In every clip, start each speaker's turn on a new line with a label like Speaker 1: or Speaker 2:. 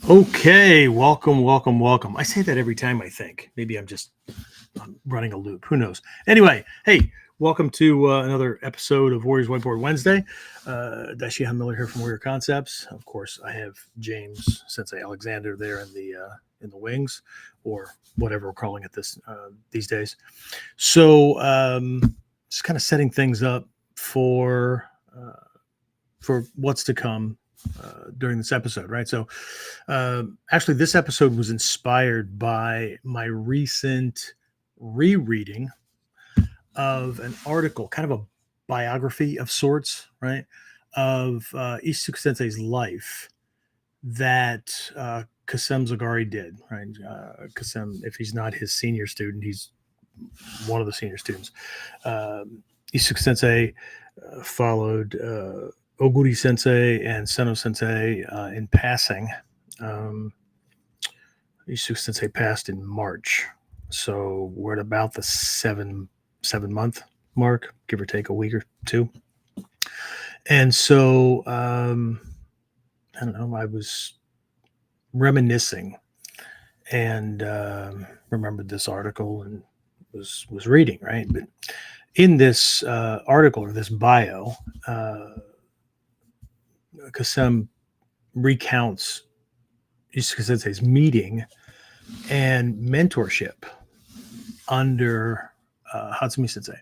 Speaker 1: Okay, welcome. I say that every time, I think. Maybe I'm running a loop. Who knows? Anyway, hey, welcome to another episode of Warriors Whiteboard Wednesday. Dai-Shihan Miller here from Warrior Concepts. Of course, I have James Sensei Alexander there in the wings, or whatever we're calling it these days. So just kind of setting things up for what's to come during this episode, right? So, actually, this episode was inspired by my recent rereading of an article, kind of a biography of sorts, right, of Ishizuka Sensei's life that Kasem Zagari did, right? Kasem, if he's not his senior student, he's one of the senior students. Ishizuka Sensei followed Oguri Sensei and Seno Sensei in passing. Ishizuka Sensei passed in March, so we're at about the seven month mark, give or take a week or two. And so I don't know, I was reminiscing and remembered this article and was reading, right? But in this article, or this bio, Kasem recounts Ishizuka Sensei's meeting and mentorship under Hatsumi Sensei.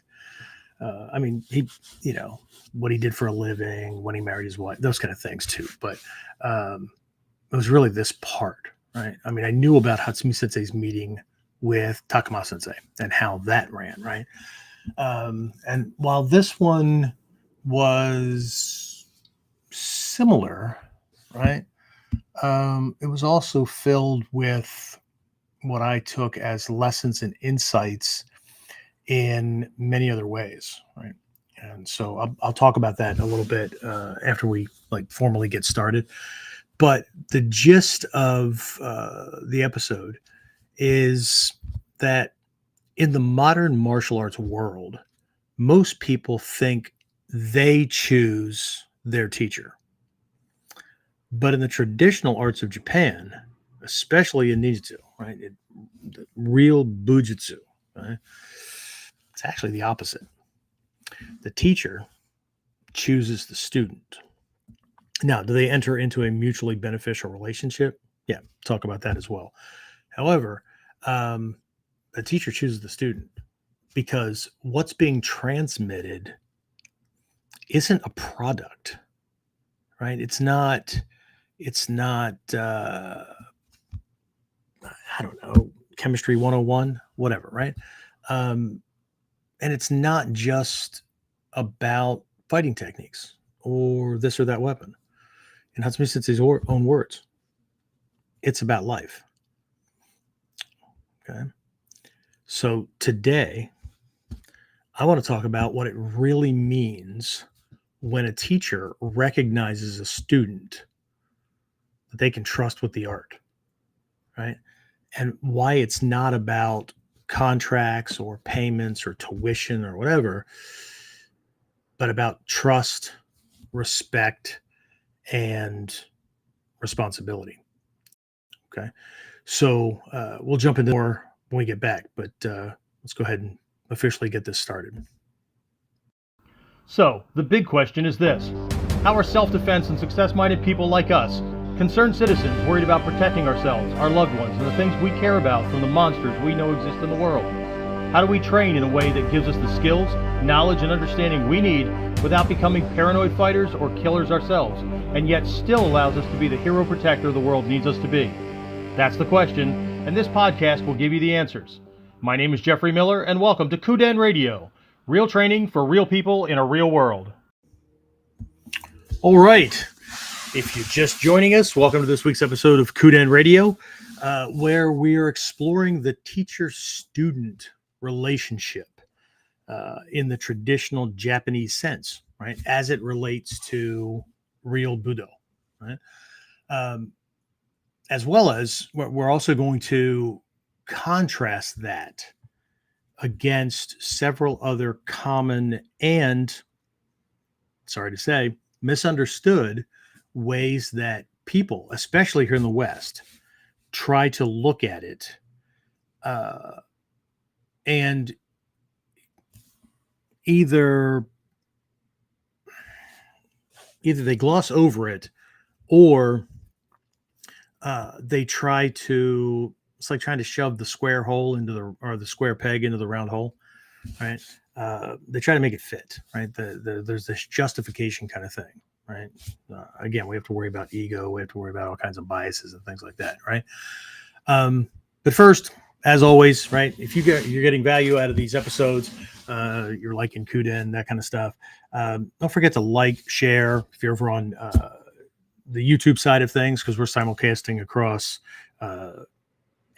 Speaker 1: I mean, he, what he did for a living, when he married his wife, those kind of things too. But it was really this part, right? I mean, I knew about Hatsumi Sensei's meeting with Takamatsu Sensei and how that ran, right? And while this one was similar, right? It was also filled with what I took as lessons and insights in many other ways, right? And so I'll talk about that a little bit after we formally get started. But the gist of the episode is that in the modern martial arts world, most people think they choose their teacher. But in the traditional arts of Japan, especially in Ninjutsu, right, the real Bujitsu, right, it's actually the opposite. The teacher chooses the student. Now, do they enter into a mutually beneficial relationship? Yeah, talk about that as well. However, the teacher chooses the student because what's being transmitted isn't a product, right? It's not I don't know, chemistry 101, whatever, right? And it's not just about fighting techniques or this or that weapon. In Hatsumi Sensei's own words, it's about life. Okay. So today, I want to talk about what it really means when a teacher recognizes a student that they can trust with the art, right? And why it's not about contracts or payments or tuition or whatever, but about trust, respect, and responsibility. Okay. So we'll jump into more when we get back, but let's go ahead and officially get this started.
Speaker 2: So, the big question is this: how are self-defense and success-minded people like us, concerned citizens worried about protecting ourselves, our loved ones, and the things we care about from the monsters we know exist in the world? How do we train in a way that gives us the skills, knowledge, and understanding we need without becoming paranoid fighters or killers ourselves, and yet still allows us to be the hero protector the world needs us to be? That's the question, and this podcast will give you the answers. My name is Jeffrey Miller, and welcome to Kuden Radio. Real training for real people in a real world.
Speaker 1: All right. If you're just joining us, welcome to this week's episode of Kuden Radio, where we are exploring the teacher-student relationship in the traditional Japanese sense, right, as it relates to real Budo, right? As well as we're also going to contrast that against several other common and, sorry to say, misunderstood ways that people, especially here in the West, try to look at it and either they gloss over it, or they try to, it's like trying to shove the square hole into the square peg into the round hole, right? They try to make it fit, right? There's this justification kind of thing, right? Again, we have to worry about ego. We have to worry about all kinds of biases and things like that, right? But first, as always, right, if you're getting value out of these episodes, you're liking Kuden, that kind of stuff, don't forget to like, share if you're over on the YouTube side of things, because we're simulcasting across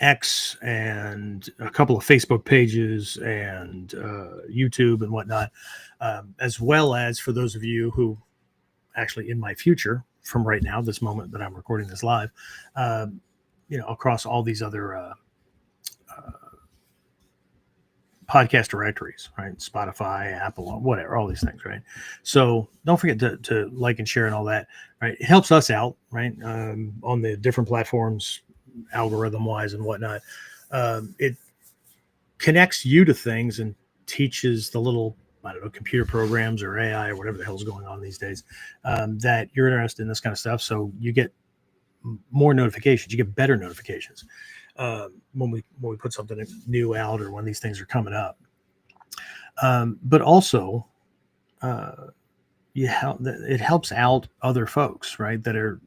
Speaker 1: X and a couple of Facebook pages and YouTube and whatnot, as well as for those of you who actually in my future, from right now, this moment that I'm recording this live, across all these other podcast directories, right? Spotify, Apple, whatever, all these things, right? So don't forget to like and share and all that, right? It helps us out, right? On the different platforms, algorithm wise and whatnot. It connects you to things and teaches the little, I don't know, computer programs or AI or whatever the hell's going on these days, that you're interested in this kind of stuff. So you get more notifications, you get better notifications when we put something new out or when these things are coming up. But also, it helps out other folks, right, that are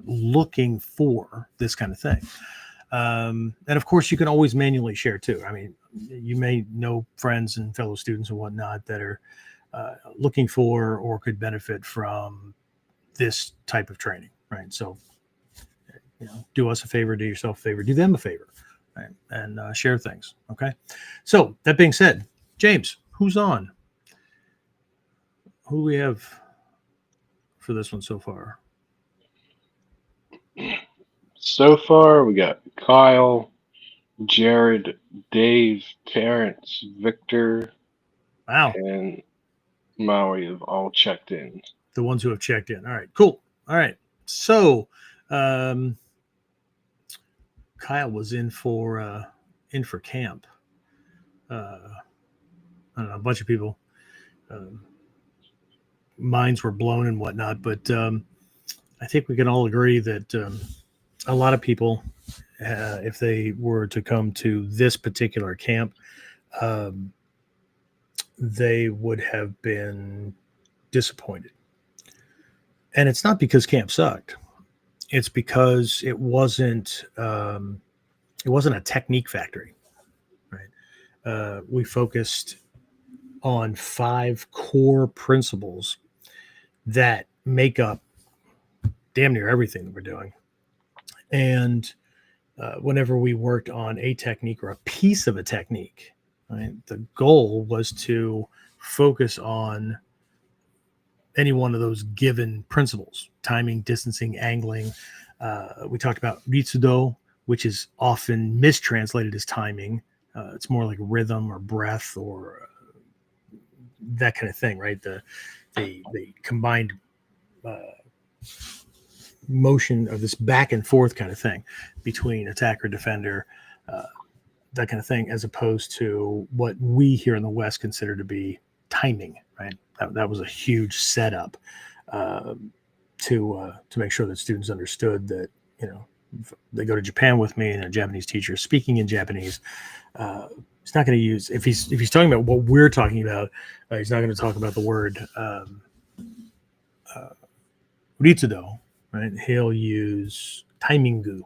Speaker 1: looking for this kind of thing. And of course, you can always manually share too. I mean, you may know friends and fellow students and whatnot that are looking for or could benefit from this type of training, right? So, do us a favor, do yourself a favor, do them a favor, right? And share things. Okay. So that being said, James, who's on? Who do we have for this one so far?
Speaker 3: So far, we got Kyle, Jared, Dave, Terrence, Victor,
Speaker 1: Wow.
Speaker 3: and Maui have all checked in.
Speaker 1: The ones who have checked in. All right, cool. All right. So Kyle was in for camp. I don't know, a bunch of people. Minds were blown and whatnot, but I think we can all agree that a lot of people, if they were to come to this particular camp, they would have been disappointed. And it's not because camp sucked. It's because it wasn't a technique factory, right? We focused on 5 core principles that make up damn near everything that we're doing. And whenever we worked on a technique or a piece of a technique, right, the goal was to focus on any one of those given principles: timing, distancing, angling. We talked about ritsudo, which is often mistranslated as timing. It's more like rhythm or breath or that kind of thing, right? The combined motion of this back and forth kind of thing between attacker, defender, that kind of thing, as opposed to what we here in the West consider to be timing, right? That was a huge setup to make sure that students understood that, if they go to Japan with me and a Japanese teacher speaking in Japanese, he's not going to use, if he's talking about what we're talking about, he's not going to talk about the word ritsudo, right? He'll use timingu,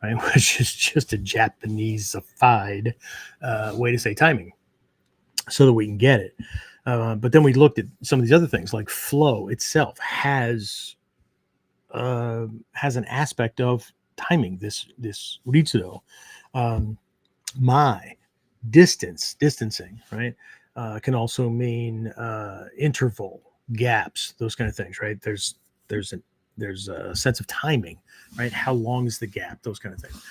Speaker 1: right? Which is just a Japanese-ified way to say timing, so that we can get it. But then we looked at some of these other things, like flow itself has an aspect of timing. This ritsudo, distancing, right, can also mean interval, gaps, those kind of things, right? There's a sense of timing, right? How long is the gap? Those kind of things.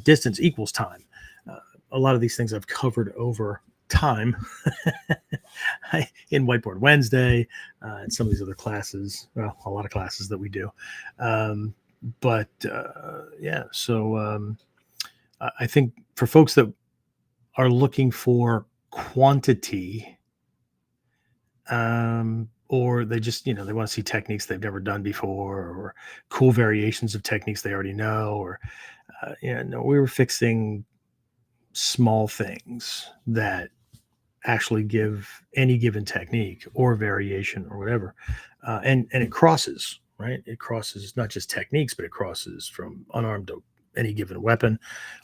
Speaker 1: Distance equals time. A lot of these things I've covered over time in Whiteboard Wednesday and some of these other classes, well, a lot of classes that we do. But yeah, so I think for folks that are looking for quantity, or they just, they want to see techniques they've never done before, or cool variations of techniques they already know, or no, we were fixing small things that actually give any given technique or variation or whatever, and it crosses, right? It crosses not just techniques, but it crosses from unarmed to any given weapon,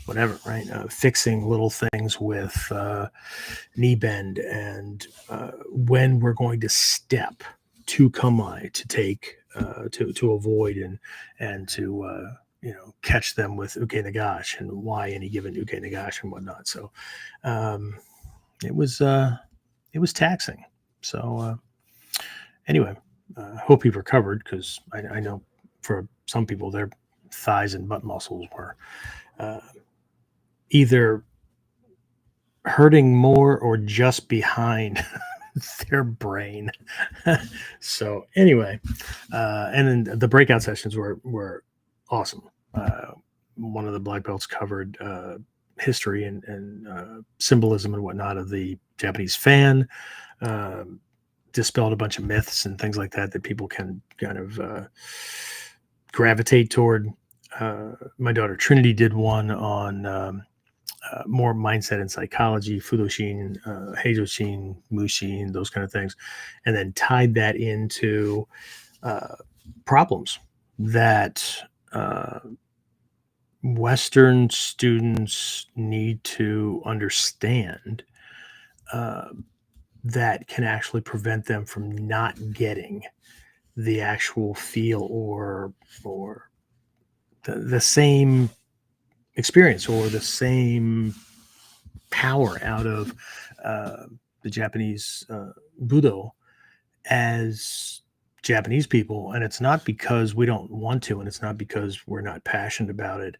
Speaker 1: whatever, right? Fixing little things with knee bend, and when we're going to step to kamae, to take, to avoid, and to catch them with uke nagash, and why any given uke nagash and whatnot. So it was taxing. So anyway, hope you've recovered, because I know for some people their thighs and butt muscles were either hurting more or just behind their brain. So anyway, and then the breakout sessions were awesome. One of the black belts covered history and symbolism and whatnot of the Japanese fan, dispelled a bunch of myths and things like that people can kind of gravitate toward. My daughter Trinity did one on more mindset and psychology, Fudoshin, Heijoshin, Mushin, those kind of things, and then tied that into problems that Western students need to understand, that can actually prevent them from not getting the actual feel or the same experience or the same power out of the Japanese Budo as Japanese people. And it's not because we don't want to, and it's not because we're not passionate about it.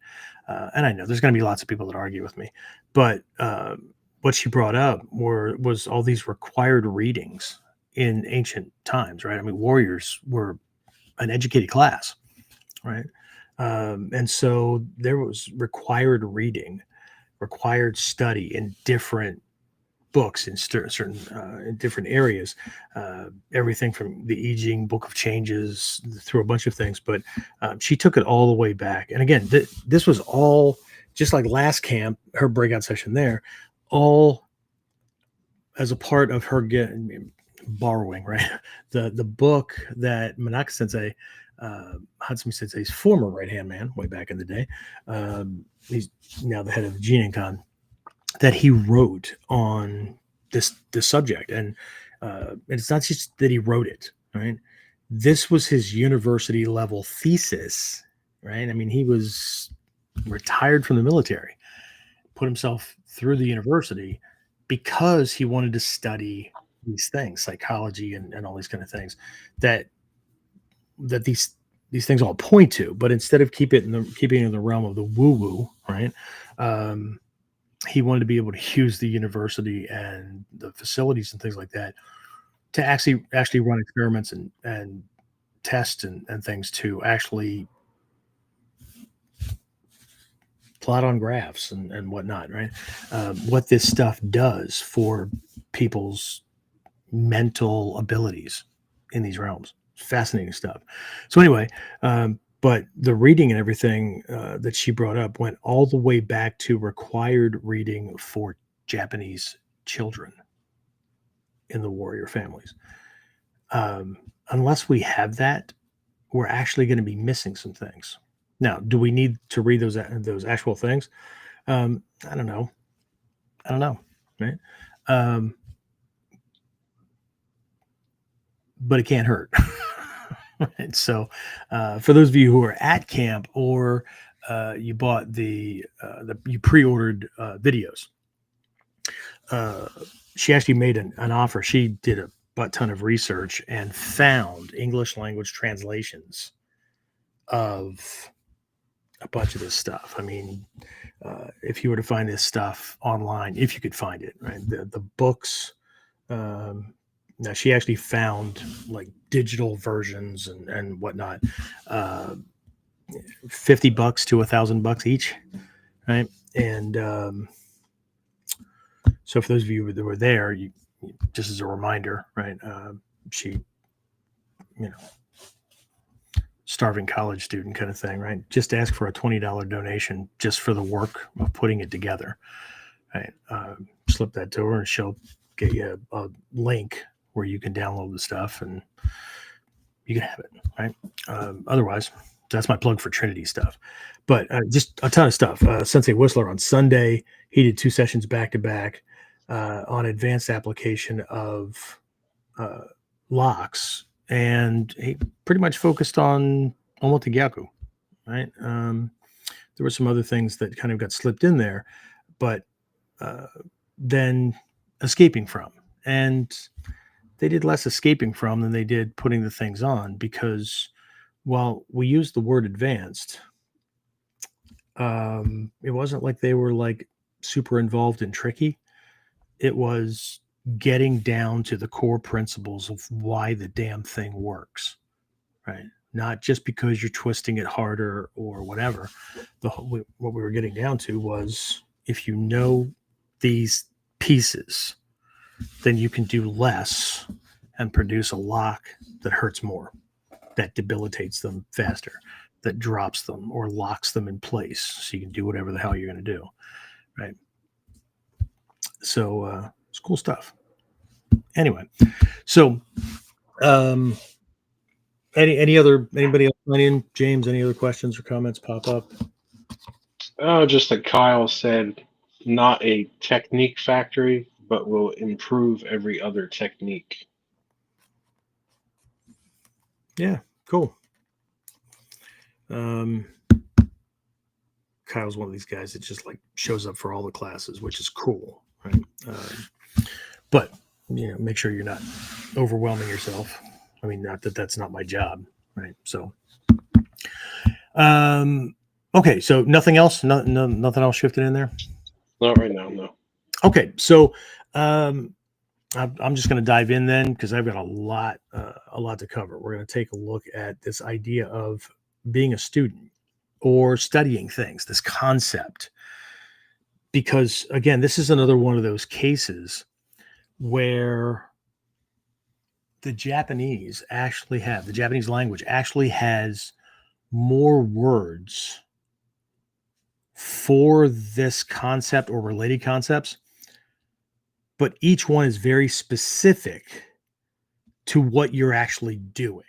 Speaker 1: And I know there's going to be lots of people that argue with me, but what she brought up was all these required readings in ancient times, right? I mean, warriors were an educated class, right? And so there was required reading, required study in different books in certain in different areas, everything from the I Ching, Book of Changes, through a bunch of things. But she took it all the way back. And again, this was all just like last camp, her breakout session there, all as a part of her borrowing, right? The book that Manaka Sensei, Hatsumi Sensei's former right-hand man way back in the day, he's now the head of Bujinkan, that he wrote on this subject. And it's not just that he wrote it, right? This was his university level thesis, right? I mean, he was retired from the military, put himself through the university because he wanted to study these things, psychology and all these kind of things that these things all point to. But instead of keeping it in the realm of the woo-woo, right? He wanted to be able to use the university and the facilities and things like that to actually run experiments and test and things, to actually plot on graphs and whatnot, right? What this stuff does for people's mental abilities in these realms. Fascinating stuff. So anyway, but the reading and everything that she brought up went all the way back to required reading for Japanese children in the warrior families. Unless we have that, we're actually going to be missing some things. Now, do we need to read those actual things? I don't know, right? But it can't hurt. Right? So for those of you who are at camp, or you bought you pre-ordered videos, she actually made an offer. She did a butt ton of research and found English language translations of a bunch of this stuff. I mean, if you were to find this stuff online, if you could find it, right? The books. Now she actually found like digital versions and whatnot. $50 to $1,000 each, right? And so for those of you that were there, just as a reminder, right? She, starving college student kind of thing, right? Just ask for a $20 donation just for the work of putting it together, right? Slip that to her and she'll get you a link where you can download the stuff and you can have it, right? Otherwise, that's my plug for Trinity stuff. But just a ton of stuff. Sensei Whistler on Sunday, he did 2 sessions back to back on advanced application of locks, and he pretty much focused on Omotagyaku, right? There were some other things that kind of got slipped in there, but then escaping from. And they did less escaping from than they did putting the things on, because while we used the word advanced, it wasn't like they were like super involved and tricky. It was getting down to the core principles of why the damn thing works, right? Not just because you're twisting it harder or whatever. What we were getting down to was, if you know these pieces, then you can do less and produce a lock that hurts more, that debilitates them faster, that drops them or locks them in place so you can do whatever the hell you're going to do, right? So it's cool stuff. Anyway, so anybody else, James, any other questions or comments pop up?
Speaker 3: Oh, just that Kyle said, not a technique factory, but will improve every other technique.
Speaker 1: Yeah, cool. Kyle's one of these guys that just like shows up for all the classes, which is cool, right? But make sure you're not overwhelming yourself. I mean, not that that's not my job, right? So, okay, so nothing else, nothing else shifted in there.
Speaker 3: Not right now, no.
Speaker 1: Okay, so I'm just going to dive in then, because I've got a lot to cover. We're going to take a look at this idea of being a student or studying things, this concept, because again, this is another one of those cases where the Japanese language actually has more words for this concept or related concepts, but each one is very specific to what you're actually doing.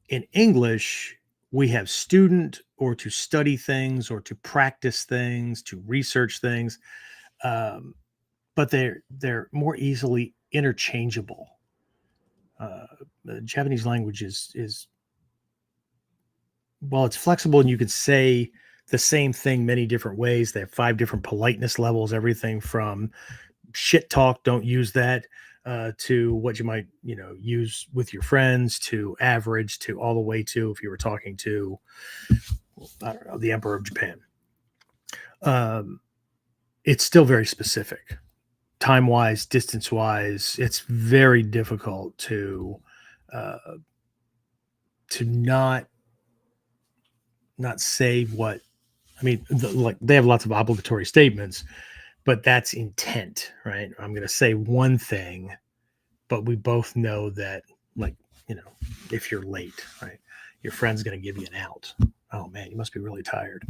Speaker 1: In English, we have student, or to study things, or to practice things, to research things, but they're more easily interchangeable. The Japanese language is well, it's flexible, and you could say the same thing many different ways. They have 5 different politeness levels, everything from shit talk, don't use that, to what you might use with your friends, to average, to all the way to if you were talking to, I don't know, the Emperor of Japan. It's still very specific, time wise, distance wise. It's very difficult to not say what I mean. Like, they have lots of obligatory statements, but that's intent, right? I'm going to say one thing, but we both know that, like, if you're late, right, your friend's going to give you an out. Oh man, you must be really tired.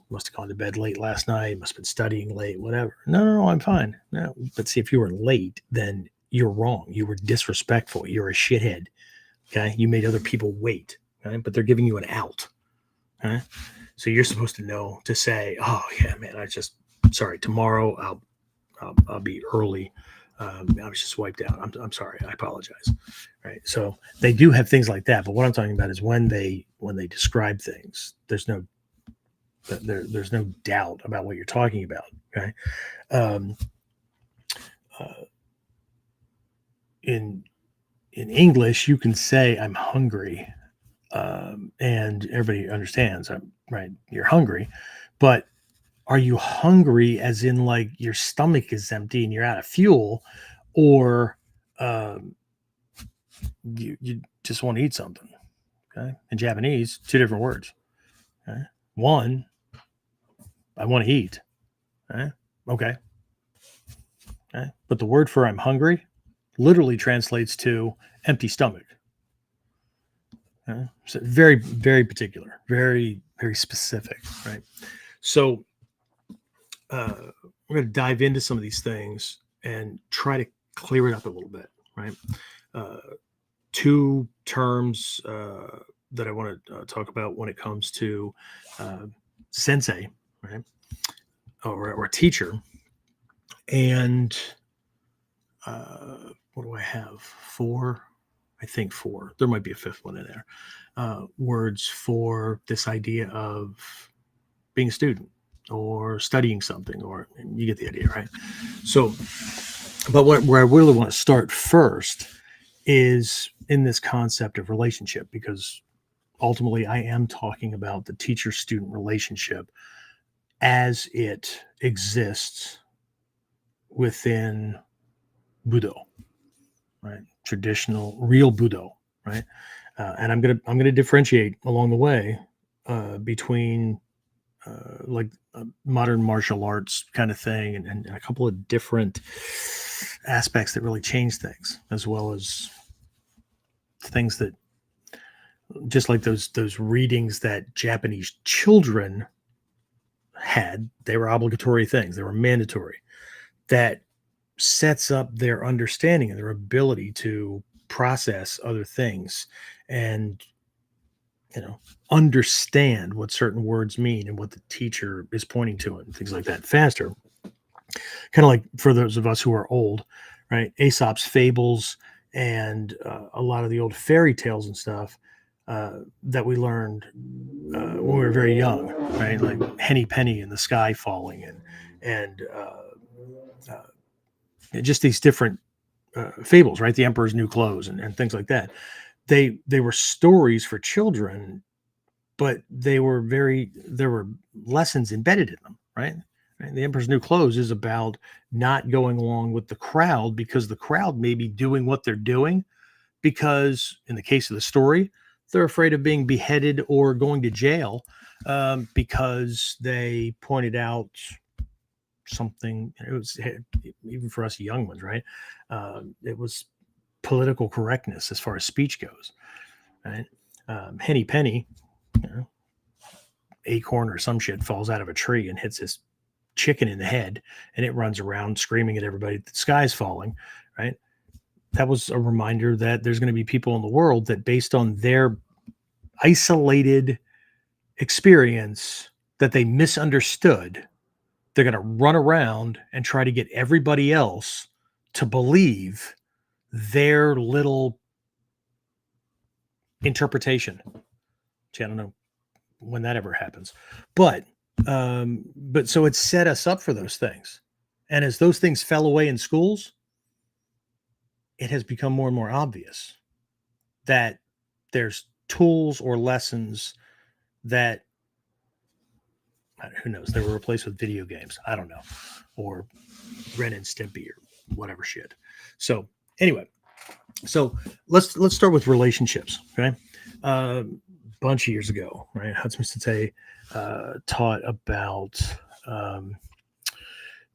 Speaker 1: Must have gone to bed late last night. Must have been studying late, whatever. No, I'm fine. No, but see, if you were late, then you're wrong. You were disrespectful. You're a shithead. Okay. You made other people wait. Okay? But they're giving you an out. Okay? So you're supposed to know to say, oh yeah, man, sorry, tomorrow I'll be early. I was just wiped out. I'm sorry. I apologize. Right. So they do have things like that. But what I'm talking about is when they describe things, there's no doubt about what you're talking about. Okay. In English, you can say I'm hungry, and everybody understands. Right. You're hungry, but are you hungry as in like your stomach is empty and you're out of fuel, or you just want to eat something? Okay. In Japanese, two different words. Okay. One, I want to eat. Okay. Okay. Okay. But the word for I'm hungry literally translates to empty stomach. Okay. So very, very particular, very, very specific, right? So we're going to dive into some of these things and try to clear it up a little bit, right? Two terms that I want to talk about when it comes to sensei, right? Or teacher. And what do I have? Four? I think four. There might be a fifth one in there. Words for this idea of being a student or studying something, or you get the idea, right? So, but where I really want to start first is in this concept of relationship, because ultimately I am talking about the teacher-student relationship as it exists within Budo, right? Traditional, real Budo, right? And I'm gonna differentiate along the way between like modern martial arts kind of thing, and a couple of different aspects that really change things, as well as things that, just like those readings that Japanese children had, they were obligatory things, they were mandatory, that sets up their understanding and their ability to process other things and understand what certain words mean and what the teacher is pointing to and things like that faster. Kind of like for those of us who are old, right? Aesop's fables and a lot of the old fairy tales and stuff that we learned when we were very young, right? Like Henny Penny and the sky falling, and just these different fables, right? The Emperor's New Clothes and things like that. They were stories for children, but there were lessons embedded in them, right? The Emperor's New Clothes is about not going along with the crowd because the crowd may be doing what they're doing because, in the case of the story, they're afraid of being beheaded or going to jail because they pointed out something. It was, even for us young ones, right? It was political correctness as far as speech goes, right? Henny Penny, acorn or some shit falls out of a tree and hits this chicken in the head, and it runs around screaming at everybody that the sky's falling, right? That was a reminder that there's going to be people in the world that, based on their isolated experience that they misunderstood, they're going to run around and try to get everybody else to believe their little interpretation. I don't know when that ever happens, but so it set us up for those things. And as those things fell away in schools, it has become more and more obvious that there's tools or lessons that, who knows, they were replaced with video games. I don't know, or Ren and Stimpy or whatever shit. So anyway, so let's start with relationships. Okay. Bunch of years ago, right? Hatsumi Sensei taught about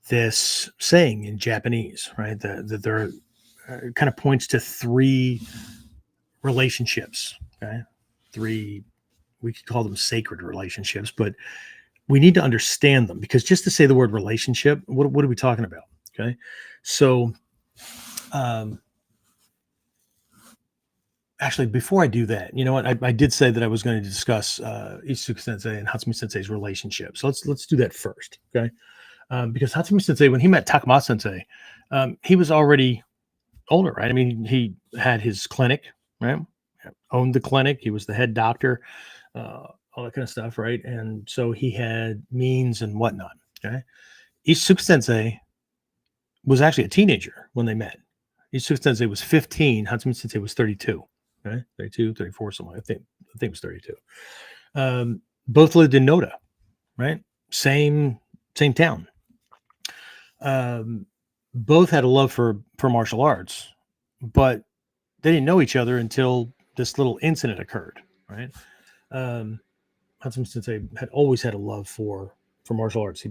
Speaker 1: this saying in Japanese, right? That there kind of points to three relationships. Okay, three, we could call them sacred relationships, but we need to understand them, because just to say the word relationship, what are we talking about? Okay, so actually, before I do that, you know what? I did say that I was going to discuss Ishizuka Sensei and Hatsumi Sensei's relationship. So let's do that first, okay? Because Hatsumi Sensei, when he met Takamatsu Sensei, he was already older, right? I mean, he had his clinic, right? Owned the clinic. He was the head doctor, all that kind of stuff, right? And so he had means and whatnot, okay? Ishizuka Sensei was actually a teenager when they met. Ishizuka Sensei was 15. Hatsumi Sensei was 32. Okay, 32, 34, something. I think it was 32. Both lived in Noda, right? Same town. Both had a love for martial arts, but they didn't know each other until this little incident occurred, right? Hatsumi Sensei had always had a love for martial arts.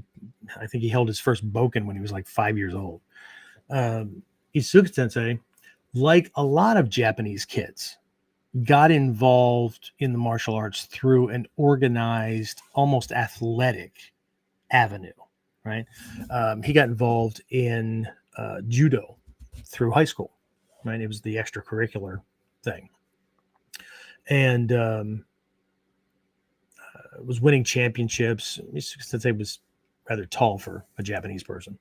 Speaker 1: I think he held his first Boken when he was like 5 years old. Ishizuka Sensei, like a lot of Japanese kids, got involved in the martial arts through an organized, almost athletic avenue, right? He got involved in judo through high school, right? It was the extracurricular thing. And was winning championships. Sensei was rather tall for a Japanese person.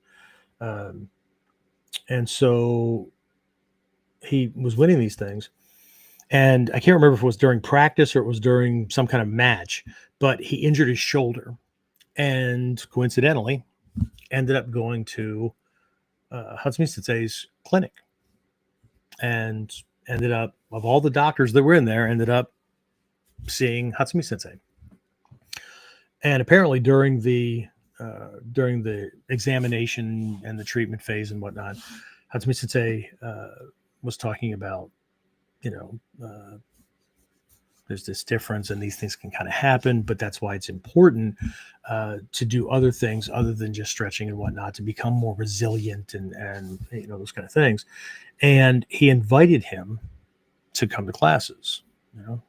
Speaker 1: And so he was winning these things. And I can't remember if it was during practice or it was during some kind of match, but he injured his shoulder and coincidentally ended up going to Hatsumi Sensei's clinic and ended up, of all the doctors that were in there, ended up seeing Hatsumi Sensei. And apparently during the examination and the treatment phase and whatnot, Hatsumi Sensei was talking about, there's this difference and these things can kind of happen, but that's why it's important to do other things other than just stretching and whatnot to become more resilient and those kind of things. And he invited him to come to classes,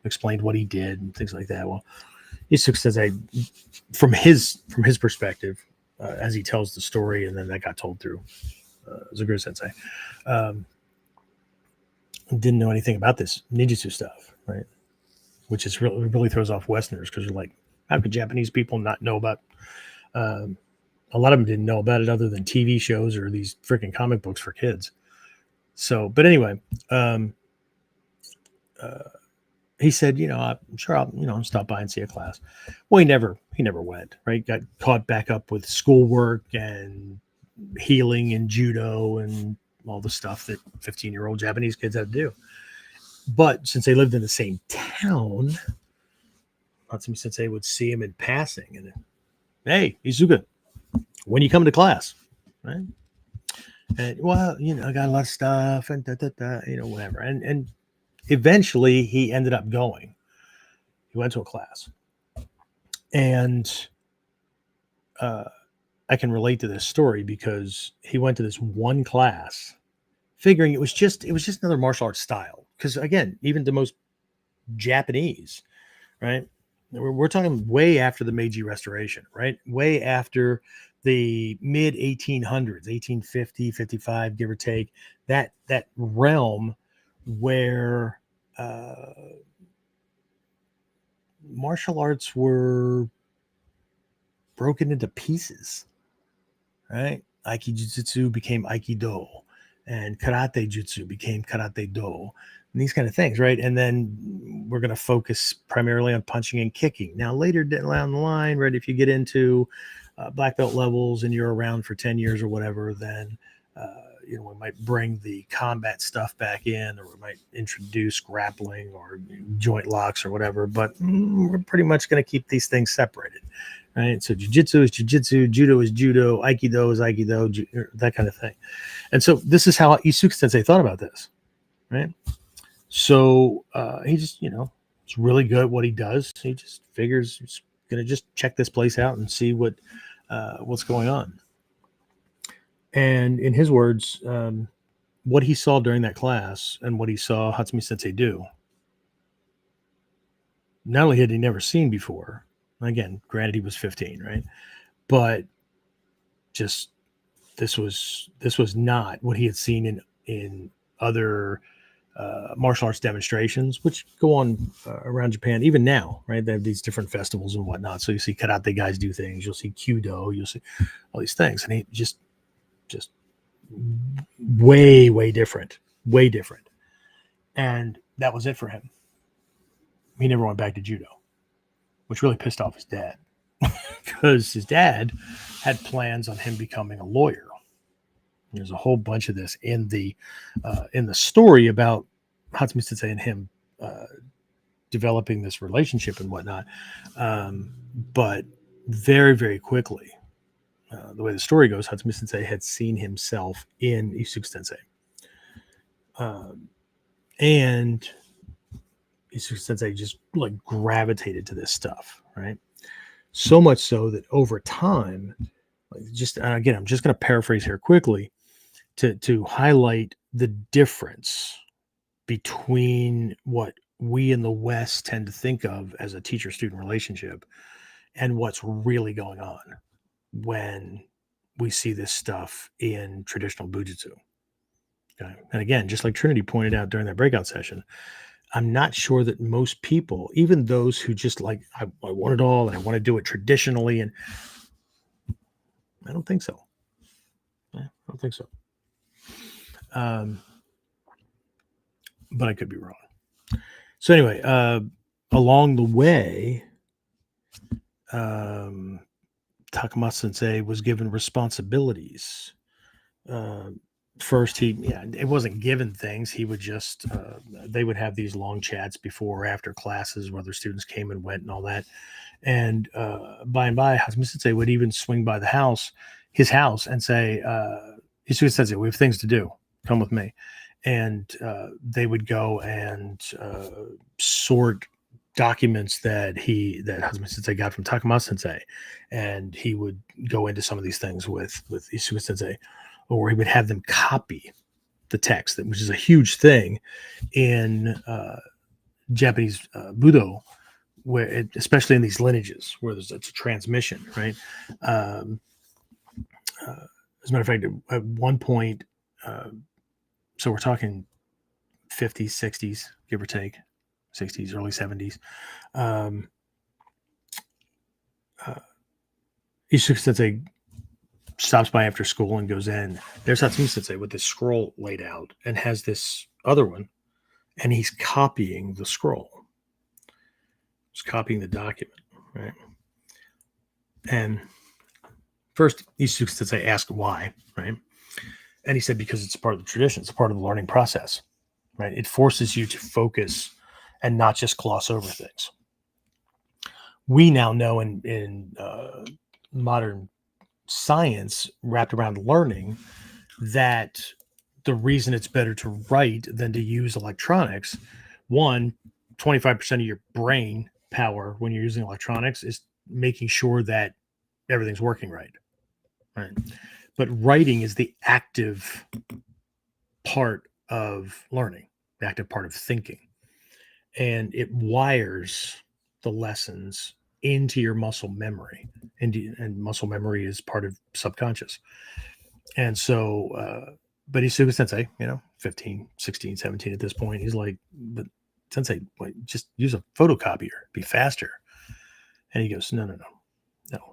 Speaker 1: explained what he did and things like that. Well, Ishizuka Sensei, from his perspective, as he tells the story, and then that got told through Zaguru Sensei, didn't know anything about this ninjutsu stuff, right? Which is really throws off Westerners because they're like, how could Japanese people not know about? A lot of them didn't know about it other than TV shows or these freaking comic books for kids. So, but anyway, he said, I'm sure I'll stop by and see a class. Well, he never went, right? Got caught back up with schoolwork and healing and judo and all the stuff that 15-year-old Japanese kids had to do. But since they lived in the same town, Hatsumi Sensei would see him in passing and, hey, Ishizuka, when you come to class, right? And well, I got a lot of stuff and whatever. And eventually he ended up going. He went to a class. And I can relate to this story because he went to this one class figuring it was just another martial arts style. Because again, even the most Japanese, right? We're talking way after the Meiji Restoration, right? Way after the mid 1800s, 1850, 55, give or take, that realm where martial arts were broken into pieces, right? Aikijutsu became Aikido, and Karate Jutsu became Karate Do, and these kind of things, right? And then we're going to focus primarily on punching and kicking. Now, later down the line, right, if you get into black belt levels and you're around for 10 years or whatever, then we might bring the combat stuff back in, or we might introduce grappling or joint locks or whatever, but we're pretty much going to keep these things separated, right? So jiu-jitsu is jiu-jitsu, judo is judo, aikido is aikido, that kind of thing. And so this is how Ishizuka Sensei thought about this, right? So he just, it's really good at what he does. He just figures he's going to just check this place out and see what's going on. And in his words, what he saw during that class and what he saw Hatsumi Sensei do, not only had he never seen before, again, granted he was 15, right? But just this was not what he had seen in other martial arts demonstrations, which go on around Japan even now, right? They have these different festivals and whatnot. So you see karate guys do things, you'll see Kudo, you'll see all these things, and he just way different. And that was it for him. He never went back to judo, which really pissed off his dad because his dad had plans on him becoming a lawyer. There's a whole bunch of this in the story about Hatsumi Sensei and him developing this relationship and whatnot. But very, very quickly, the way the story goes, Hatsumi Sensei had seen himself in Ishizuka Sensei. And Ishizuka Sensei just like gravitated to this stuff, right? So much so that over time, like just and again, I'm just going to paraphrase here quickly to highlight the difference between what we in the West tend to think of as a teacher-student relationship and what's really going on when we see this stuff in traditional Bujutsu. Okay? And again, just like Trinity pointed out during that breakout session, I'm not sure that most people, even those who just like, I want it all and I want to do it traditionally, and I don't think so. I don't think so. But I could be wrong. So anyway, along the way, Takamatsu Sensei was given responsibilities. First, it wasn't given things. He would just, they would have these long chats before or after classes, whether students came and went and all that. And by and by, Hatsumi Sensei would even swing by his house, and say, Ishizuka Sensei, we have things to do. Come with me. And they would go and sort documents that Hatsumi Sensei got from Takamatsu Sensei, and he would go into some of these things with Ishizuka Sensei, or he would have them copy the text, which is a huge thing in Japanese Budo, where especially in these lineages where it's a transmission, right? As a matter of fact, at one point, so we're talking 50s, 60s, give or take, 60s, early 70s. Ishizuka Sensei stops by after school and goes in. There's Hatsumi Sensei with this scroll laid out and has this other one, and he's copying the scroll. He's copying the document, right? And first, Ishizuka Sensei asked why, right? And he said, because it's part of the tradition. It's part of the learning process, right? It forces you to focus and not just gloss over things. We now know in modern science wrapped around learning that the reason it's better to write than to use electronics, 25% of your brain power when you're using electronics is making sure that everything's working right. But writing is the active part of learning, the active part of thinking. And it wires the lessons into your muscle memory. And muscle memory is part of subconscious. And so, but Ishizuka Sensei, 15, 16, 17 at this point, he's like, but Sensei, just use a photocopier, be faster. And he goes, no,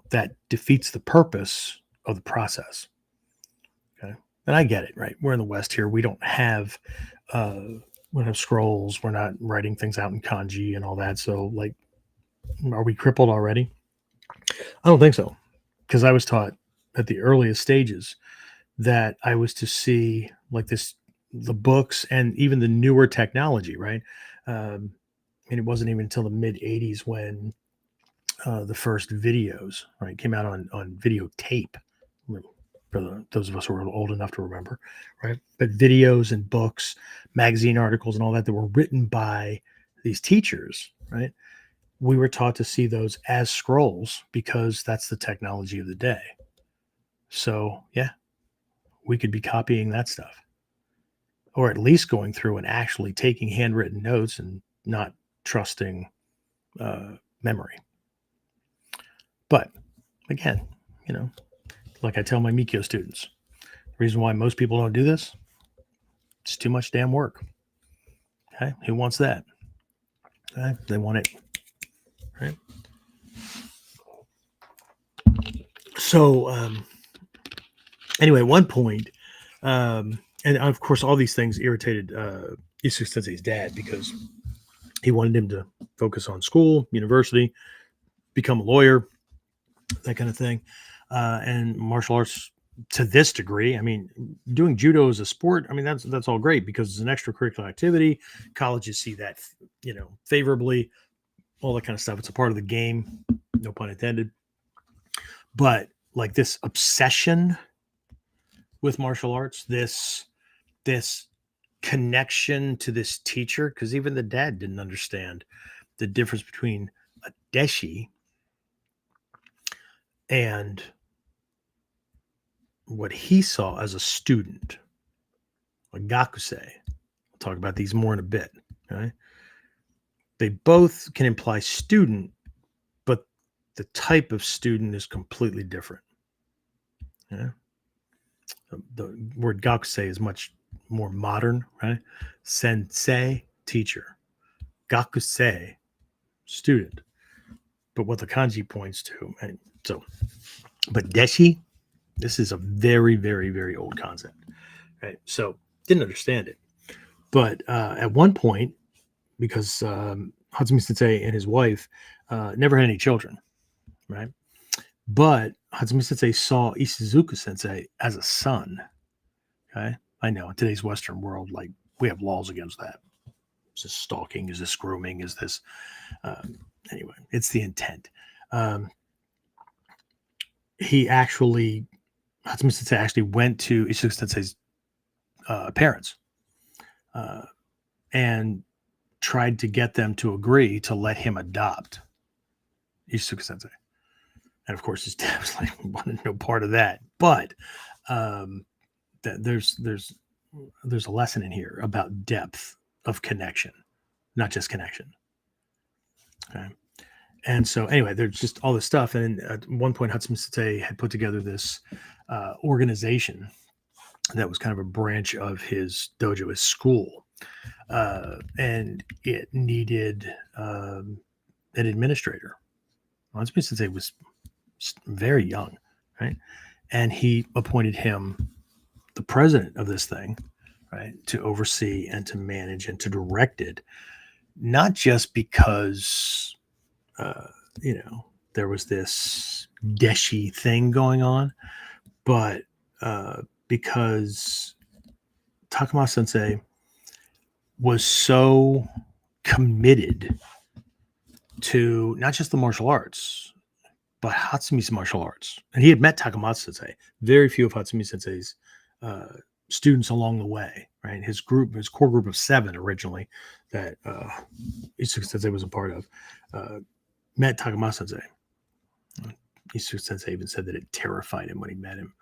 Speaker 1: that defeats the purpose of the process. Okay. And I get it, right? We're in the West here. We don't have scrolls. We're not writing things out in kanji and all that. So like, are we crippled already? I don't think so. Because I was taught at the earliest stages that I was to see like the books and even the newer technology, right? And it wasn't even until the mid 80s when the first videos, right, came out on videotape. For those of us who are old enough to remember, right? But videos and books, magazine articles, and all that were written by these teachers, right? We were taught to see those as scrolls because that's the technology of the day. So, yeah, we could be copying that stuff, or at least going through and actually taking handwritten notes and not trusting memory. But again, like I tell my Mikyo students, the reason why most people don't do this, it's too much damn work. Okay, who wants that? Okay? They want it, right? So anyway, at one point, and of course, all these things irritated Ishizuka Sensei's dad because he wanted him to focus on school, university, become a lawyer, that kind of thing. And martial arts to this degree, I mean, doing judo as a sport, I mean, that's all great because it's an extracurricular activity. Colleges see that, favorably, all that kind of stuff. It's a part of the game, no pun intended. But like this obsession with martial arts, this connection to this teacher, because even the dad didn't understand the difference between a Deshi and what he saw as a student, a Gakusei. We'll talk about these more in a bit. Okay? They both can imply student, but the type of student is completely different. Yeah. The word Gakusei is much more modern, right? Sensei, teacher. Gakusei, student. But what the kanji points to, and so, but Deshi, this is a very, very, very old concept, right? So didn't understand it, but at one point, because Hatsumi Sensei and his wife never had any children, right? But Hatsumi Sensei saw Ishizuka Sensei as a son. Okay, I know in today's Western world, like we have laws against that. Is this stalking? Is this grooming? Is this anyway? It's the intent. Hatsumi Sensei actually went to Ishizuka Sensei's parents and tried to get them to agree to let him adopt Ishizuka Sensei. And of course, his dad was like, wanted no part of that. But there's a lesson in here about depth of connection, not just connection. Okay. And so anyway, there's just all this stuff. And at one point, Hatsumi Sensei had put together this organization that was kind of a branch of his dojo, his school. And it needed an administrator. Hatsumi Sensei was very young, right? And he appointed him the president of this thing, right, to oversee and to manage and to direct it, not just because there was this Deshi thing going on, but because Takamatsu Sensei was so committed to not just the martial arts, but Hatsumi's martial arts. And he had met Takamatsu Sensei, very few of Hatsumi Sensei's students along the way, right? His core group of 7 originally that Ishizuka Sensei was a part of, met Takamatsu Sensei. Ishizuka Sensei even said that it terrified him when he met him.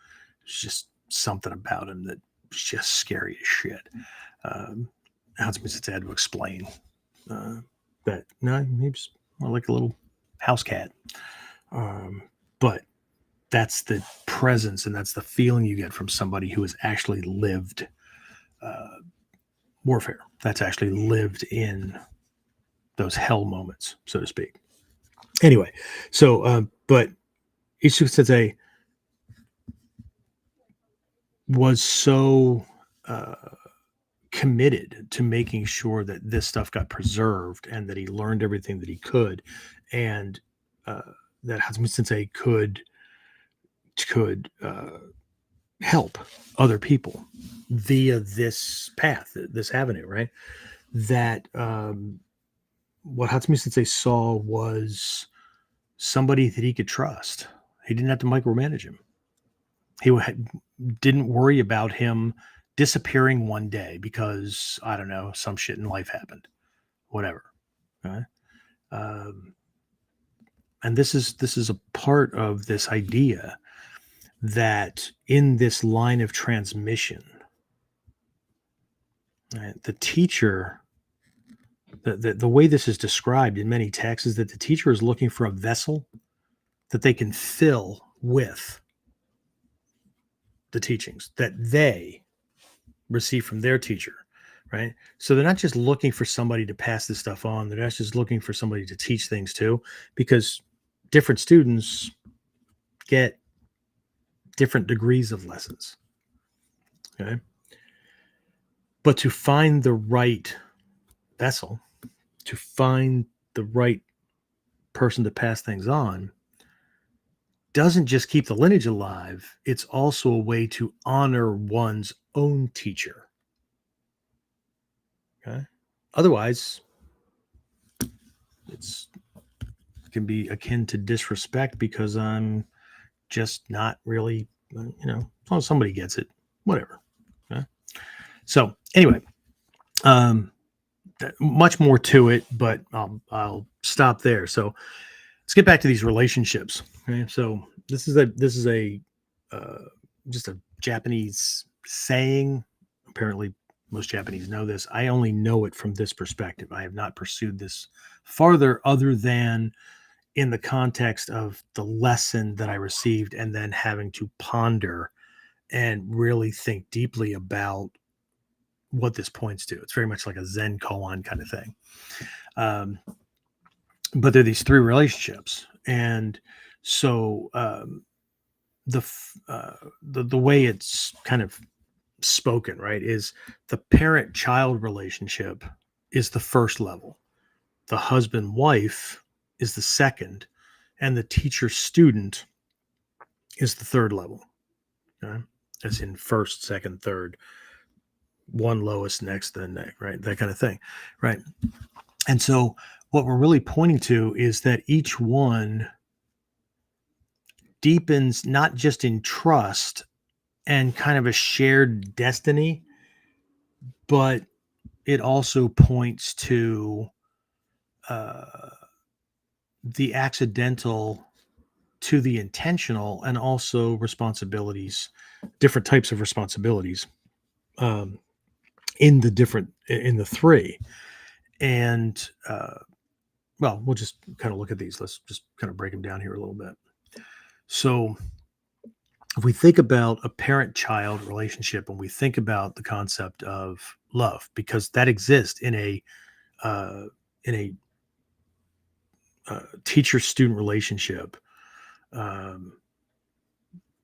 Speaker 1: It's just something about him that was just scary as shit. Hatsumi Sensei had to explain that, no, he was more like a little house cat. But that's the presence and that's the feeling you get from somebody who has actually lived warfare. That's actually lived in those hell moments, so to speak. Anyway, so but Ishizuka Sensei was so committed to making sure that this stuff got preserved and that he learned everything that he could, and that Hatsumi Sensei could help other people via this path, this avenue, right? That what Hatsumi Sensei saw was somebody that he could trust. He didn't have to micromanage him. He didn't worry about him disappearing one day because, I don't know, some shit in life happened, whatever. Right? And this is a part of this idea that in this line of transmission, right, the teacher, the way this is described in many texts is that the teacher is looking for a vessel that they can fill with the teachings that they receive from their teacher, right? So they're not just looking for somebody to pass this stuff on. They're not just looking for somebody to teach things to, because different students get different degrees of lessons. Okay. But to find the right vessel, to find the right person to pass things on, doesn't just keep the lineage alive. It's also a way to honor one's own teacher. Okay. Otherwise, it can be akin to disrespect because I'm just not really, as long as somebody gets it, whatever. Okay? So anyway, Much more to it, but I'll stop there. So let's get back to these relationships. Okay? So this is a just a Japanese saying. Apparently, most Japanese know this. I only know it from this perspective. I have not pursued this farther, other than in the context of the lesson that I received, and then having to ponder and really think deeply about what this points to. It's very much like a Zen koan kind of thing. But there are these three relationships, and so the way it's kind of spoken, right, is the parent-child relationship is the first level, the husband-wife is the second, and the teacher-student is the third level. Okay? That's in first, second, third, one lowest, next, then next, right? That kind of thing, right? And so what we're really pointing to is that each one deepens not just in trust and kind of a shared destiny, but it also points to the accidental to the intentional, and also responsibilities, different types of responsibilities in the three. And well, we'll just kind of look at these. Let's just kind of break them down here a little bit. So if we think about a parent-child relationship, and we think about the concept of love, because that exists in a teacher-student relationship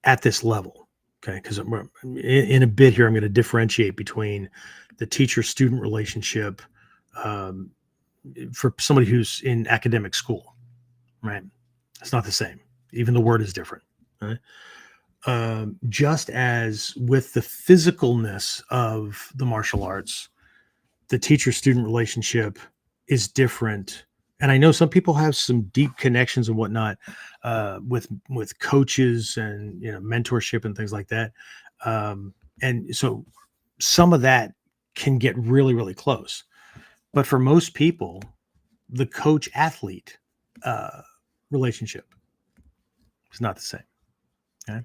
Speaker 1: at this level, okay? Because in a bit here, I'm going to differentiate between the teacher-student relationship for somebody who's in academic school, right? It's not the same. Even the word is different, right? Just as with the physicalness of the martial arts, the teacher-student relationship is different. And I know some people have some deep connections and whatnot with coaches and mentorship and things like that. And so some of that can get really, really close. But for most people, the coach-athlete relationship is not the same. Okay?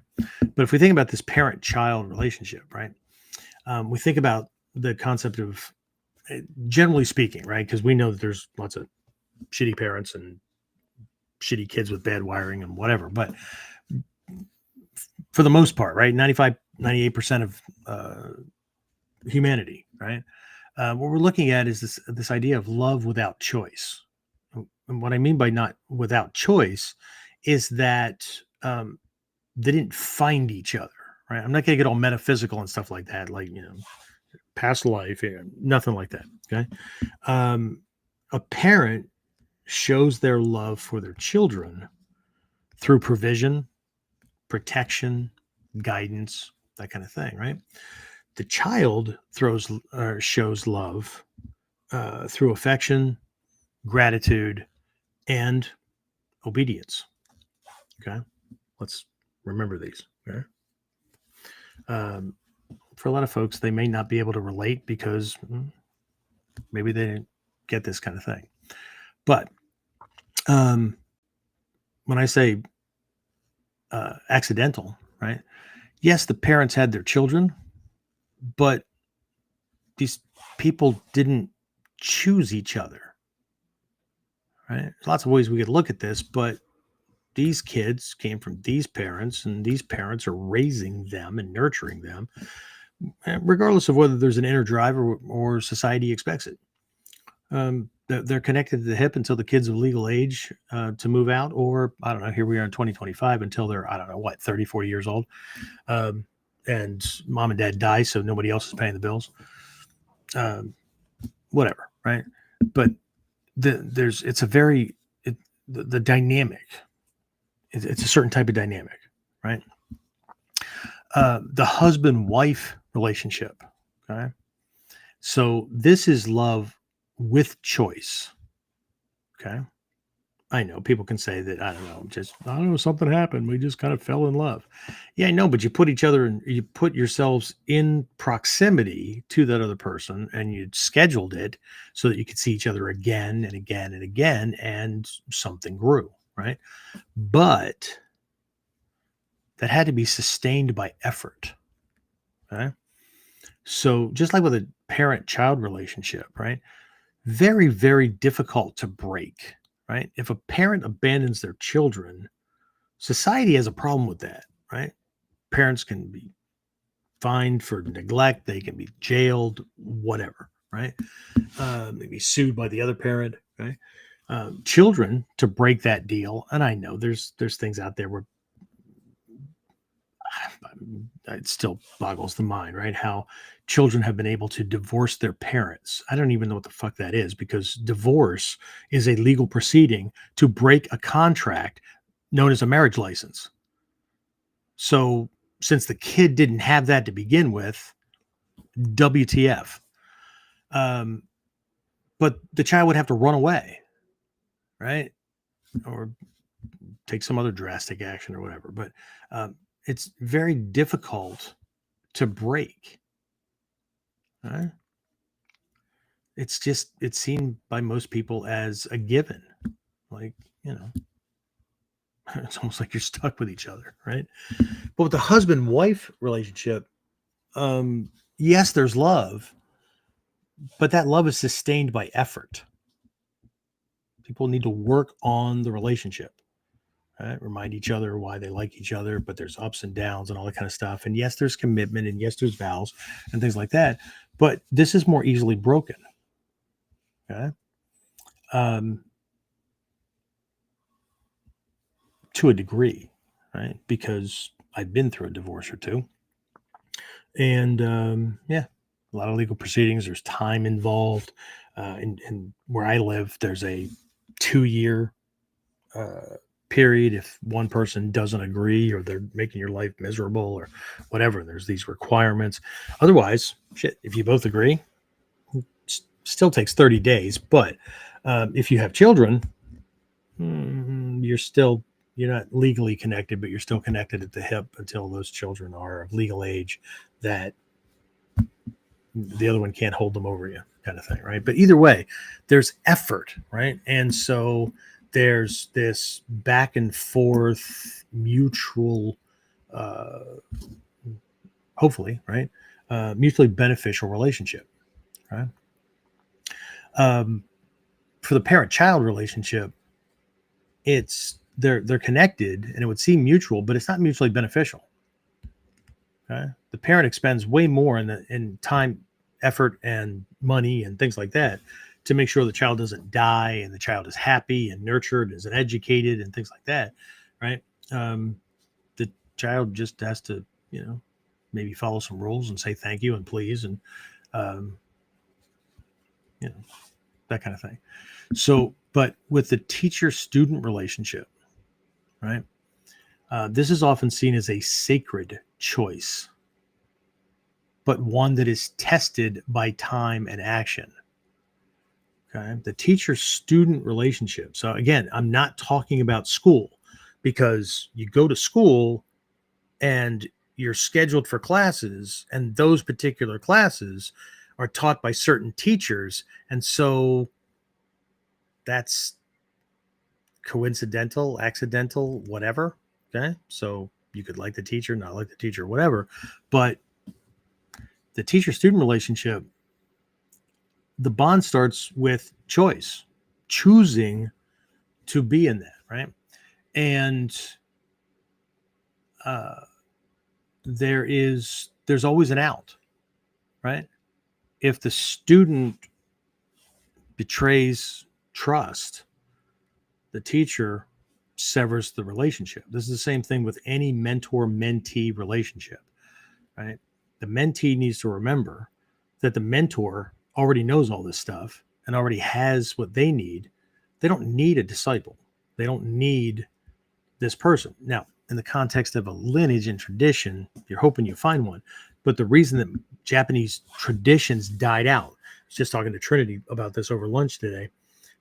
Speaker 1: But if we think about this parent-child relationship, right, we think about the concept of, generally speaking, right, because we know that there's lots of shitty parents and shitty kids with bad wiring and whatever. But for the most part, right, 98% of humanity, right, what we're looking at is this idea of love without choice. And what I mean by not without choice is that they didn't find each other, right? I'm not going to get all metaphysical and stuff like that, like, past life, nothing like that, okay? A parent shows their love for their children through provision, protection, guidance, that kind of thing, right? The child shows love through affection, gratitude, and obedience. Okay, let's remember these. Okay? For a lot of folks, they may not be able to relate because maybe they didn't get this kind of thing. But when I say accidental, right? Yes, the parents had their children, but these people didn't choose each other, right? There's lots of ways we could look at this, but these kids came from these parents, and these parents are raising them and nurturing them, regardless of whether there's an inner drive or society expects it. They're connected to the hip until the kid's of legal age to move out, or I don't know, here we are in 2025 until they're, I don't know, 30, 40 years old. And mom and dad die, so nobody else is paying the bills. Whatever, right? But it's a very, the dynamic, it's a certain type of dynamic, right? The husband-wife relationship, okay? So this is love with choice, okay? I know people can say that, I don't know, something happened. We just kind of fell in love. Yeah, I know, but you you put yourselves in proximity to that other person and you scheduled it so that you could see each other again and again and again, and something grew, right? But that had to be sustained by effort. Okay. So just like with a parent-child relationship, right? Very, very difficult to break, right? If a parent abandons their children, society has a problem with that, right? Parents can be fined for neglect, they can be jailed, whatever, right? They be sued by the other parent, right? Children to break that deal, and I know there's things out there where it still boggles the mind, right? How children have been able to divorce their parents. I don't even know what the fuck that is, because divorce is a legal proceeding to break a contract known as a marriage license. So, since the kid didn't have that to begin with, WTF. Um, but the child would have to run away, right? Or take some other drastic action or whatever. But it's very difficult to break. Right? It's seen by most people as a given. Like, it's almost like you're stuck with each other, right? But with the husband-wife relationship, yes, there's love, but that love is sustained by effort. People need to work on the relationship, right? Remind each other why they like each other, but there's ups and downs and all that kind of stuff. And yes, there's commitment, and yes, there's vows and things like that. But this is more easily broken. Okay. To a degree, right? Because I've been through a divorce or two. And yeah, a lot of legal proceedings. There's time involved. And where I live, there's a 2-year period if one person doesn't agree or they're making your life miserable or whatever. There's these requirements. Otherwise, shit, if you both agree, it still takes 30 days. But if you have children, you're not legally connected, but you're still connected at the hip until those children are of legal age that the other one can't hold them over you, kind of thing, right? But either way, there's effort, right? And so there's this back and forth mutual, hopefully, right? Mutually beneficial relationship, right? For the parent-child relationship, they're connected and it would seem mutual, but it's not mutually beneficial. Okay? The parent expends way more in time, effort, and money and things like that to make sure the child doesn't die and the child is happy and nurtured, is educated, and things like that, right? The child just has to, maybe follow some rules and say thank you and please and, that kind of thing. So, but with the teacher-student relationship, right? This is often seen as a sacred choice, but one that is tested by time and action. Okay. The teacher-student relationship. So again, I'm not talking about school, because you go to school and you're scheduled for classes, and those particular classes are taught by certain teachers. And so that's coincidental, accidental, whatever. Okay. So you could like the teacher, not like the teacher, whatever. But the teacher-student relationship, the bond starts with choice, choosing to be in that, right? And there's always an out, right? If the student betrays trust, the teacher severs the relationship. This is the same thing with any mentor-mentee relationship, right? The mentee needs to remember that the mentor already knows all this stuff and already has what they need. They don't need a disciple. They don't need this person. Now, in the context of a lineage and tradition, you're hoping you find one. But the reason that Japanese traditions died out, I was just talking to Trinity about this over lunch today.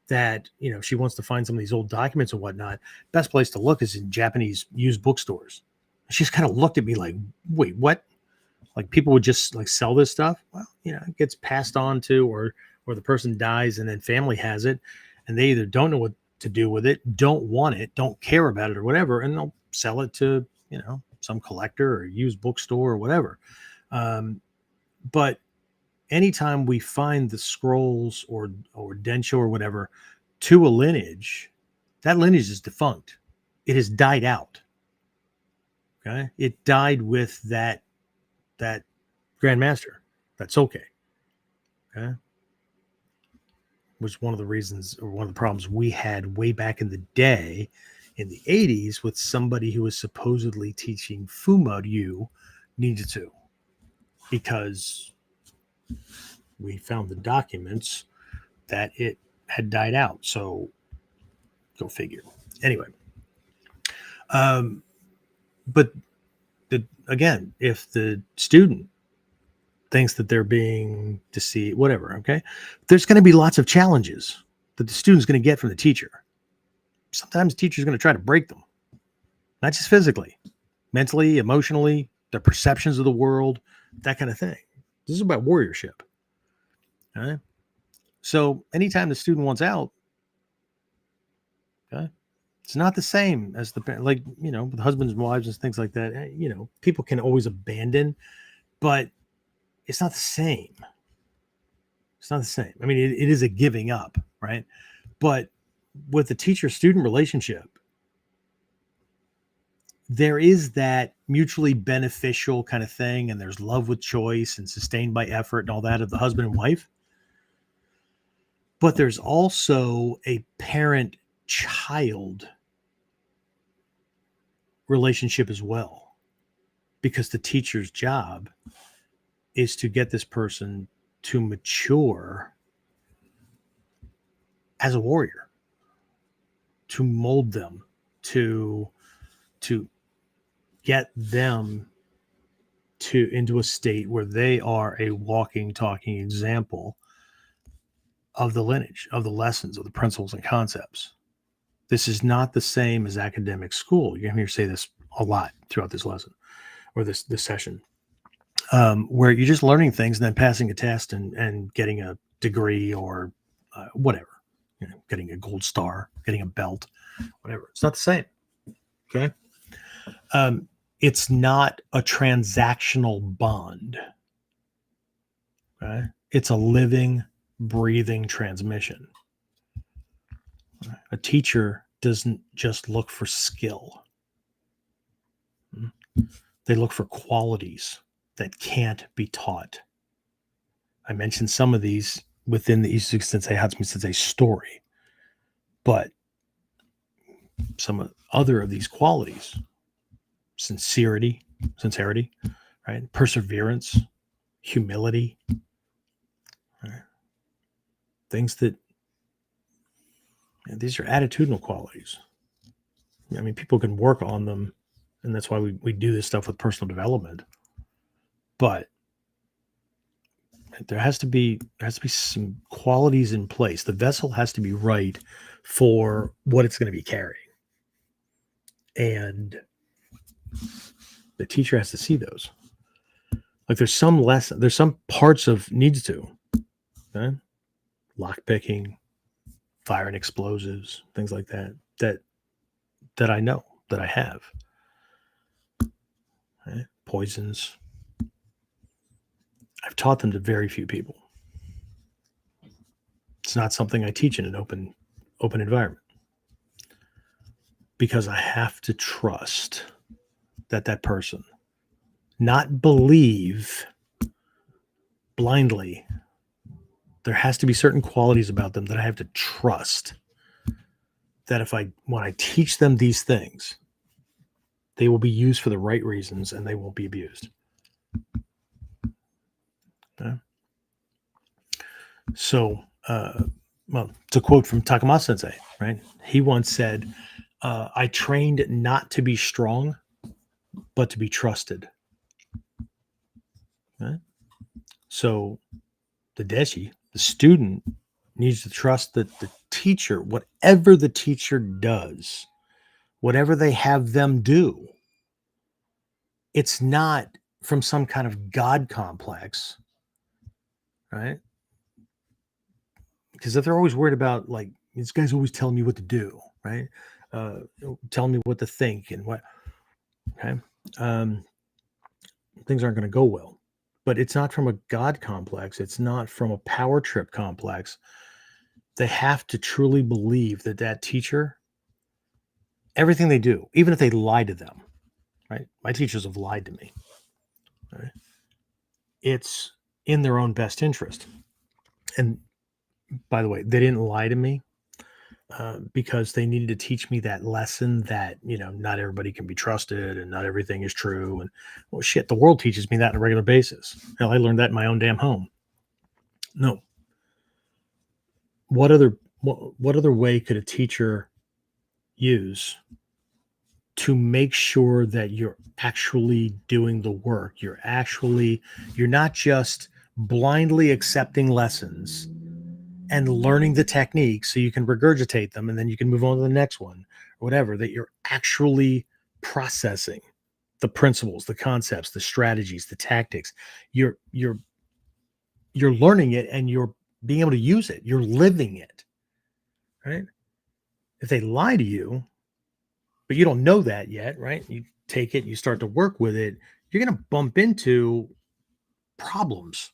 Speaker 1: that, if she wants to find some of these old documents and whatnot, best place to look is in Japanese used bookstores. She just kind of looked at me like, wait, what? Like people would just like sell this stuff? Well, it gets passed on to, or the person dies and then family has it and they either don't know what to do with it, don't want it, don't care about it or whatever, and they'll sell it to, some collector or used bookstore or whatever. But anytime we find the scrolls or densho or whatever to a lineage, that lineage is defunct. It has died out. Okay. It died with that grandmaster, that Soke. Okay. Was one of the reasons, or one of the problems we had way back in the day in the 80s with somebody who was supposedly teaching Fumaryu Ninjutsu, because we found the documents that it had died out. So go figure. Anyway. But again, if the student thinks that they're being deceived, whatever, okay, there's going to be lots of challenges that the student's going to get from the teacher. Sometimes the teacher's going to try to break them, not just physically, mentally, emotionally, their perceptions of the world, that kind of thing. This is about warriorship. Okay? So anytime the student wants out, okay, it's not the same as with husbands and wives and things like that. People can always abandon, but it's not the same. It's not the same. I mean, it is a giving up, right? But with the teacher-student relationship, there is that mutually beneficial kind of thing, and there's love with choice and sustained by effort and all that of the husband and wife. But there's also a parent-child relationship as well, because the teacher's job is to get this person to mature as a warrior, to mold them, to get them into a state where they are a walking, talking example of the lineage, of the lessons, of the principles and concepts. This is not the same as academic school. You're going to hear me say this a lot throughout this lesson or this session, where you're just learning things and then passing a test and getting a degree or whatever, getting a gold star, getting a belt, whatever. It's not the same. Okay. It's not a transactional bond. Okay. It's a living, breathing transmission. A teacher doesn't just look for skill. They look for qualities that can't be taught. I mentioned some of these within the Ishizuka Sensei, Hatsumi Sensei story, but some other of these qualities, sincerity, right? Perseverance, humility, right? Things that, these are attitudinal qualities. I mean, people can work on them, and that's why we do this stuff with personal development. But there has to be some qualities in place. The vessel has to be right for what it's going to be carrying. And the teacher has to see those. Like there's some parts of Ninjutsu, okay? Lockpicking, firing explosives, things like that I know, that I have. Okay? Poisons. I've taught them to very few people. It's not something I teach in an open environment, because I have to trust that person, not believe blindly. There has to be certain qualities about them that I have to trust, that when I teach them these things, they will be used for the right reasons and they won't be abused. Okay. So, it's a quote from Takamatsu Sensei, right? He once said, I trained not to be strong, but to be trusted. Okay. So the Deshi, the student, needs to trust that teacher, whatever the teacher does, whatever they have them do, it's not from some kind of God complex, right? Because if they're always worried about, like, this guy's always telling me what to do, right? Telling me what to think and what, okay? Things aren't going to go well. But it's not from a God complex. It's not from a power trip complex. They have to truly believe that that teacher, everything they do, even if they lie to them, right? My teachers have lied to me. Right? It's in their own best interest. And by the way, they didn't lie to me because they needed to teach me that lesson that, not everybody can be trusted and not everything is true. And well, shit, the world teaches me that on a regular basis. Hell, I learned that in my own damn home. No. What other way could a teacher use to make sure that you're actually doing the work? You're not just blindly accepting lessons and learning the techniques so you can regurgitate them and then you can move on to the next one or whatever, that you're actually processing the principles, the concepts, the strategies, the tactics. You're learning it and you're being able to use it. You're living it, right? If they lie to you, but you don't know that yet, right? You take it, you start to work with it, you're going to bump into problems,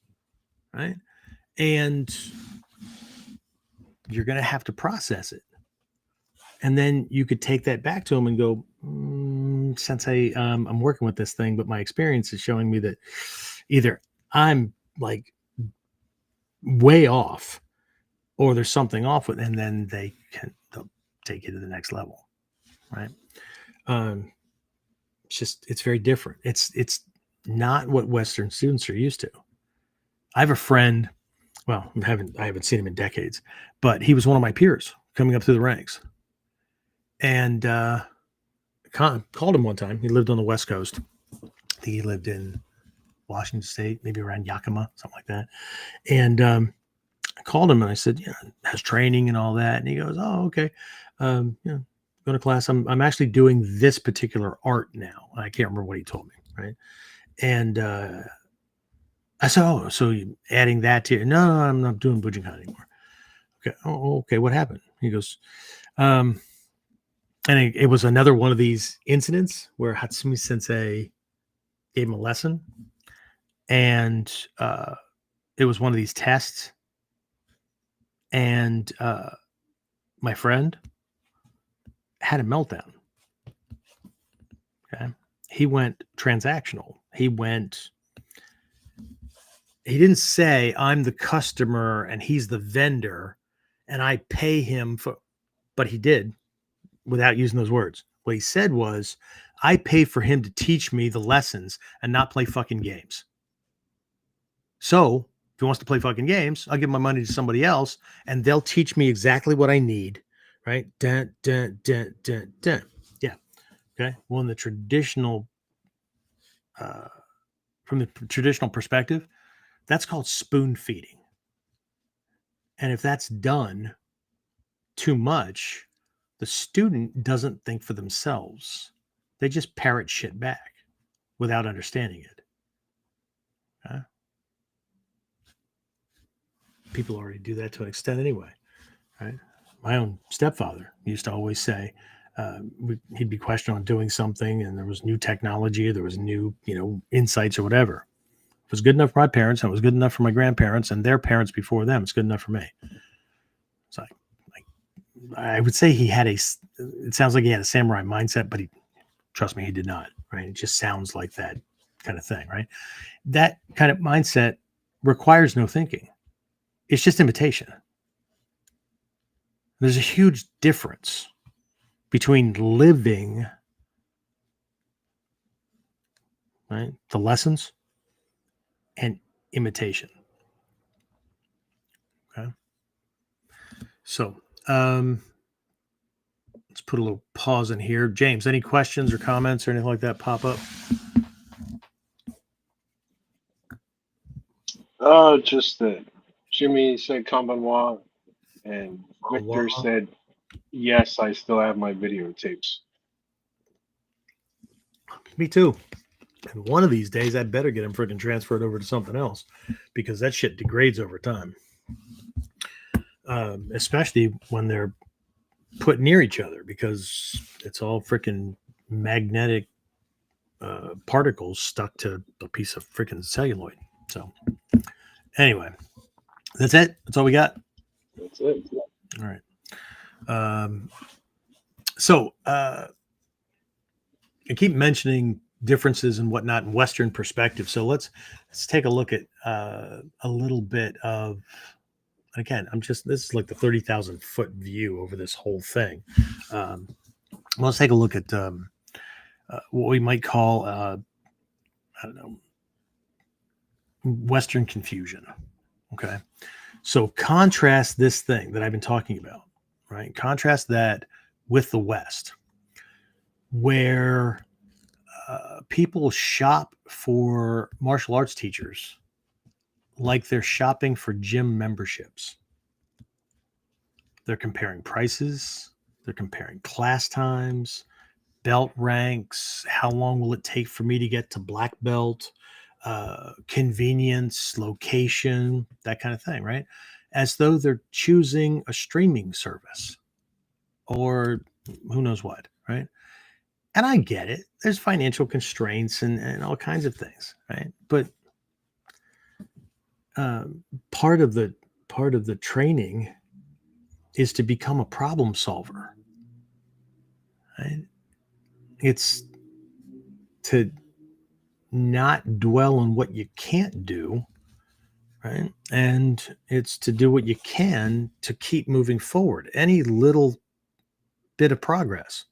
Speaker 1: right? And you're going to have to process it. And then you could take that back to them and go, Sensei, I'm working with this thing, but my experience is showing me that either I'm like way off or there's something off with, and then they'll take you to the next level, right? It's very different. It's not what Western students are used to. I have a friend, well, I haven't seen him in decades, but he was one of my peers coming up through the ranks. And called him one time. He lived on the West Coast. I think he lived in Washington State, maybe around Yakima, something like that. And I called him and I said, has training and all that. And he goes, oh, okay. Go to class. I'm actually doing this particular art now. I can't remember what he told me, right? And I said, oh, so you adding that to it? No, I'm not doing Bujinkan anymore. Okay. Oh, okay. What happened? He goes, and it was another one of these incidents where Hatsumi Sensei gave him a lesson, and it was one of these tests, and my friend had a meltdown. Okay, he went transactional. He didn't say, I'm the customer and he's the vendor and I pay him for, but he did without using those words. What he said was, I pay for him to teach me the lessons and not play fucking games. So if he wants to play fucking games, I'll give my money to somebody else and they'll teach me exactly what I need. Right? Dun, dun, dun, dun, dun. Yeah. Okay. Well, in the traditional, from the traditional perspective, that's called spoon feeding. And if that's done too much, the student doesn't think for themselves. They just parrot shit back without understanding it. Okay? People already do that to an extent anyway, right? My own stepfather used to always say, he'd be questioned on doing something and there was new technology, there was new, insights or whatever. If it was good enough for my parents and it was good enough for my grandparents and their parents before them, it's good enough for me. So I would say it sounds like he had a samurai mindset, but trust me, he did not, right? It just sounds like that kind of thing, right? That kind of mindset requires no thinking. It's just imitation. There's a huge difference between living, right, the lessons and imitation. Okay. So let's put a little pause in here. James, any questions or comments or anything like that pop up?
Speaker 3: Just that Jimmy said konbanwa. And
Speaker 1: Oh,
Speaker 3: Victor
Speaker 1: wow.
Speaker 3: said, yes, I still have my videotapes.
Speaker 1: Me too. And one of these days, I better get him freaking transferred over to something else because that shit degrades over time. Especially when they're put near each other because it's all freaking magnetic particles stuck to a piece of freaking celluloid. So, anyway, that's it. That's all we got.
Speaker 3: That's it.
Speaker 1: All right. So, I keep mentioning differences and whatnot in Western perspective. So let's take a look at a little bit of. Again, this is like the 30,000-foot view over this whole thing. Let's take a look at what we might call, I don't know, Western confusion. Okay. So contrast this thing that I've been talking about, right? Contrast that with the West, where people shop for martial arts teachers like they're shopping for gym memberships. They're comparing prices, they're comparing class times, belt ranks, how long will it take for me to get to black belt, convenience, location, that kind of thing, right? As though they're choosing a streaming service or who knows what, right? And I get it. There's financial constraints and all kinds of things, right? But um, part of the training is to become a problem solver, right? It's to not dwell on what you can't do, right? And it's to do what you can to keep moving forward. Any little bit of progress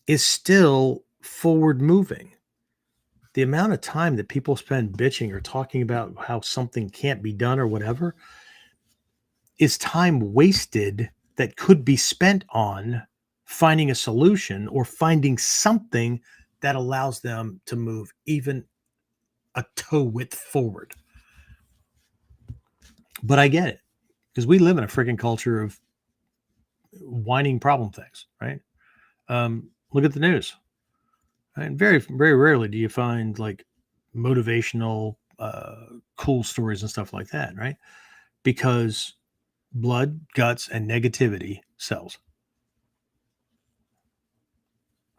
Speaker 1: is still forward moving. The amount of time that people spend bitching or talking about how something can't be done or whatever is time wasted that could be spent on finding a solution or finding something that allows them to move even a toe width forward. But I get it because we live in a freaking culture of whining problem things, right? Look at the news. And very, very rarely do you find like motivational, cool stories and stuff like that, right? Because blood, guts, and negativity sells.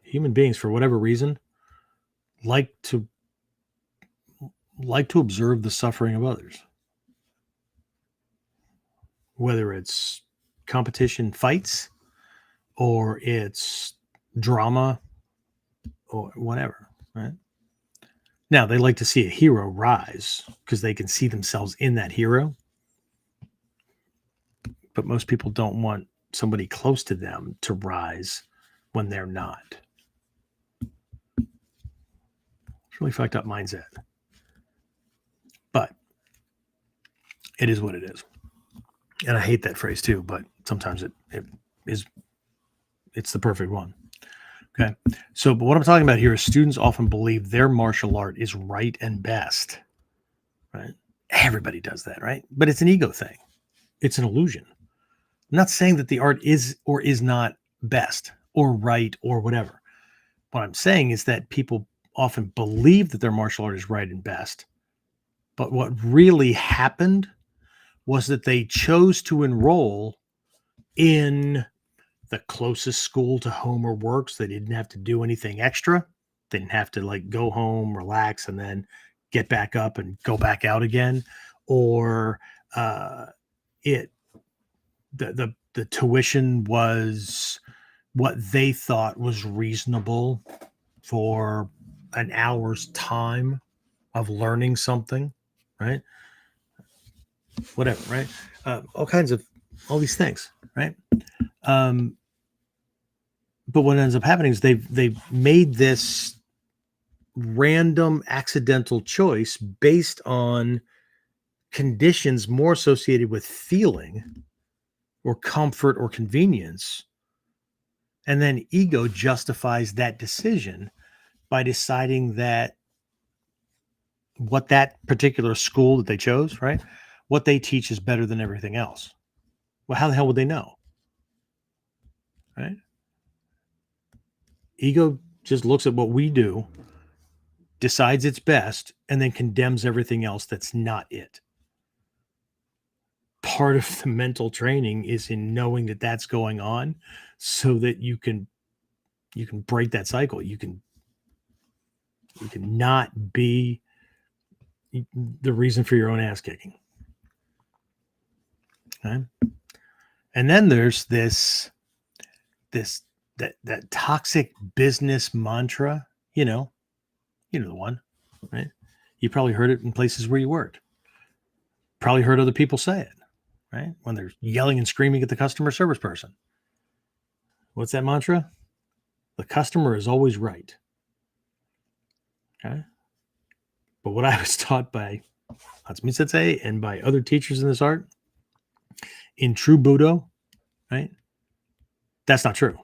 Speaker 1: Human beings, for whatever reason, like to observe the suffering of others, whether it's competition fights or it's drama or whatever, right? Now, they like to see a hero rise because they can see themselves in that hero. But most people don't want somebody close to them to rise when they're not. It's really fucked up mindset. But it is what it is. And I hate that phrase too, but sometimes it's the perfect one. Okay. So, but what I'm talking about here is students often believe their martial art is right and best. Right? Everybody does that, right? But it's an ego thing. It's an illusion. I'm not saying that the art is or is not best or right or whatever. What I'm saying is that people often believe that their martial art is right and best. But what really happened was that they chose to enroll in the closest school to home or work so they didn't have to do anything extra. They didn't have to like go home, relax, and then get back up and go back out again. Or it the tuition was what they thought was reasonable for an hour's time of learning something, right? Whatever, right? All these things, right? But what ends up happening is they've made this random accidental choice based on conditions more associated with feeling or comfort or convenience. And then ego justifies that decision by deciding that what that particular school that they chose, right? What they teach is better than everything else. Well, how the hell would they know? Right? Ego just looks at what we do, decides it's best, and then condemns everything else that's not it. Part of the mental training is in knowing that that's going on, so that you can break that cycle. You can not be the reason for your own ass kicking. Okay? And then there's that toxic business mantra, you know the one, right? You probably heard it in places where you worked. Probably heard other people say it, right? When they're yelling and screaming at the customer service person. What's that mantra? The customer is always right. Okay. But what I was taught by Hatsumi Sensei and by other teachers in this art, in true Budo, right? That's not true.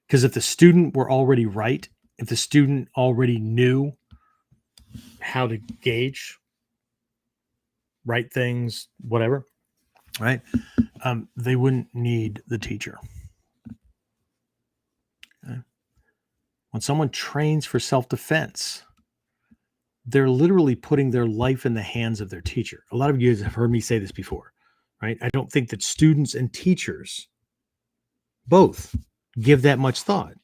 Speaker 1: Because if the student were already right, if the student already knew how to gauge right things, whatever, right? They wouldn't need the teacher. Okay? When someone trains for self-defense, they're literally putting their life in the hands of their teacher. A lot of you have heard me say this before, right? I don't think that students and teachers both give that much thought.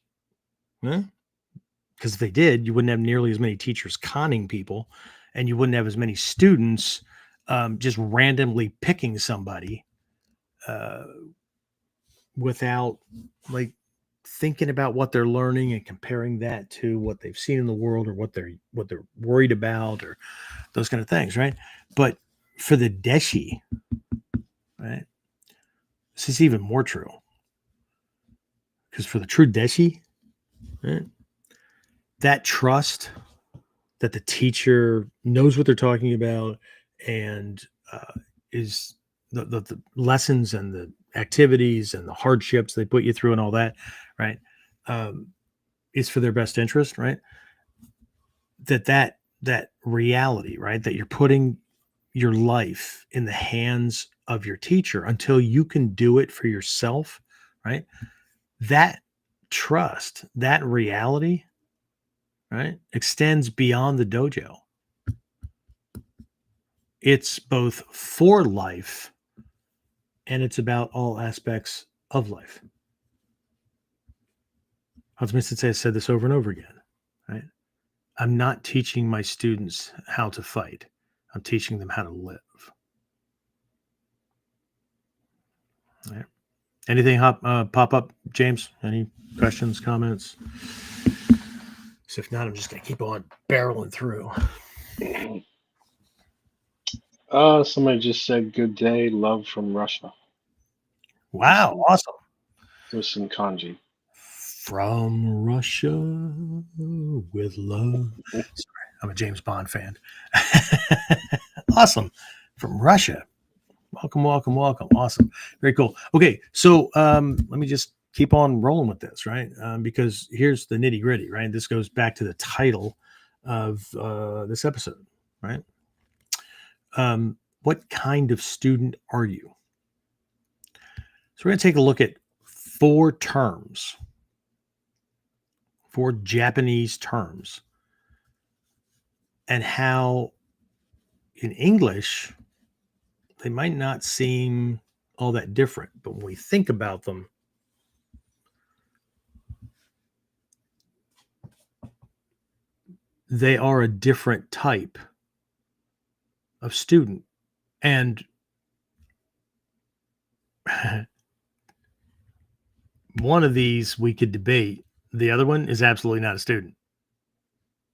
Speaker 1: Because if they did, you wouldn't have nearly as many teachers conning people, and you wouldn't have as many students just randomly picking somebody without like thinking about what they're learning and comparing that to what they've seen in the world, or what they're worried about, or those kind of things, right? But for the Deshi, right, this is even more true. Because for the true Deshi, right, that trust that the teacher knows what they're talking about, and is the lessons and the activities and the hardships they put you through and all that, right, is for their best interest, right? That reality, right, that you're putting your life in the hands of your teacher until you can do it for yourself, right? That trust, that reality, right, extends beyond the dojo. It's both for life, and it's about all aspects of life. Hatsumi Sensei has said this over and over again, right? I'm not teaching my students how to fight. I'm teaching them how to live. All right. Anything pop up, James? Any questions, comments? So if not, I'm just going to keep on barreling through.
Speaker 3: Somebody just said good day, love from Russia.
Speaker 1: Wow, awesome.
Speaker 3: With some kanji.
Speaker 1: From Russia with love. Sorry, I'm a James Bond fan. Awesome. From Russia. Welcome, welcome, welcome. Awesome. Very cool. Okay, so let me just keep on rolling with this, right? Because here's the nitty gritty, right? This goes back to the title of this episode, right? What kind of student are you? So we're going to take a look at 4 terms, 4 Japanese terms, and how in English they might not seem all that different, but when we think about them, they are a different type of student. And one of these we could debate. The other one is absolutely not a student.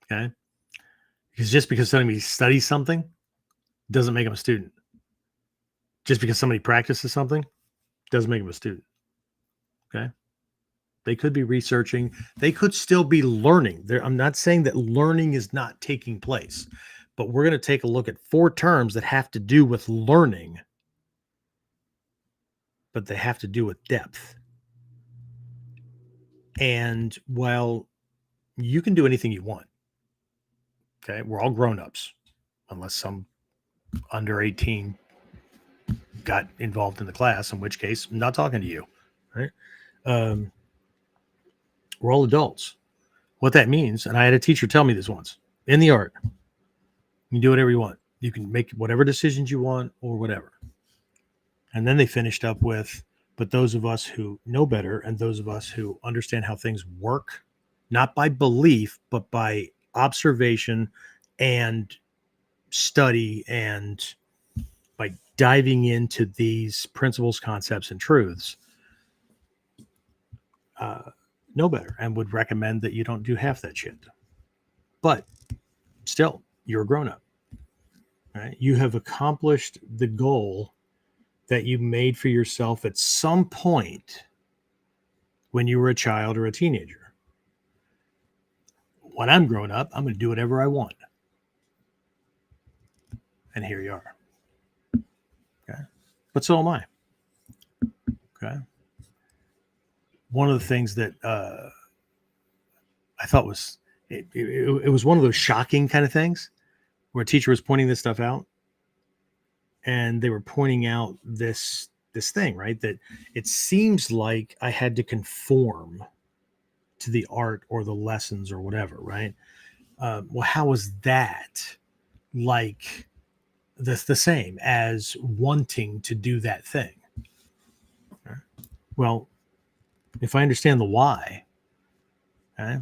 Speaker 1: Okay? Because just because somebody studies something doesn't make them a student. Just because somebody practices something doesn't make them a student. Okay? They could be researching. They could still be learning. I'm not saying that learning is not taking place, but we're going to take a look at 4 terms that have to do with learning, but they have to do with depth. And while you can do anything you want, okay, we're all grown-ups, unless some under 18 got involved in the class, in which case I'm not talking to you, right? We're all adults. What that means, and I had a teacher tell me this once, in the art, you can do whatever you want. You can make whatever decisions you want or whatever. And then they finished up with, but those of us who know better and those of us who understand how things work, not by belief, but by observation and study, and by diving into these principles, concepts, and truths, know better and would recommend that you don't do half that shit. But still, you're a grown-up, right? You have accomplished the goal that you made for yourself at some point when you were a child or a teenager. When I'm grown up, I'm going to do whatever I want. And here you are. Okay. But so am I. Okay. One of the things that I thought was, it was one of those shocking kind of things where a teacher was pointing this stuff out, and they were pointing out this thing, right? That it seems like I had to conform to the art or the lessons or whatever, right? Well, how is that like the same as wanting to do that thing? Well, if I understand the why, okay,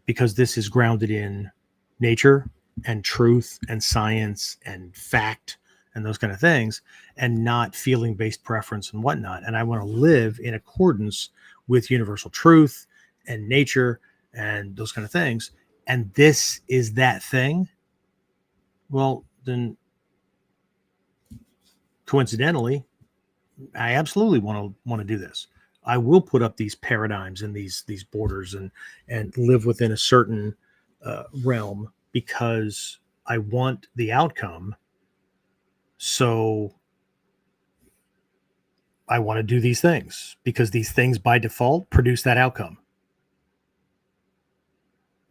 Speaker 1: because this is grounded in nature and truth and science and fact and those kind of things, and not feeling based preference and whatnot. And I want to live in accordance with universal truth and nature and those kind of things. And this is that thing. Well, then coincidentally, I absolutely want to do this. I will put up these paradigms and these borders and live within a certain realm because I want the outcome. So I want to do these things because these things by default produce that outcome.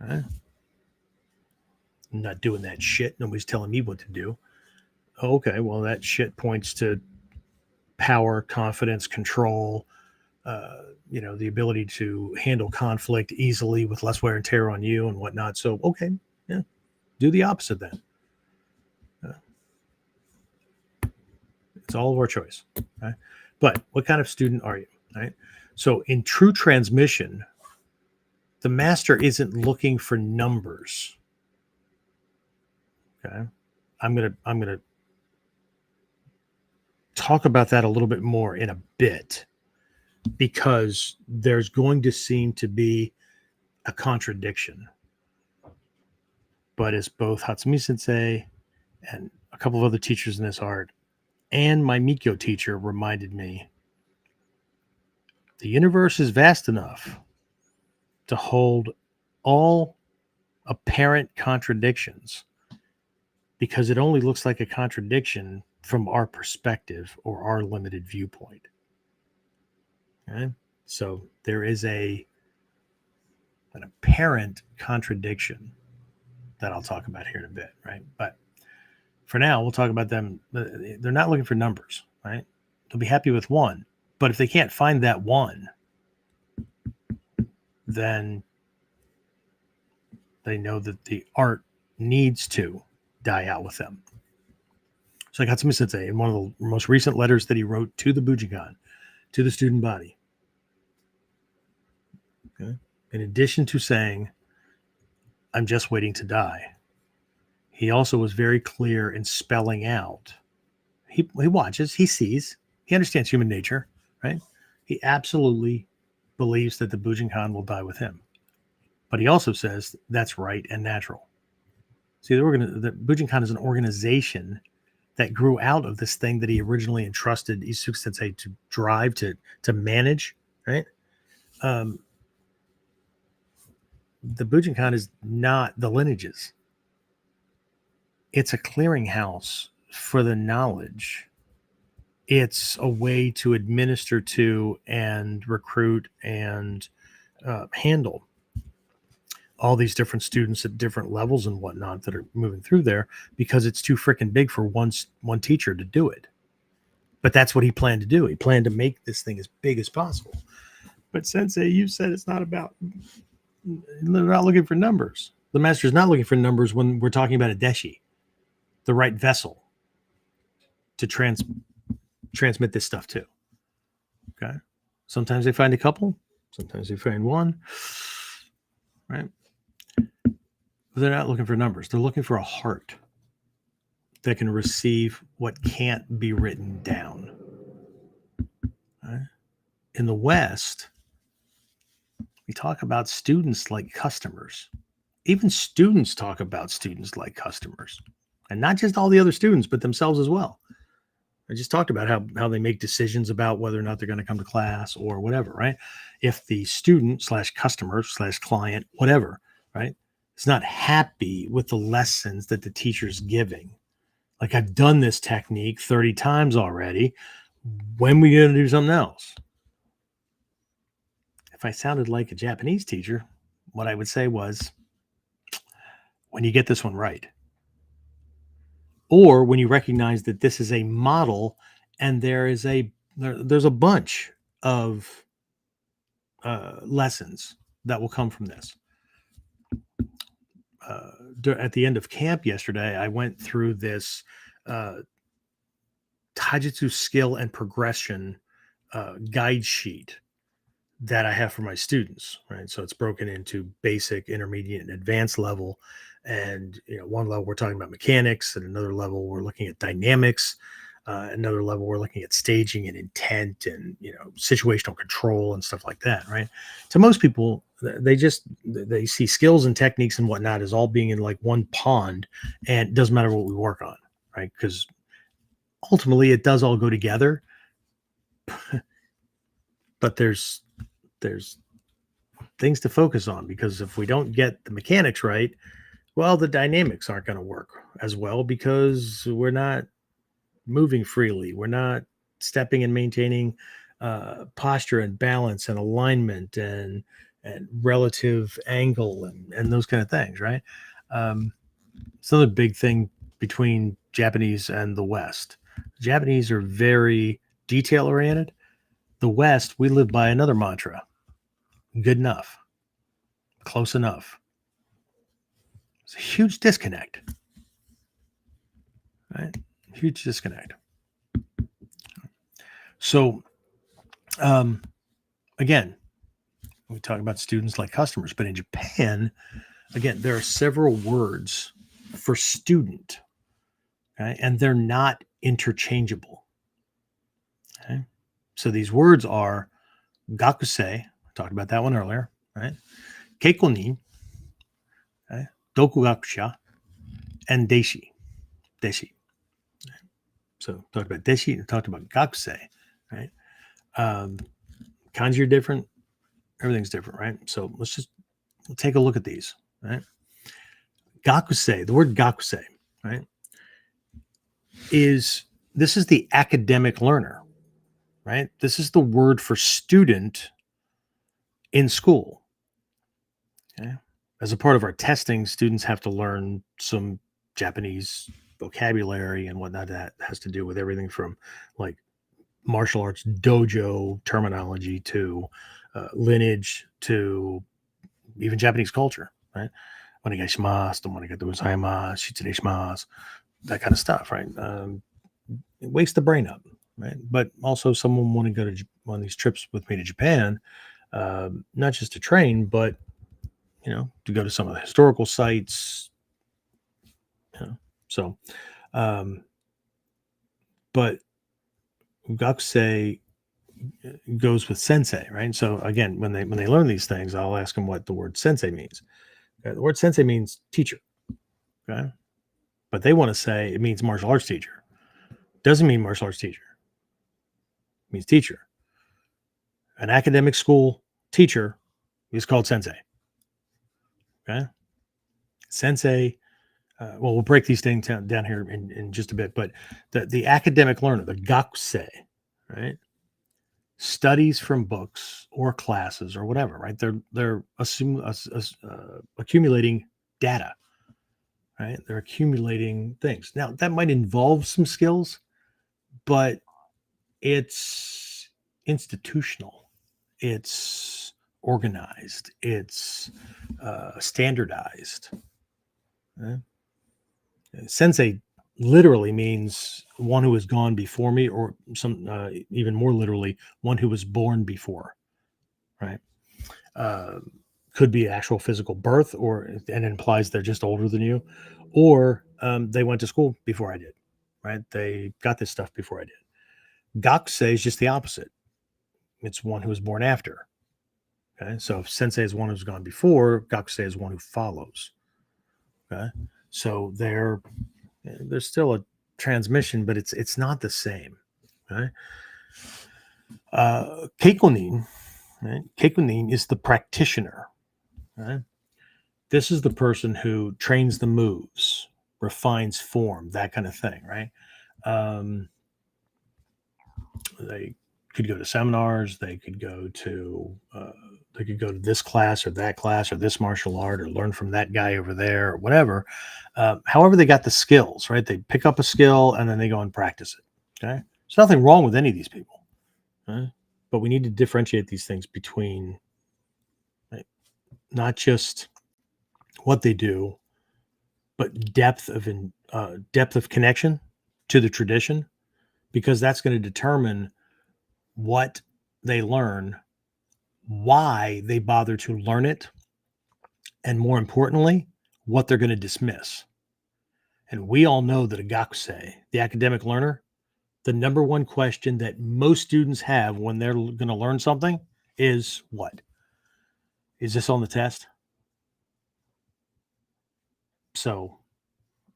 Speaker 1: I'm not doing that shit. Nobody's telling me what to do. Okay, well, that shit points to power, confidence, control, the ability to handle conflict easily with less wear and tear on you and whatnot. So, okay, yeah, do the opposite then. It's all of our choice. Okay? But what kind of student are you? Right? So in true transmission, the master isn't looking for numbers. Okay. I'm gonna talk about that a little bit more in a bit, because there's going to seem to be a contradiction. But as both Hatsumi Sensei and a couple of other teachers in this art and my Mikyo teacher reminded me, the universe is vast enough to hold all apparent contradictions, because it only looks like a contradiction from our perspective or our limited viewpoint. Okay? So there is an apparent contradiction that I'll talk about here in a bit, right? But for now, we'll talk about them. They're not looking for numbers, right? They'll be happy with one. But if they can't find that one, then they know that the art needs to die out with them. So like Hatsumi Sensei, in one of the most recent letters that he wrote to the Bujinkan, to the student body, okay, in addition to saying, I'm just waiting to die, he also was very clear in spelling out. He watches, he sees, he understands human nature, right? He absolutely believes that the Bujinkan will die with him. But he also says that's right and natural. See, the Bujinkan is an organization that grew out of this thing that he originally entrusted Ishizuka Sensei to drive, to manage, right? The Bujinkan is not the lineages. It's a clearinghouse for the knowledge. It's a way to administer to and recruit and handle all these different students at different levels and whatnot that are moving through there, because it's too freaking big for one teacher to do it. But that's what he planned to do. He planned to make this thing as big as possible. But Sensei, you said it's not about, they're not looking for numbers. The master's not looking for numbers when we're talking about a Deshi, the right vessel to transmit this stuff to. Okay. Sometimes they find a couple, sometimes they find one, right? But they're not looking for numbers. They're looking for a heart that can receive what can't be written down. Right? In the West, we talk about students like customers. Even students talk about students like customers. And not just all the other students, but themselves as well. I just talked about how they make decisions about whether or not they're going to come to class or whatever, right? If the student / customer / client, whatever, right, is not happy with the lessons that the teacher's giving, like, I've done this technique 30 times already, when are we going to do something else? If I sounded like a Japanese teacher, what I would say was, when you get this one right, or when you recognize that this is a model and there's a bunch of lessons that will come from this. At the end of camp yesterday, I went through this taijutsu skill and progression guide sheet that I have for my students, right? So it's broken into basic, intermediate, and advanced level. And, one level we're talking about mechanics, at another level we're looking at dynamics, another level we're looking at staging and intent and, situational control and stuff like that, right? To most people, they see skills and techniques and whatnot as all being in like one pond, and it doesn't matter what we work on, right? Because ultimately it does all go together. But there's things to focus on, because if we don't get the mechanics right, well, the dynamics aren't going to work as well, because we're not moving freely. We're not stepping and maintaining posture and balance and alignment and relative angle and those kind of things, right? It's another big thing between Japanese and the West. The Japanese are very detail oriented. The West, we live by another mantra: good enough, close enough. It's a huge disconnect, right? Huge disconnect. So, again, we talk about students like customers, but in Japan, again, there are several words for student, okay? And they're not interchangeable. Okay? So these words are gakusei, talked about that one earlier, right? Keikonin, okay? Dokugakusha, and Deshi. So talked about Deshi and talked about gakusei, right? Kanji are different. Everything's different, right? So let's take a look at these, right? Gakusei, the word gakusei, right, this is the academic learner, right? This is the word for student in school. Okay? As a part of our testing, students have to learn some Japanese vocabulary and whatnot. That has to do with everything from like martial arts dojo terminology to lineage to even Japanese culture, right? Onegaishimasu, onegatou gozaimasu, shitsu shimasu, that kind of stuff, right? It wakes the brain up, right? But also, someone want to go to one of these trips with me to Japan, not just to train, but to go to some of the historical sites. So, but gakusei goes with sensei, right? So again, when they learn these things, I'll ask them what the word sensei means. Okay? The word sensei means teacher, okay? But they want to say it means martial arts teacher. Doesn't mean martial arts teacher. It means teacher. An academic school teacher is called sensei. Okay? Sensei, well, we'll break these things down here in just a bit, but the academic learner, the gakusei, right, studies from books or classes or whatever, right? They're accumulating data, right? They're accumulating things. Now, that might involve some skills, but it's institutional, it's organized, it's standardized. Sensei literally means one who has gone before me, or some even more literally, one who was born before, right? Could be actual physical birth, or and it implies they're just older than you, or they went to school before I did, right? They got this stuff before I did. Gakusei is just the opposite. It's one who was born after. Okay, so if Sensei is one who's gone before, Gakusei is one who follows. Okay, so there's still a transmission, but it's not the same. Okay, Keikonin, right? Keikonin is the practitioner. Right? This is the person who trains the moves, refines form, that kind of thing, right? They could go to seminars, they could go to this class or that class or this martial art, or learn from that guy over there, or whatever. However, they got the skills, right? They pick up a skill and then they go and practice it. Okay, there's nothing wrong with any of these people, right? But we need to differentiate these things between, right, not just what they do, but depth of connection to the tradition, because that's going to determine what they learn, why they bother to learn it, and more importantly, what they're going to dismiss. And we all know that a gakusei, the academic learner, the number one question that most students have when they're going to learn something is what? Is this on the test? So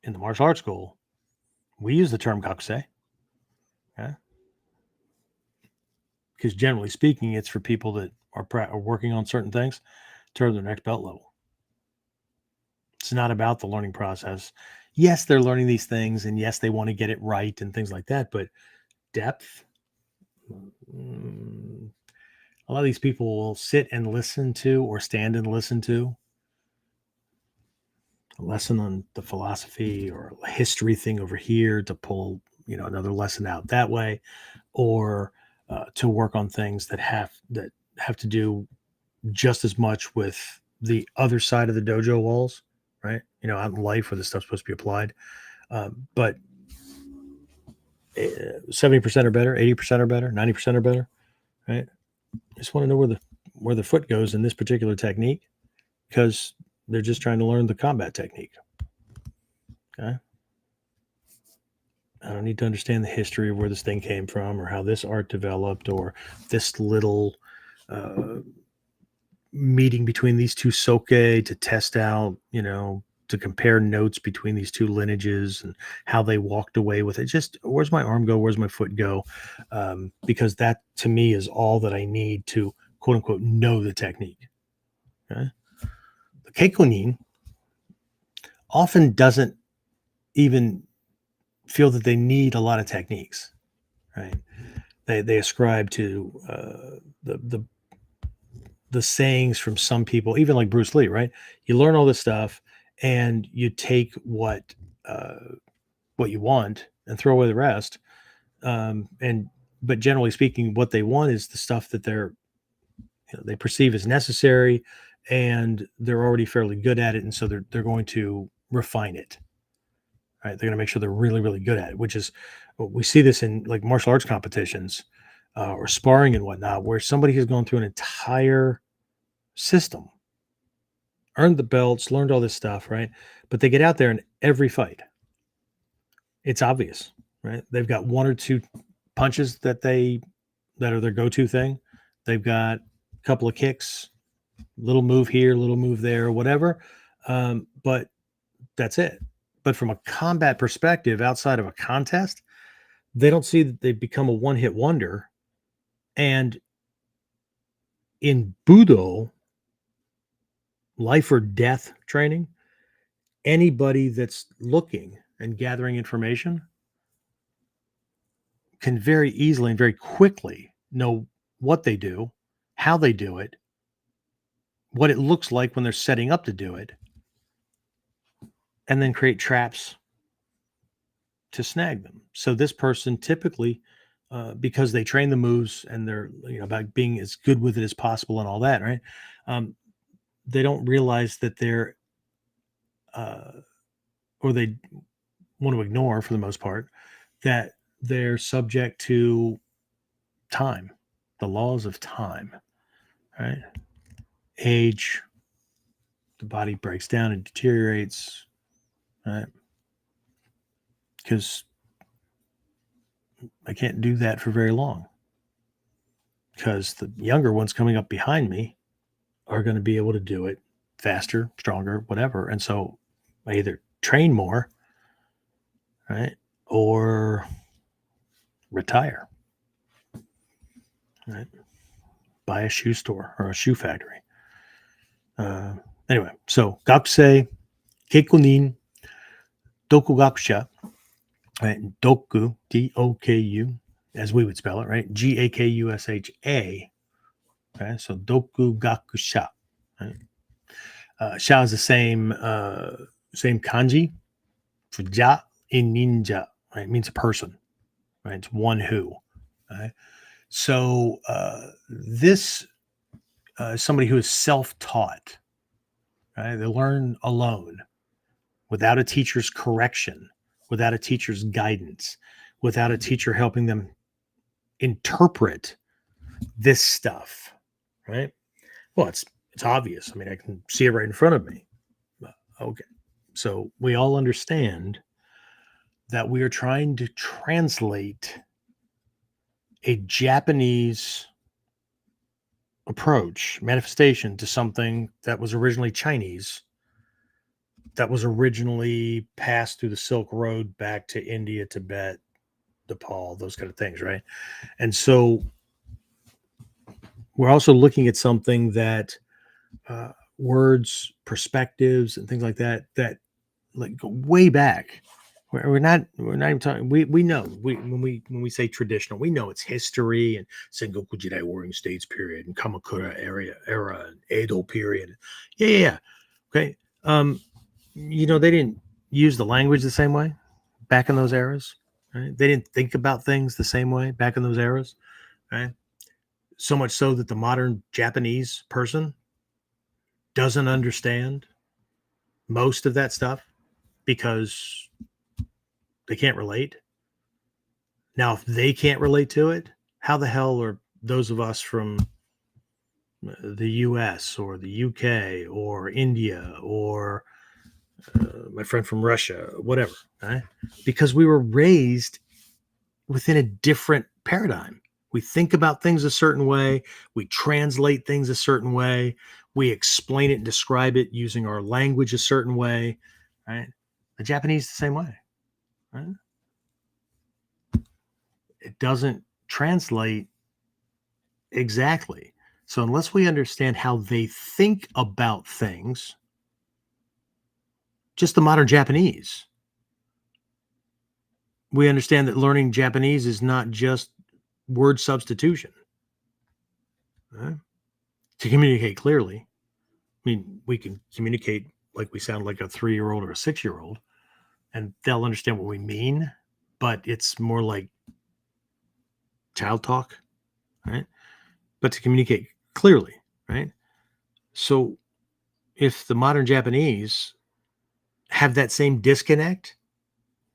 Speaker 1: in the martial arts school, we use the term gakusei. Okay? Because generally speaking, it's for people that are working on certain things to their next belt level. It's not about the learning process. Yes, they're learning these things, and yes, they want to get it right and things like that, but depth, a lot of these people will sit and listen to, or stand and listen to a lesson on the philosophy or a history thing over here to pull, another lesson out that way, or to work on things that have to do just as much with the other side of the dojo walls, right? Out in life where this stuff's supposed to be applied. But 70% are better, 80% are better, 90% are better, right? I just want to know where the foot goes in this particular technique, because they're just trying to learn the combat technique. Okay. I don't need to understand the history of where this thing came from, or how this art developed, or this little meeting between these two soke to test out, to compare notes between these two lineages and how they walked away with it. Just, where's my arm go? Where's my foot go? Because that to me is all that I need to, quote unquote, know the technique. Okay? The Keikonin often doesn't even feel that they need a lot of techniques, right? They ascribe to the sayings from some people, even like Bruce Lee, right? You learn all this stuff and you take what you want and throw away the rest. But generally speaking, what they want is the stuff that they perceive as necessary, and they're already fairly good at it, and so they're going to refine it. Right? They're going to make sure they're really, really good at it, which is, we see this in like martial arts competitions or sparring and whatnot, where somebody has gone through an entire system, earned the belts, learned all this stuff, right? But they get out there, and every fight, it's obvious, right? They've got one or two punches that are their go-to thing. They've got a couple of kicks, little move here, little move there, whatever. But that's it. But from a combat perspective, outside of a contest, they don't see that they've become a one-hit wonder. And in Budo, life or death training, anybody that's looking and gathering information can very easily and very quickly know what they do, how they do it, what it looks like when they're setting up to do it, and then create traps to snag them. So this person typically because they train the moves and they're about being as good with it as possible and all that, right? They don't realize that they're or they want to ignore for the most part that they're subject to time, the laws of time, right? Age, the body breaks down and deteriorates, right? Because I can't do that for very long, because the younger ones coming up behind me are going to be able to do it faster, stronger, whatever. And so I either train more, right, or retire, right? Buy a shoe store or a shoe factory. Anyway, so gakusei, keikunin, dokugakusha, right? Doku, D-O-K-U, as we would spell it, right? G-A-K-U-S-H-A. Okay, so dokugakusha. Right? Sha is the same kanji for ja in ninja, right? It means a person, right? It's one who. Right? So this is somebody who is self-taught. Right? They learn alone, without a teacher's correction, without a teacher's guidance, without a teacher helping them interpret this stuff. Right? Well, it's obvious. I mean, I can see it right in front of me. Okay. So we all understand that we are trying to translate a Japanese approach, manifestation, to something that was originally Chinese, that was originally passed through the Silk Road back to India, Tibet, Nepal, those kind of things, right? And so we're also looking at something that words, perspectives, and things like that like go way back. We're not even talking. We know when we say traditional, we know it's history and Sengoku Jidai Warring States period and Kamakura era and Edo period. Yeah. Okay. They didn't use the language the same way back in those eras. Right? They didn't think about things the same way back in those eras. Right? So much so that the modern Japanese person doesn't understand most of that stuff because they can't relate. Now, if they can't relate to it, how the hell are those of us from the US or the UK or India or my friend from Russia, whatever, right? Because we were raised within a different paradigm. We think about things a certain way. We translate things a certain way. We explain it and describe it using our language a certain way, right? The Japanese the same way, right? It doesn't translate exactly. So unless we understand how they think about things, just the modern Japanese, we understand that learning Japanese is not just word substitution. Right? To communicate clearly, I mean, we can communicate like we sound like a 3-year-old or a 6-year-old, and they'll understand what we mean, but it's more like child talk, right? But to communicate clearly, right? So if the modern Japanese have that same disconnect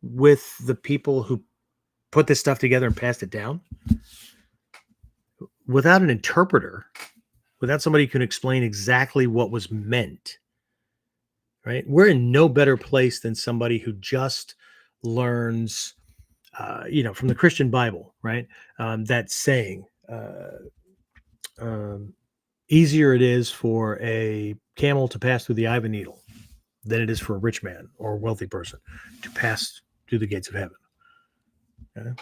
Speaker 1: with the people who put this stuff together and passed it down, without an interpreter, without somebody who can explain exactly what was meant, right? We're in no better place than somebody who just learns, from the Christian Bible, right? That saying, easier it is for a camel to pass through the eye of a needle than it is for a rich man or a wealthy person to pass through the gates of heaven. Okay?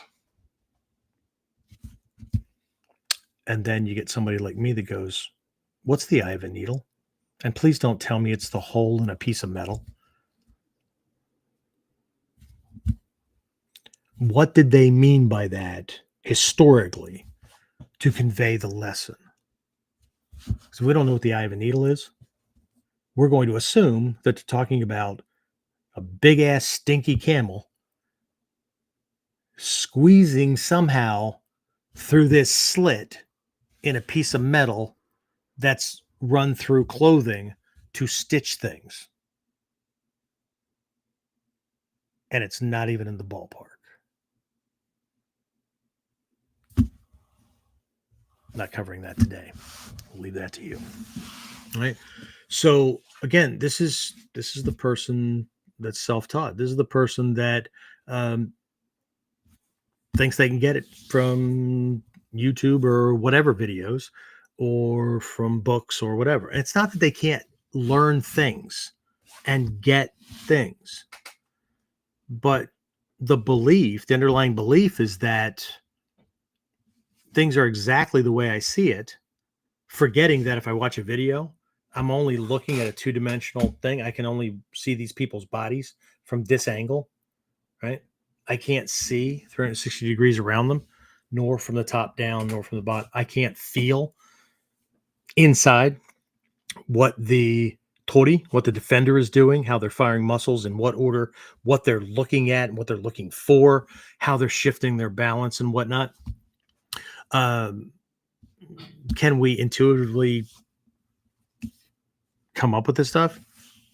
Speaker 1: And then you get somebody like me that goes, what's the eye of a needle? And please don't tell me it's the hole in a piece of metal. What did they mean by that historically to convey the lesson? Because we don't know what the eye of a needle is. We're going to assume that they're talking about a big-ass stinky camel squeezing somehow through this slit in a piece of metal that's run through clothing to stitch things. And it's not even in the ballpark. Not covering that today. We'll leave that to you. All right. So again, this is the person that's self-taught. This is the person that thinks they can get it from YouTube or whatever videos, or from books or whatever. And it's not that they can't learn things and get things, but the underlying belief is that things are exactly the way I see it, forgetting that if I watch a video, I'm only looking at a two-dimensional thing. I can only see these people's bodies from this angle, right? I can't see 360 degrees around them, nor from the top down, nor from the bottom. I can't feel inside what the defender is doing, how they're firing muscles, in what order, what they're looking at and what they're looking for, how they're shifting their balance and whatnot. Can we intuitively come up with this stuff?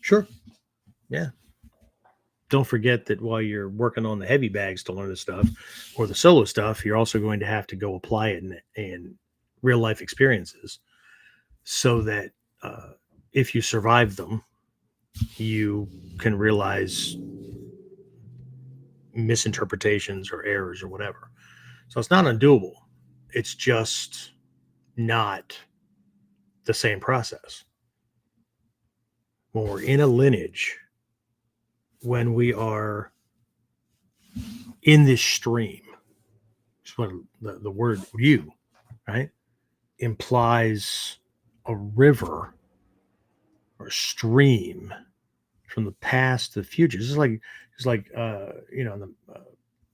Speaker 1: Sure. Yeah. Don't forget that while you're working on the heavy bags to learn the stuff or the solo stuff, you're also going to have to go apply it in real life experiences, so that if you survive them, you can realize misinterpretations or errors or whatever. So it's not undoable. It's just not the same process. When we're in a lineage, when we are in this stream, just what the word "you," right, implies a river or a stream from the past to the future. It's like the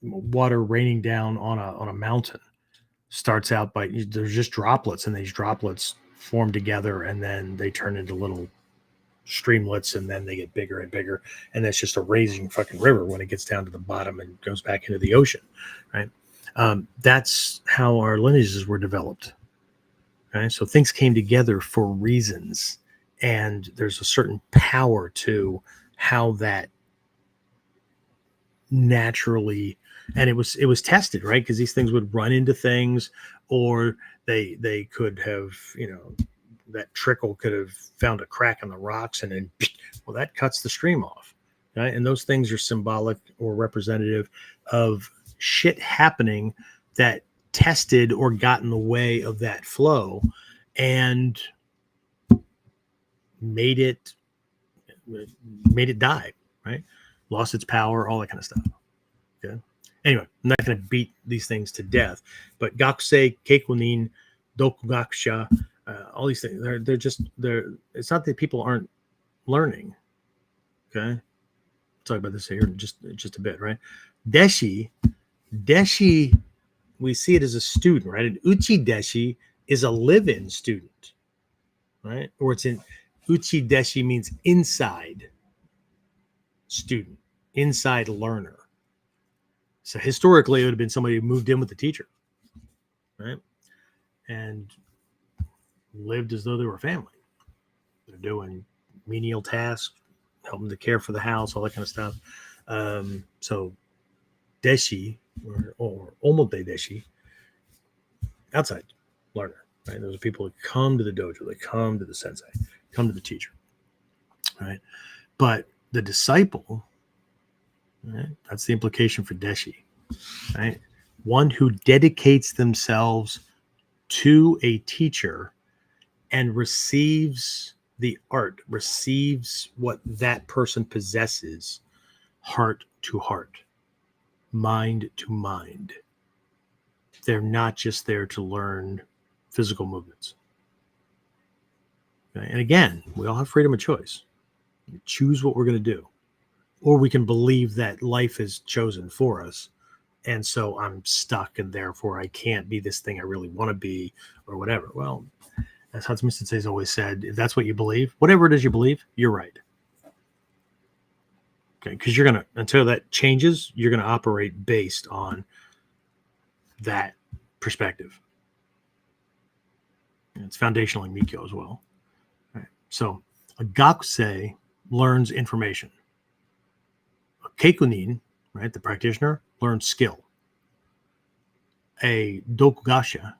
Speaker 1: water raining down on a mountain. Starts out by, there's just droplets, and these droplets form together, and then they turn into little streamlets, and then they get bigger and bigger, and that's just a raging fucking river when it gets down to the bottom and goes back into the ocean, right? That's how our lineages were developed. Okay, so things came together for reasons, and there's a certain power to how that naturally, and it was tested, right? Because these things would run into things, or they could have, that trickle could have found a crack in the rocks, and then, well, that cuts the stream off, right? And those things are symbolic or representative of shit happening that tested or got in the way of that flow and made it die, right? Lost its power, all that kind of stuff. Okay. Anyway, I'm not going to beat these things to death, but Gakusei, Keikunin, Dokugakusha, all these things, they're it's not that people aren't learning. Okay. I'll talk about this here in just a bit, right? Deshi, we see it as a student, right? An Uchi Deshi is a live-in student, right? Or it's in Uchi Deshi means inside student, inside learner. So historically, it would have been somebody who moved in with the teacher, right? And lived as though they were family. They're doing menial tasks, helping to care for the house, all that kind of stuff. So Deshi or Omote Deshi, outside learner, right? Those are people who come to the dojo, they come to the sensei, come to the teacher, right? But the disciple, right? That's the implication for Deshi, right? One who dedicates themselves to a teacher and receives the art, receives what that person possesses, heart to heart, mind to mind. They're not just there to learn physical movements. Okay? And again, we all have freedom of choice. We choose what we're going to do. Or we can believe that life is chosen for us, and so I'm stuck, and therefore I can't be this thing I really want to be, or whatever. Well, as Hatsumi Sensei has always said, if that's what you believe, whatever it is you believe, you're right. Okay, because you're gonna, until that changes, you're gonna operate based on that perspective. And it's foundational in Mikyo as well. Right? So a Gakusei learns information. A Keikunin, right, the practitioner, learns skill. A Dokugakusha,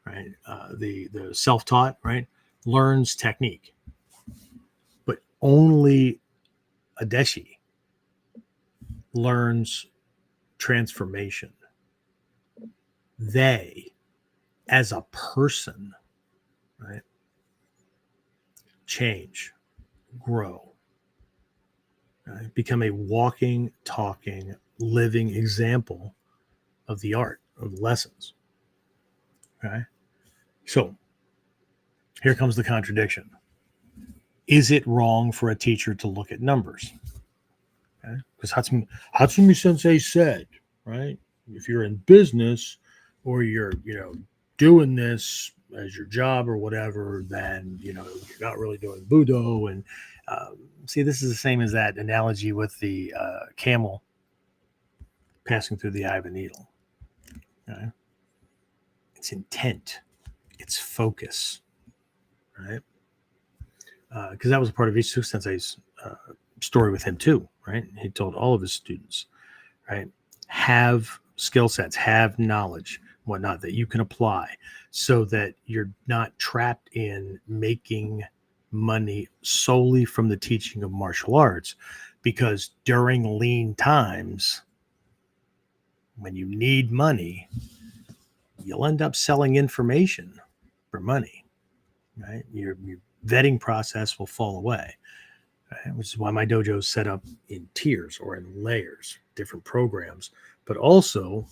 Speaker 1: right, the self-taught, right, learns technique. But only a Deshi learns transformation. They, as a person, right, change, grow, right, become a walking, talking, living example of the art, of the lessons. Okay. So here comes the contradiction. Is it wrong for a teacher to look at numbers? Okay. Because Hatsumi Sensei said, right, if you're in business or you're, doing this as your job or whatever, then, you're not really doing Budo. And see, this is the same as that analogy with the camel passing through the eye of a needle. Okay. It's intent. It's focus. Right. Because that was a part of Ishizuka Sensei's story with him too, right? He told all of his students, right, have skill sets, have knowledge, whatnot that you can apply so that you're not trapped in making money solely from the teaching of martial arts. Because during lean times, when you need money, you'll end up selling information for money, right? Your vetting process will fall away. Right? Which is why my dojo is set up in tiers or in layers, different programs, but also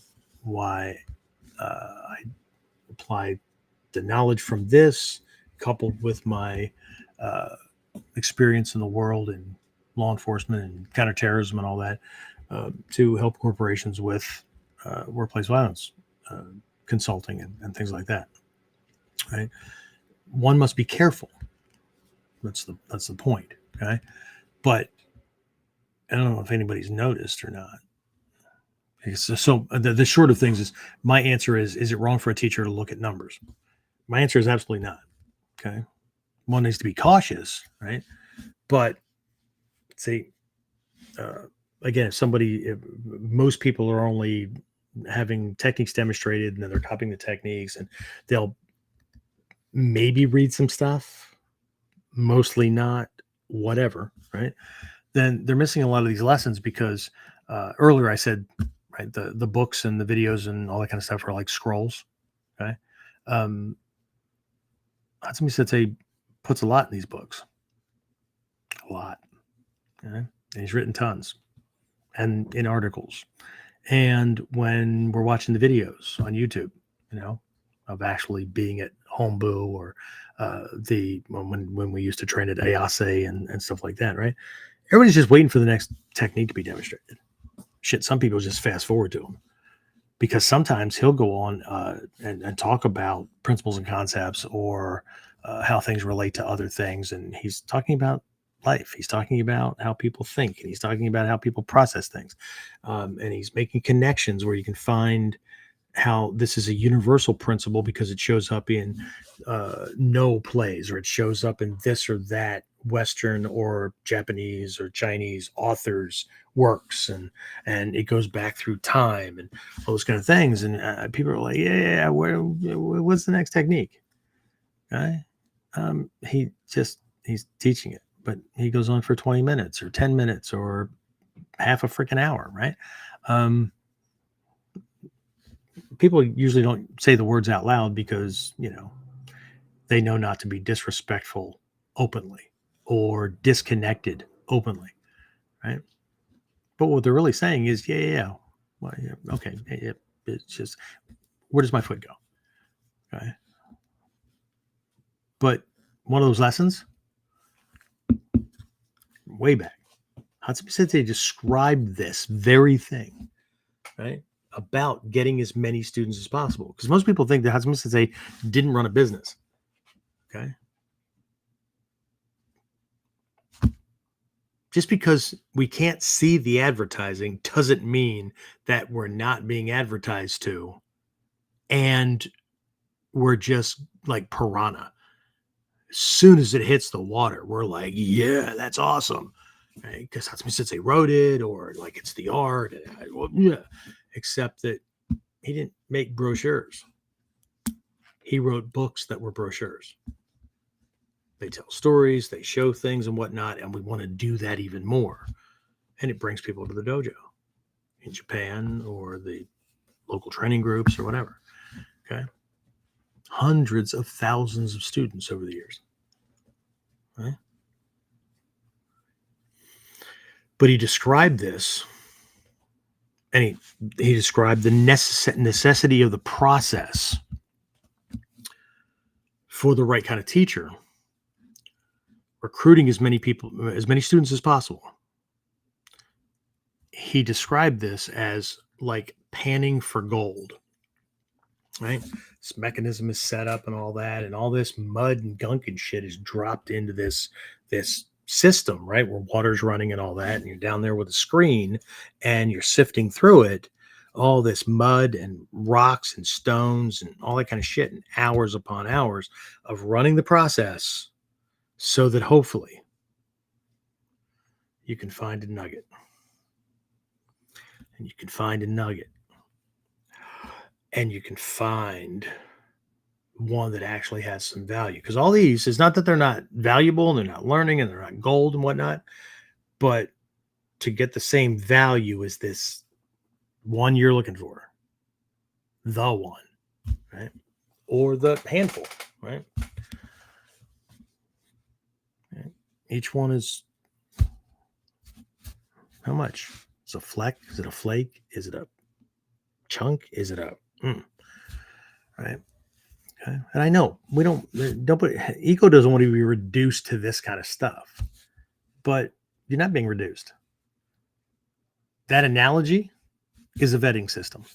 Speaker 1: why I apply the knowledge from this coupled with my experience in the world in law enforcement and counterterrorism and all that to help corporations with workplace violence consulting and things like that. Right? One must be careful. That's the point. Okay. But I don't know if anybody's noticed or not. So the short of things is my answer is it wrong for a teacher to look at numbers? My answer is absolutely not. Okay. One needs to be cautious, right? But say, again, if most people are only having techniques demonstrated and then they're copying the techniques and they'll maybe read some stuff, mostly not, whatever, right? Then they're missing a lot of these lessons because earlier I said, right, the books and the videos and all that kind of stuff are like scrolls. Okay. Hatsumi Sensei puts a lot in these books. A lot. Okay? And he's written tons and in articles. And when we're watching the videos on YouTube, of actually being at Hombu or when we used to train at Ayase and stuff like that, right? Everybody's just waiting for the next technique to be demonstrated. Shit, some people just fast forward to him because sometimes he'll go on and talk about principles and concepts or how things relate to other things. And he's talking about life. He's talking about how people think, and he's talking about how people process things. And he's making connections where you can find how this is a universal principle because it shows up in no plays, or it shows up in this or that Western or Japanese or Chinese authors' works, and it goes back through time and all those kind of things. And people are like, yeah, what's the next technique? Okay. He's teaching it, but he goes on for 20 minutes or 10 minutes or half a freaking hour, right? People usually don't say the words out loud because, they know not to be disrespectful openly or disconnected openly, right? But what they're really saying is, well, okay, it's just, where does my foot go? Okay. But one of those lessons, way back, Hatsumi Sensei described this very thing, right? About getting as many students as possible. Because most people think that Hatsumi Sensei didn't run a business. Okay. Just because we can't see the advertising doesn't mean that we're not being advertised to and we're just like piranha. As soon as it hits the water, we're like, yeah, that's awesome. Right? Because Hatsumi Sensei wrote it, or like it's the art. Well, yeah. Except that he didn't make brochures. He wrote books that were brochures. They tell stories, they show things and whatnot, and we want to do that even more. And it brings people to the dojo in Japan or the local training groups or whatever. Okay. Hundreds of thousands of students over the years. Right? But he described this, and he described the necessity of the process for the right kind of teacher, recruiting as many students as possible. He described this as like panning for gold, right? This mechanism is set up and all that, and all this mud and gunk and shit is dropped into this system, right? Where water's running and all that, and you're down there with a screen and you're sifting through it, all this mud and rocks and stones and all that kind of shit, and hours upon hours of running the process so that hopefully you can find a nugget. And you can find a nugget. And you can find one that actually has some value. Because all these, is not that they're not valuable and they're not learning and they're not gold and whatnot, but to get the same value as this one you're looking for. The one, right? Or the handful, right? Each one is how much? Is it a fleck? Is it a flake? Is it a chunk? Is it a right? Okay. And I know we don't put eco doesn't want to be reduced to this kind of stuff, but you're not being reduced. That analogy is a vetting system.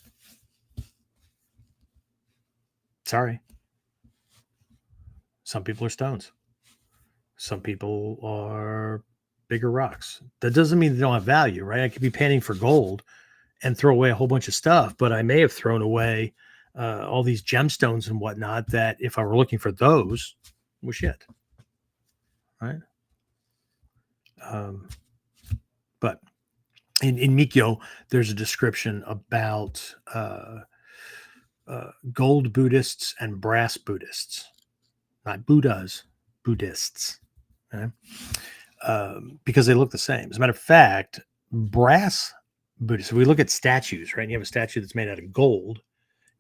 Speaker 1: Sorry. Some people are stones. Some people are bigger rocks. That doesn't mean they don't have value, right? I could be panning for gold and throw away a whole bunch of stuff, but I may have thrown away all these gemstones and whatnot that if I were looking for those, was shit, right? But in Mikyo, there's a description about gold Buddhists and brass Buddhists, not Buddhas, Buddhists, okay? Because they look the same. As a matter of fact, brass Buddhists, if we look at statues, right? You have a statue that's made out of gold.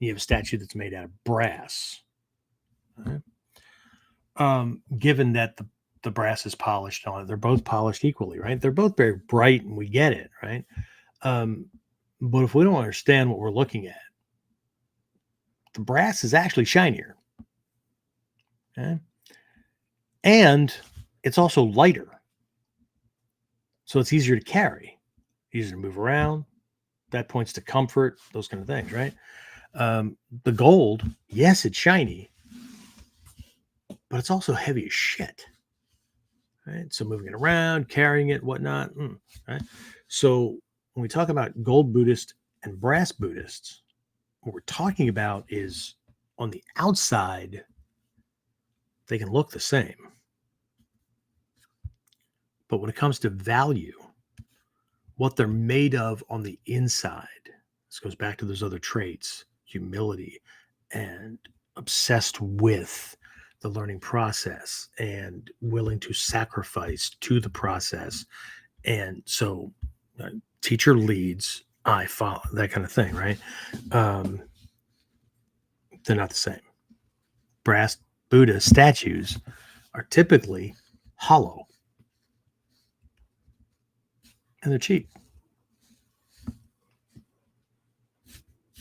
Speaker 1: You have a statue that's made out of brass. Right? Given that the brass is polished on it, they're both polished equally, right? They're both very bright, and we get it, right? But if we don't understand what we're looking at, the brass is actually shinier. Okay? And it's also lighter. So it's easier to carry, easier to move around. That points to comfort, those kind of things, right? The gold, yes, it's shiny, but it's also heavy as shit. Right? So moving it around, carrying it, whatnot. Right? So when we talk about gold Buddhist and brass Buddhists, what we're talking about is on the outside, they can look the same. But when it comes to value, what they're made of on the inside, this goes back to those other traits, humility and obsessed with the learning process and willing to sacrifice to the process. And so teacher leads, I follow, that kind of thing, right? They're not the same. Brass Buddha statues are typically hollow. And they're cheap.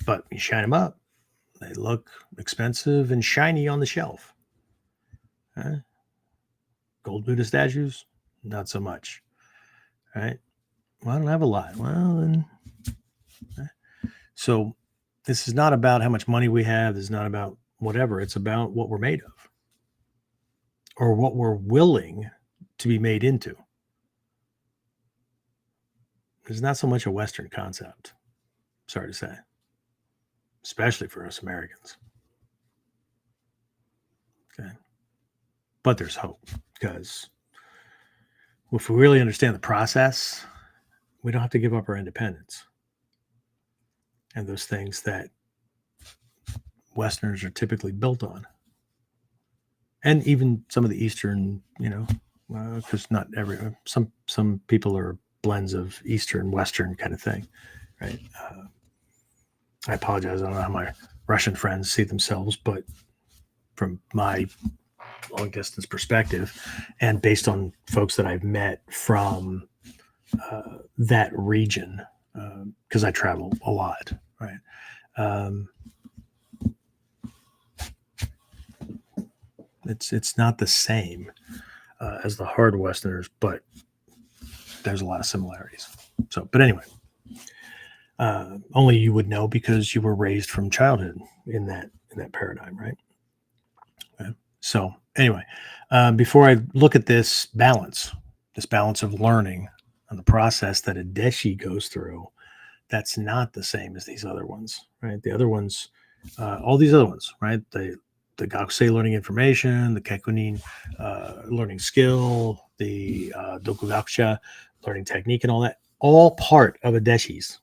Speaker 1: But you shine them up, they look expensive and shiny on the shelf. Gold Buddha statues, not so much. Right? Well, I don't have a lot. Well, then. So this is not about how much money we have. This is not about whatever. It's about what we're made of or what we're willing to be made into. is not so much a Western concept. Sorry to say, especially for us Americans. Okay. But there's hope, because if we really understand the process, we don't have to give up our independence and those things that Westerners are typically built on. And even some of the Eastern, because some people are blends of Eastern, Western kind of thing, right? I apologize. I don't know how my Russian friends see themselves, but from my long distance perspective, and based on folks that I've met from that region, because I travel a lot, right? It's not the same as the hard Westerners, but there's a lot of similarities. So, but anyway, only you would know because you were raised from childhood in that paradigm, right? Okay. So anyway, before I look at this balance of learning and the process that a Deshi goes through, that's not the same as these other ones, right? The other ones, all these other ones, right? The Gakusei learning information, the Kekunin learning skill, the Dokugakusha learning technique, and all that, all part of a Deshi's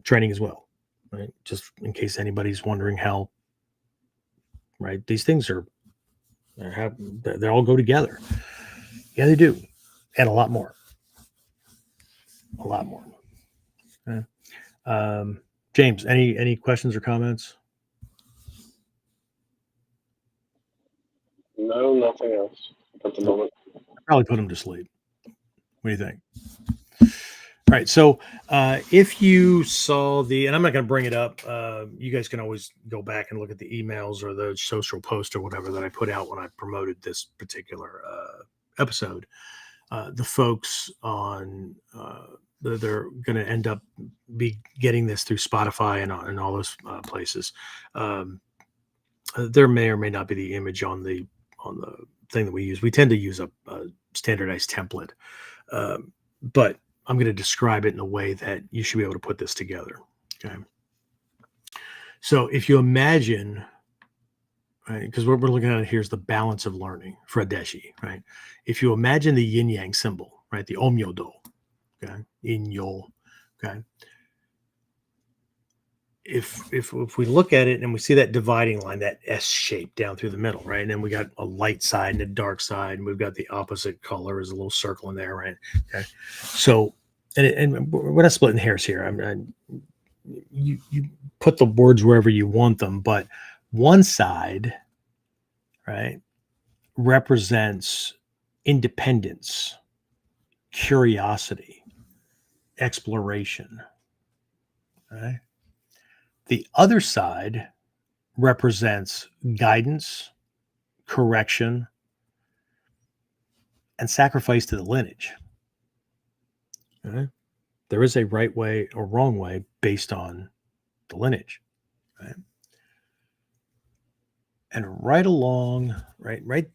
Speaker 1: training as well, right? Just in case anybody's wondering how, right? These things they all go together. Yeah, they do, and a lot more. Okay. James, any questions or comments?
Speaker 3: No, nothing else at the moment.
Speaker 1: Probably put him to sleep. What do you think? All right. So if you saw and I'm not going to bring it up, you guys can always go back and look at the emails or the social post or whatever that I put out when I promoted this particular episode. The folks on they're going to end up be getting this through Spotify and all those places. There may or may not be the image on the thing that we use. We tend to use a standardized template, but I'm going to describe it in a way that you should be able to put this together. Okay. So if you imagine, right, because what we're looking at here is the balance of learning for a Deshi, right? If you imagine the yin yang symbol, right, the Omyo-do, okay, in-yo, okay. If we look at it and we see that dividing line, that S shape down through the middle, right? And then we got a light side and a dark side, and we've got the opposite color as a little circle in there, right? Okay. So, and we're not splitting hairs here. You put the words wherever you want them, but one side, right, represents independence, curiosity, exploration, right? The other side represents guidance, correction, and sacrifice to the lineage. Okay? There is a right way or wrong way based on the lineage. Right? And right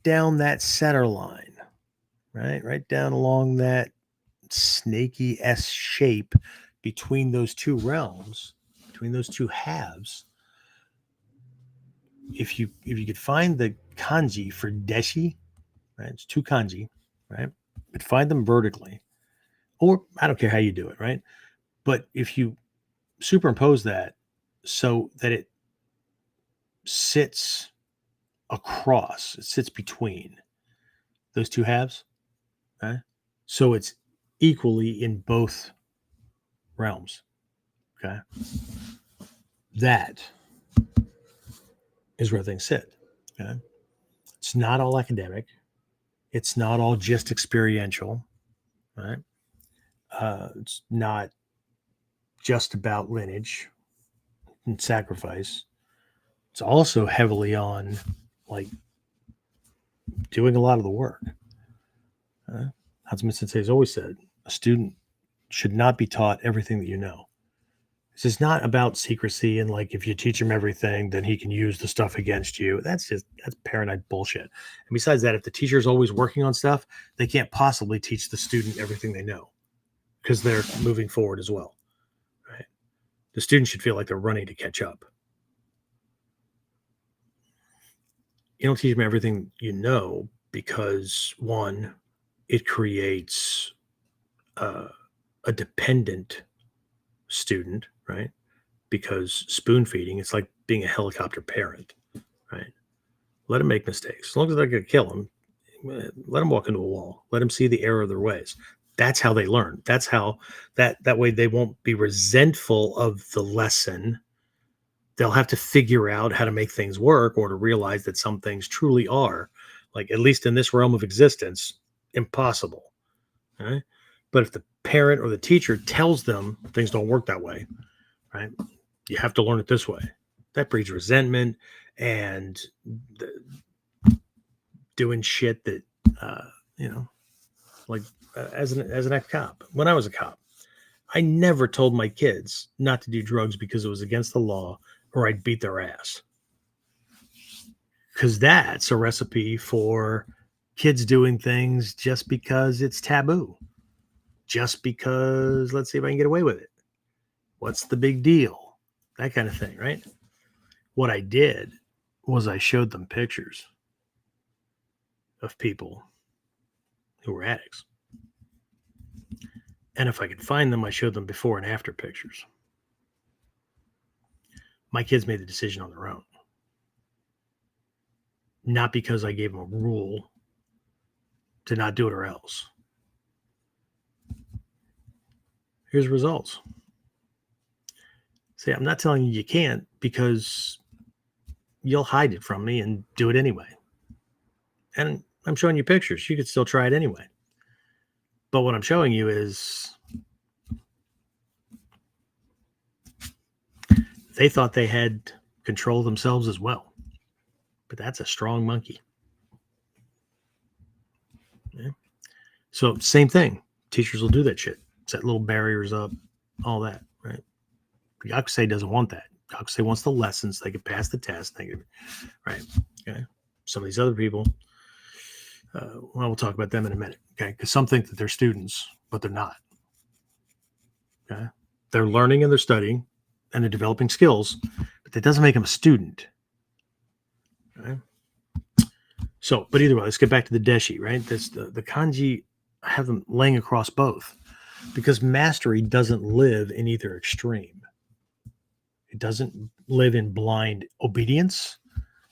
Speaker 1: down that center line, right down along that snaky S shape between those two realms, between those two halves, if you could find the kanji for Deshi, right? It's two kanji, right? But find them vertically, or I don't care how you do it, right? But if you superimpose that so that it sits across, it sits between those two halves, okay? So it's equally in both realms, okay? That is where things sit, okay? It's not all academic. It's not all just experiential, right? It's not just about lineage and sacrifice. It's also heavily on like doing a lot of the work. Hatsumi Sensei has always said a student should not be taught everything that you know. This is not about secrecy and like if you teach him everything, then he can use the stuff against you. That's paranoid bullshit. And besides that, if the teacher is always working on stuff, they can't possibly teach the student everything they know. because they're moving forward as well, right? The student should feel like they're running to catch up. You don't teach them everything you know because, one, it creates a dependent student, right? Because spoon feeding, it's like being a helicopter parent, right? Let them make mistakes. As long as they're going to kill them, let them walk into a wall. Let them see the error of their ways. That's how they learn. That's how that way they won't be resentful of the lesson. They'll have to figure out how to make things work or to realize that some things truly are, like, at least in this realm of existence, impossible. Right? But if the parent or the teacher tells them things don't work that way, right? You have to learn it this way. That breeds resentment and doing shit that, like as an ex-cop. When I was a cop, I never told my kids not to do drugs because it was against the law or I'd beat their ass. Because that's a recipe for kids doing things just because it's taboo. Just because, let's see if I can get away with it. What's the big deal? That kind of thing, right? What I did was I showed them pictures of people who were addicts. And if I could find them, I showed them before and after pictures. My kids made the decision on their own. Not because I gave them a rule to not do it or else. Here's results. See, I'm not telling you you can't because you'll hide it from me and do it anyway. And I'm showing you pictures. You could still try it anyway. But what I'm showing you is they thought they had control of themselves as well. But that's a strong monkey. Yeah. So same thing. Teachers will do that shit. Set little barriers up, all that, right? Yakusei doesn't want that. Yakusei wants the lessons. They can pass the test. Right? Okay. Some of these other people, well, we'll talk about them in a minute. Okay. Because some think that they're students, but they're not. Okay. They're learning and they're studying and they're developing skills, but that doesn't make them a student. Okay. So, but either way, let's get back to the Deshi, right? This the kanji, I have them laying across both because mastery doesn't live in either extreme. It doesn't live in blind obedience,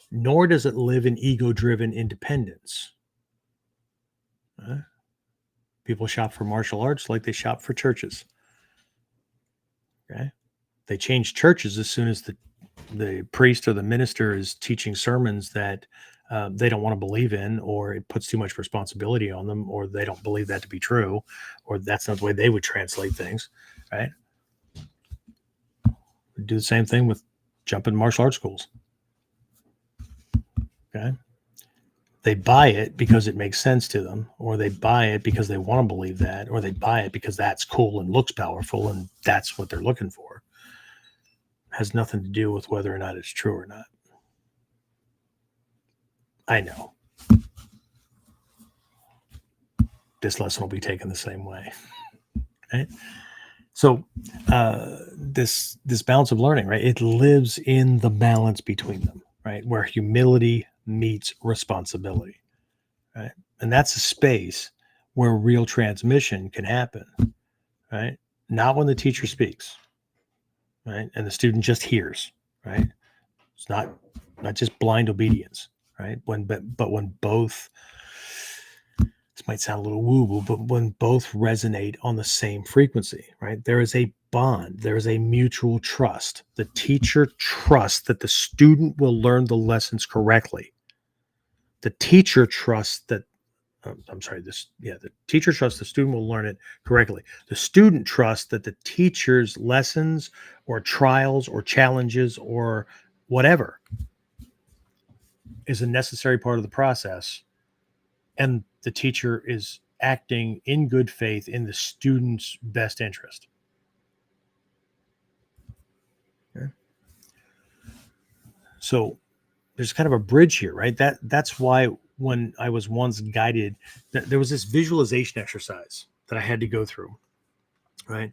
Speaker 1: nor does it live in ego-driven independence. People shop for martial arts like they shop for churches. Okay, they change churches as soon as the priest or the minister is teaching sermons that they don't want to believe in, or it puts too much responsibility on them, or they don't believe that to be true, or that's not the way they would translate things, right? We do the same thing with jumping martial arts schools. Okay. They buy it because it makes sense to them, or they buy it because they want to believe that, or they buy it because that's cool and looks powerful and that's what they're looking for. It has nothing to do with whether or not it's true or not. I know. This lesson will be taken the same way. Right? So this balance of learning, right? It lives in the balance between them, right? Where humility meets responsibility, right? And that's a space where real transmission can happen, right? Not when the teacher speaks, right? And the student just hears, right? It's not just blind obedience, right? But when both, this might sound a little woo-woo, but when both resonate on the same frequency, right? There is a bond. There is a mutual trust. The teacher trusts that the student will learn the lessons correctly. The teacher trusts that, the teacher trusts the student will learn it correctly. The student trusts that the teacher's lessons or trials or challenges or whatever is a necessary part of the process. And the teacher is acting in good faith in the student's best interest. Okay. So there's kind of a bridge here, right? That's why when I was once guided, there was this visualization exercise that I had to go through. right?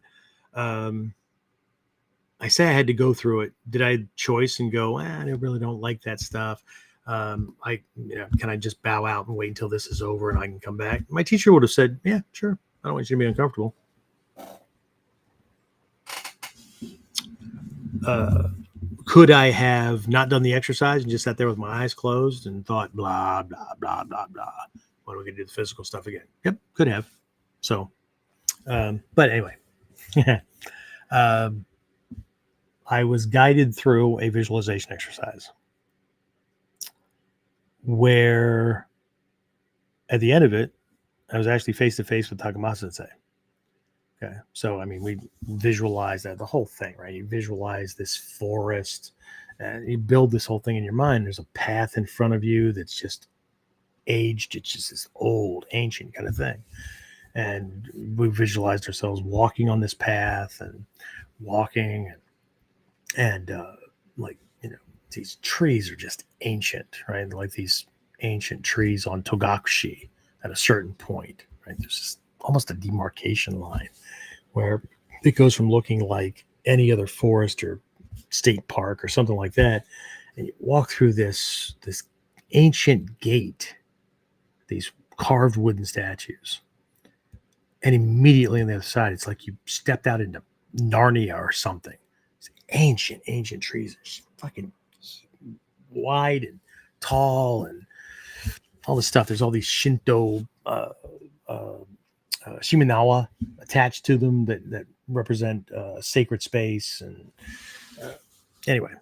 Speaker 1: I say I had to go through it. Did I choice and go, I really don't like that stuff? Can I just bow out and wait until this is over and I can come back? My teacher would have said, yeah, sure. I don't want you to be uncomfortable. Could I have not done the exercise and just sat there with my eyes closed and thought, blah, blah, blah, blah, blah. When are we going to do the physical stuff again? Yep, could have. So, but anyway, I was guided through a visualization exercise where at the end of it, I was actually face to face with Takamatsu Sensei. Okay. So, I mean, we visualize that the whole thing, right? You visualize this forest and you build this whole thing in your mind. There's a path in front of you that's just aged. It's just this old, ancient kind of thing. And we visualized ourselves walking on this path and walking and these trees are just ancient, right? Like these ancient trees on Togakushi at a certain point, right? There's just almost a demarcation line where it goes from looking like any other forest or state park or something like that. And you walk through this ancient gate, these carved wooden statues. And immediately on the other side, it's like you stepped out into Narnia or something. It's ancient trees. It's fucking wide and tall and all this stuff. There's all these Shinto Shimenawa attached to them that represent sacred space. And anyway,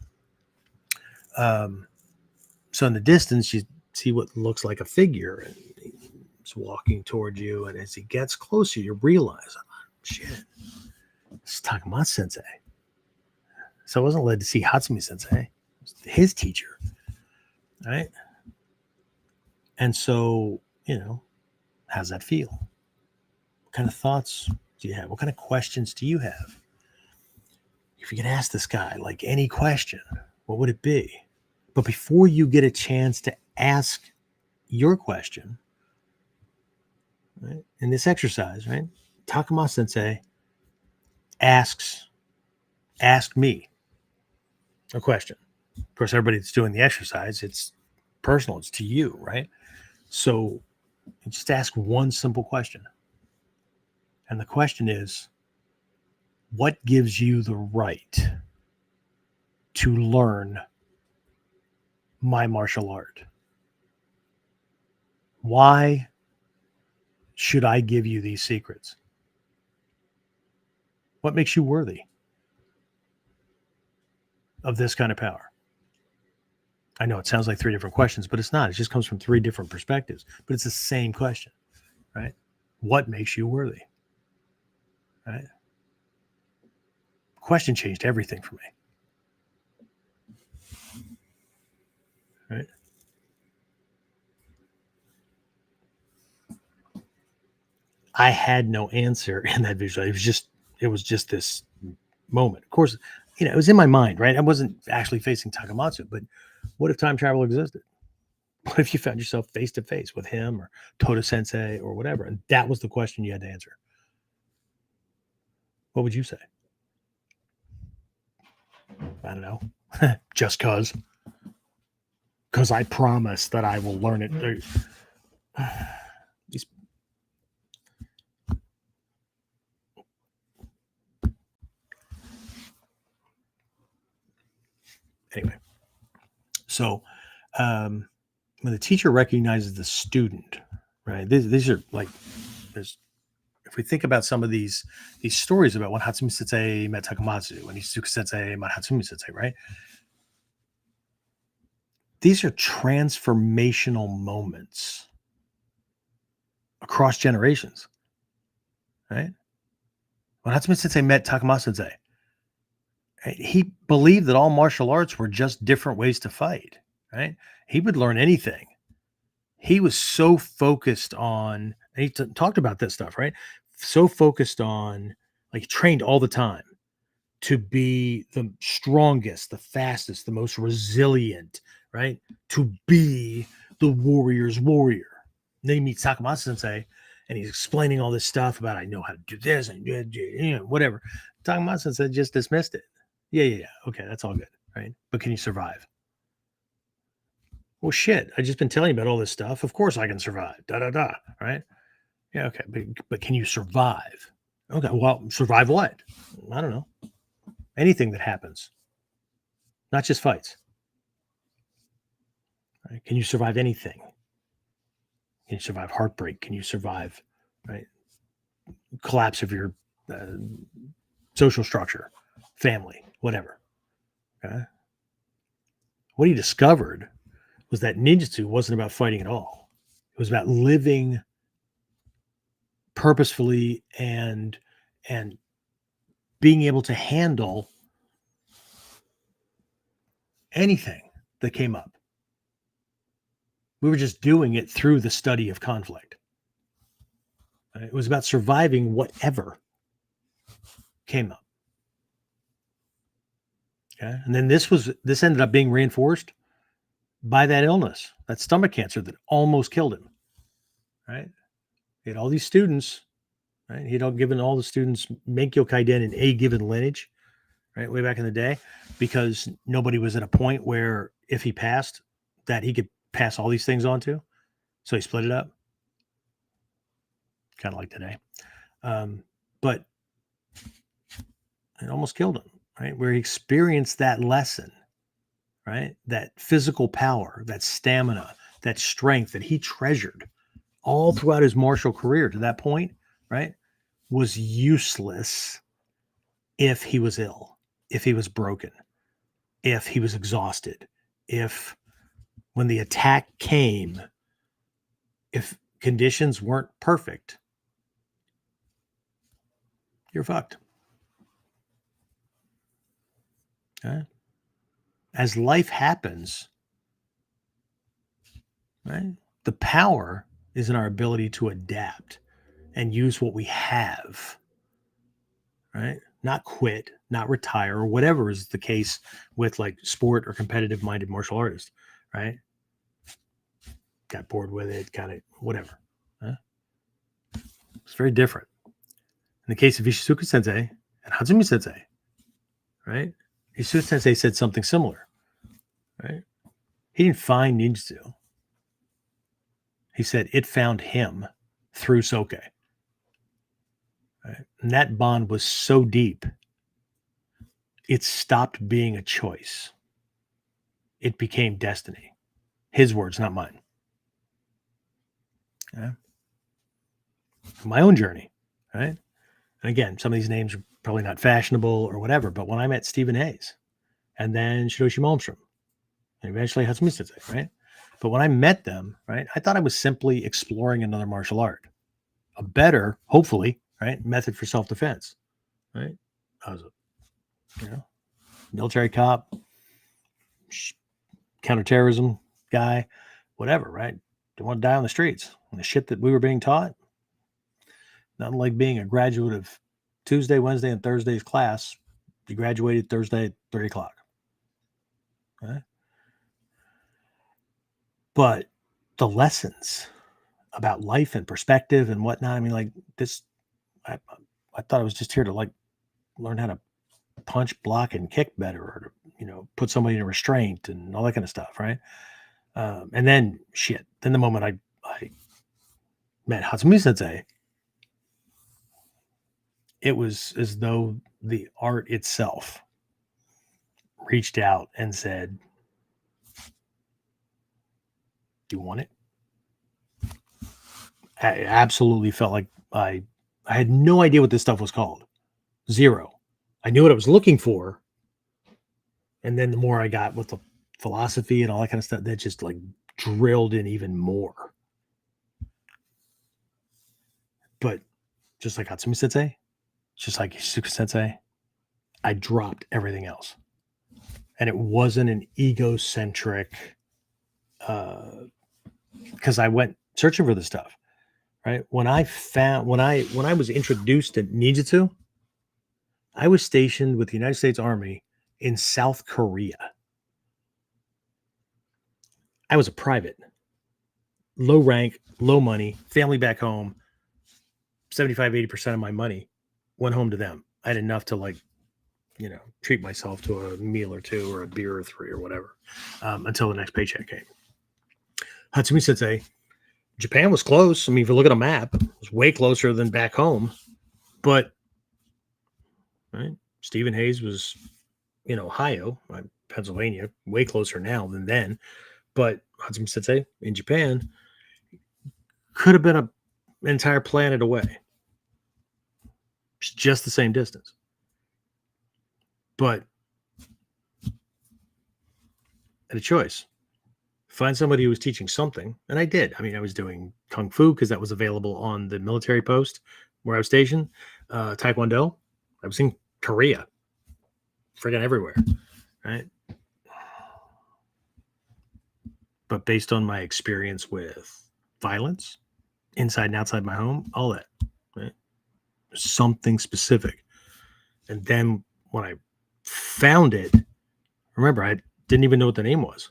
Speaker 1: so in the distance, you see what looks like a figure, and he's walking toward you. And as he gets closer, you realize, shit, this is Takamatsu Sensei. So I wasn't led to see Hatsumi Sensei. It was his teacher, right? And so, how's that feel? What kind of thoughts do you have? What kind of questions do you have? If you could ask this guy, like any question, what would it be? But before you get a chance to ask your question, right, in this exercise, right, Takamatsu Sensei asked me a question. Of course, everybody that's doing the exercise, it's personal. It's to you, right? So you just ask one simple question. And the question is, what gives you the right to learn my martial art? Why should I give you these secrets? What makes you worthy of this kind of power? I know it sounds like three different questions, but it's not. It just comes from three different perspectives, but it's the same question, right? What makes you worthy? Right? Question changed everything for me. Right? I had no answer in that visual. It was just this moment. Of course, it was in my mind, right? I wasn't actually facing Takamatsu, but what if time travel existed? What if you found yourself face to face with him or Toda Sensei or whatever? And that was the question you had to answer. What would you say? I don't know. Just because I promise that I will learn it. Anyway, so when the teacher recognizes the student, right? These are like, if we think about some of these stories about when Hatsumi Sensei met Takamatsu, when Ishizuka Sensei met Hatsumi Sensei, right? These are transformational moments across generations, right? When Hatsumi Sensei met Takamatsu Sensei, he believed that all martial arts were just different ways to fight, right? He would learn anything. He was so focused on, he talked about this stuff, right? So focused on, like, trained all the time to be the strongest, the fastest, the most resilient, right? To be the warrior's warrior. And then he meets Takamatsu Sensei, and he's explaining all this stuff about I know how to do this and whatever. Takamatsu Sensei just dismissed it. Yeah. Okay, that's all good, right? But can you survive? Well, shit, I've just been telling you about all this stuff. Of course I can survive. Right? Yeah, okay, but can you survive? Okay, well, survive what? I don't know. Anything that happens, not just fights. Right? Can you survive anything? Can you survive heartbreak? Can you survive, right, collapse of your social structure, family, whatever? Okay? What he discovered was that ninjutsu wasn't about fighting at all. It was about living purposefully and being able to handle anything that came up. We were just doing it through the study of conflict. It was about surviving whatever came up. Okay. And then this ended up being reinforced by that illness, that stomach cancer that almost killed him. Right. He had all these students, right? He'd given all the students Menkyo Kaiden in a given lineage, right? Way back in the day, because nobody was at a point where if he passed, that he could pass all these things on to. So he split it up. Kind of like today. But it almost killed him, right? Where he experienced that lesson, right? That physical power, that stamina, that strength that he treasured all throughout his martial career to that point, right? Was useless if he was ill, if he was broken, if he was exhausted, if when the attack came, if conditions weren't perfect, you're fucked. Okay? As life happens, right? The power is in our ability to adapt and use what we have, right? Not quit, not retire, or whatever is the case with like sport or competitive minded martial artists, right? Got bored with it, got it, whatever. Huh? It's very different. In the case of Ishizuka Sensei and Hatsumi Sensei, right? Ishizuka Sensei said something similar, right? He didn't find ninjutsu. He said it found him through Soke. Right? And that bond was so deep, it stopped being a choice. It became destiny. His words, not mine. Okay? My own journey, right? And again, some of these names are probably not fashionable or whatever, but when I met Stephen Hayes and then Shiroshi Malmstrom and eventually Hatsumi Sensei, right? But when I met them, right, I thought I was simply exploring another martial art, a better, hopefully, right, method for self-defense, right? I was a, military cop, counterterrorism guy, whatever, right? Don't want to die on the streets. And the shit that we were being taught, nothing like being a graduate of Tuesday, Wednesday, and Thursday's class. You graduated Thursday at 3 o'clock. Okay? But the lessons about life and perspective and whatnot, I mean, like this, I thought I was just here to like learn how to punch, block, and kick better, or to, put somebody in a restraint and all that kind of stuff, right? And then then the moment I met Hatsumi Sensei, it was as though the art itself reached out and said, "Do you want it?" I absolutely felt like I had no idea what this stuff was called. Zero. I knew what I was looking for. And then the more I got with the philosophy and all that kind of stuff, that just like drilled in even more. But just like Hatsumi Sensei, just like Ishizuka Sensei, I dropped everything else. And it wasn't an egocentric, because I went searching for this stuff, right? When I was introduced to ninjutsu, I was stationed with the United States Army in South Korea. I was a private, low rank, low money, family back home, 75, 80% of my money went home to them. I had enough to like, treat myself to a meal or two or a beer or three or whatever until the next paycheck came. Hatsumi Sensei, Japan was close. I mean, if you look at a map, it was way closer than back home. But right, Stephen Hayes was in Ohio, Pennsylvania, way closer now than then. But Hatsumi Sensei in Japan could have been an entire planet away. It's just the same distance. But I had a choice. Find somebody who was teaching something. And I did. I mean, I was doing Kung Fu because that was available on the military post where I was stationed. Taekwondo. I was in Korea. Friggin' everywhere. Right? But based on my experience with violence, inside and outside my home, all that. Right? Something specific. And then when I found it, remember, I didn't even know what the name was.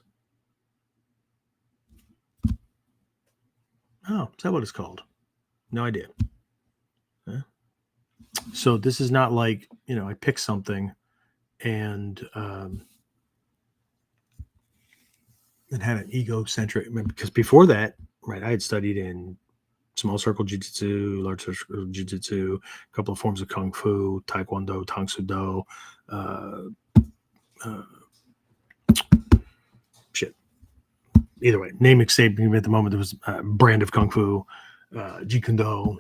Speaker 1: Oh, is that what it's called? No idea. Yeah. So this is not like, I picked something and had an egocentric, because before that, right, I had studied in small circle jiu-jitsu, large circle jiu-jitsu, a couple of forms of Kung Fu, Taekwondo, Tang Soo Do, either way, name escaped me at the moment. There was a brand of Kung Fu, Jeet Kune Do.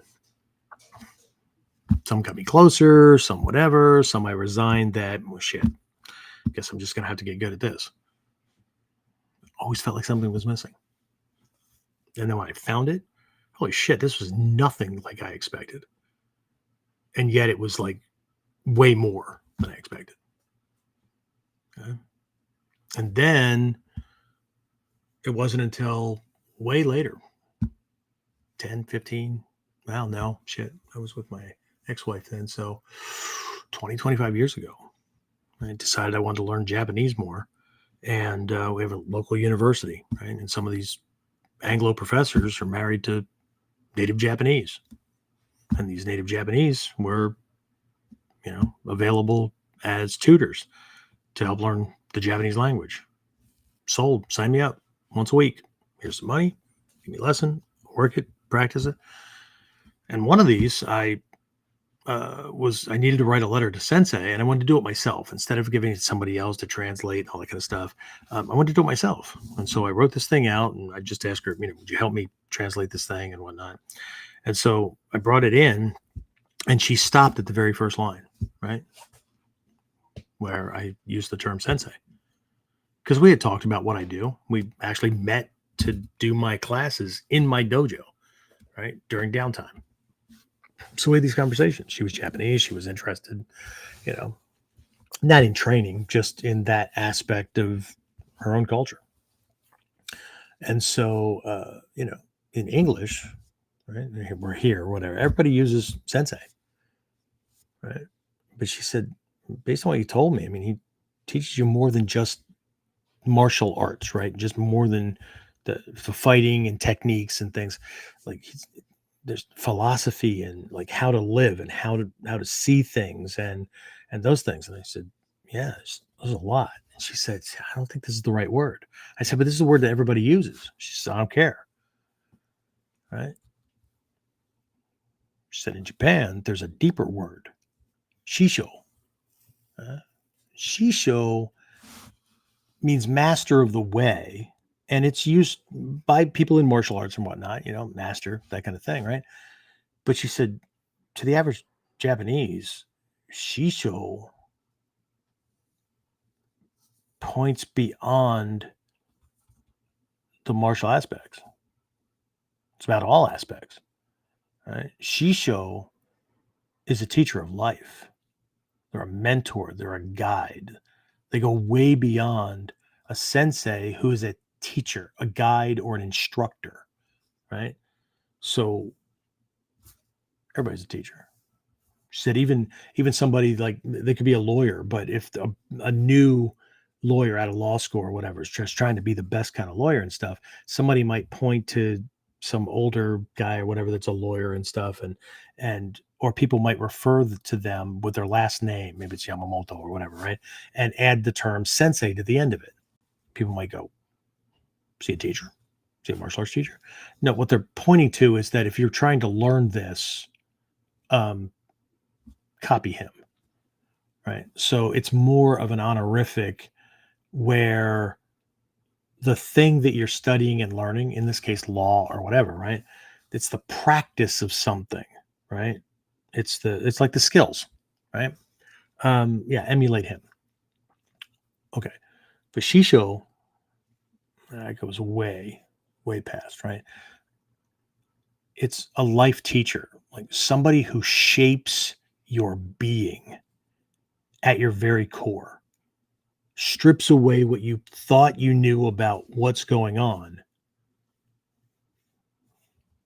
Speaker 1: Some got me closer, some whatever. Some I resigned that, well, shit, guess I'm just going to have to get good at this. Always felt like something was missing. And then when I found it, holy shit, this was nothing like I expected. And yet it was like way more than I expected. Okay. And then it wasn't until way later, 10, 15, well, no, shit. I was with my ex-wife then. So 20, 25 years ago, I decided I wanted to learn Japanese more. And we have a local university, right? And some of these Anglo professors are married to native Japanese. And these native Japanese were, available as tutors to help learn the Japanese language. Sold, sign me up once a week. Here's some money, give me a lesson, work it, practice it. And one of these, I needed to write a letter to Sensei, and I wanted to do it myself instead of giving it to somebody else to translate, all that kind of stuff. I wanted to do it myself. And so I wrote this thing out, and I just asked her, would you help me translate this thing and whatnot? And so I brought it in, and she stopped at the very first line, right? Where I used the term Sensei. Because we had talked about what I do. We actually met to do my classes in my dojo, right? During downtime. So we had these conversations. She was Japanese. She was interested, not in training, just in that aspect of her own culture. And so, in English, right, we're here, whatever, everybody uses Sensei, right? But she said, based on what you told me, he teaches you more than just martial arts, right? Just more than the fighting and techniques and things. Like there's philosophy and like how to live and how to see things and those things. And I said, yeah, there's a lot. And she said, I don't think this is the right word. I said, but this is a word that everybody uses. She said, I don't care. Right? She said, in Japan, there's a deeper word, shisho. Shisho means master of the way. And it's used by people in martial arts and whatnot, master, that kind of thing, right? But she said, to the average Japanese, shisho points beyond the martial aspects. It's about all aspects, right? Shisho is a teacher of life. They're a mentor. They're a guide. They go way beyond a sensei who is a teacher, a guide, or an instructor, right? So everybody's a teacher. She said even somebody like, they could be a lawyer, but if a new lawyer out of law school or whatever is just trying to be the best kind of lawyer and stuff, somebody might point to some older guy or whatever that's a lawyer and stuff, and or people might refer to them with their last name, maybe it's Yamamoto or whatever, right? And add the term sensei to the end of it. People might go, see a teacher, see a martial arts teacher. No, what they're pointing to is that if you're trying to learn this, um, copy him, right? So it's more of an honorific where the thing that you're studying and learning, in this case, law or whatever, right? It's the practice of something, right? It's like the skills, right? Yeah, emulate him. Okay. But Shisho, that goes way, way past, right? It's a life teacher, like somebody who shapes your being at your very core, strips away what you thought you knew about what's going on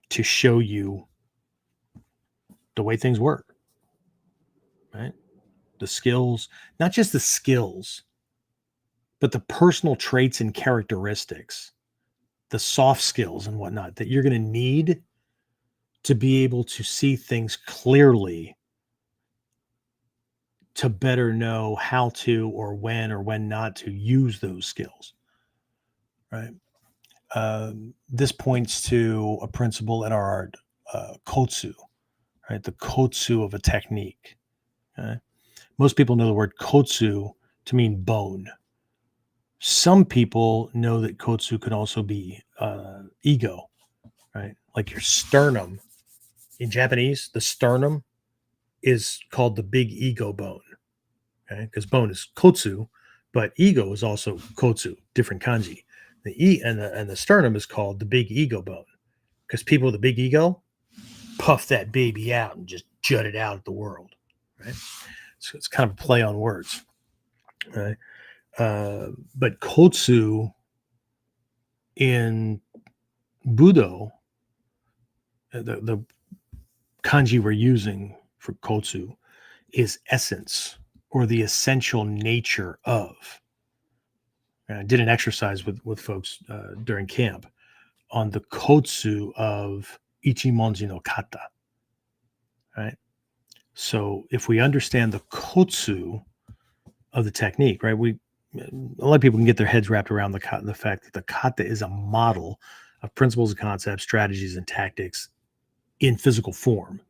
Speaker 1: to show you the way things work, right? The skills, not just the skills, but the personal traits and characteristics, the soft skills and whatnot that you're going to need to be able to see things clearly, to better know how to or when not to use those skills, right? This points to a principle in our art, kotsu, right? The kotsu of a technique. Okay? Most people know the word kotsu to mean bone. Some people know that kotsu could also be ego, right? Like your sternum. In Japanese, the sternum is called the big ego bone, okay? Because bone is kotsu, but ego is also kotsu, different kanji. The sternum is called the big ego bone because people with a big ego puff that baby out and just jut it out at the world, right? So it's kind of a play on words, right? But kotsu in Budo, the kanji we're using for kotsu is essence or the essential nature of. And I did an exercise with folks during camp on the kotsu of ichimonji no kata, right? So if we understand the kotsu of the technique, right, a lot of people can get their heads wrapped around the fact that the kata is a model of principles and concepts, strategies, and tactics in physical form.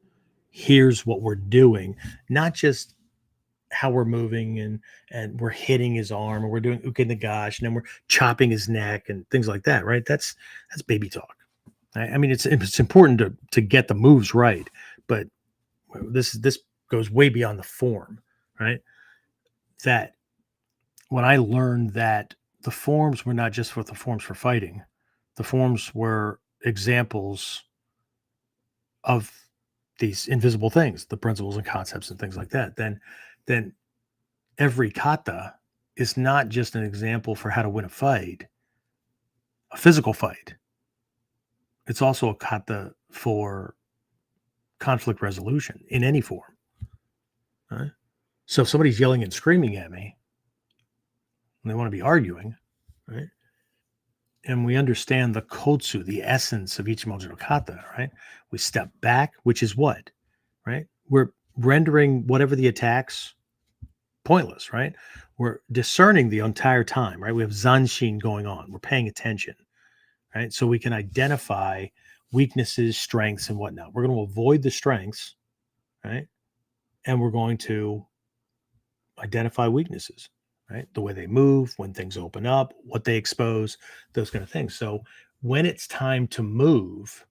Speaker 1: Here's what we're doing, not just how we're moving and we're hitting his arm, or we're doing uke nagash, and then we're chopping his neck and things like that, right? That's baby talk. I mean, it's important to get the moves right, but this goes way beyond the form, right? That when I learned that the forms were not just for the forms for fighting, the forms were examples of these invisible things, the principles and concepts and things like that, then every kata is not just an example for how to win a fight, a physical fight. It's also a kata for conflict resolution in any form. Right? So if somebody's yelling and screaming at me, and they want to be arguing, right? And we understand the kotsu, the essence of Ichimonji no kata, right? We step back, which is what, right? We're rendering whatever the attacks pointless, right? We're discerning the entire time, right? We have zanshin going on. We're paying attention, right? So we can identify weaknesses, strengths, and whatnot. We're going to avoid the strengths, right? And we're going to identify weaknesses, right? The way they move, when things open up, what they expose, those kind of things. So when it's time to move,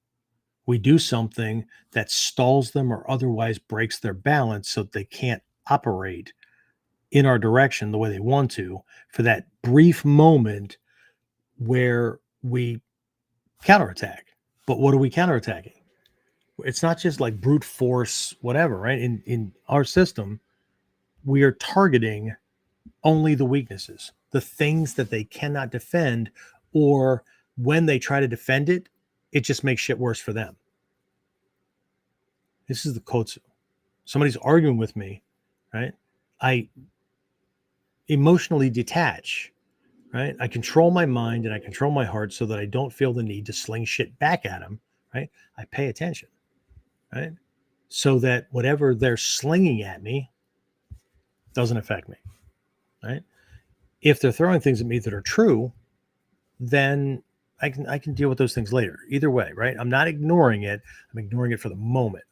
Speaker 1: we do something that stalls them or otherwise breaks their balance so that they can't operate in our direction the way they want to for that brief moment where we counterattack. But what are we counterattacking? It's not just like brute force, whatever, right? In our system, we are targeting only the weaknesses, the things that they cannot defend, or when they try to defend it, it just makes shit worse for them. This is the kotsu. Somebody's arguing with me, right? I emotionally detach right? I control my mind and I control my heart so that I don't feel the need to sling shit back at them, right? I pay attention, right? So that whatever they're slinging at me doesn't affect me, right? If they're throwing things at me that are true, then I can deal with those things later. Either way, right? I'm not ignoring it. I'm ignoring it for the moment.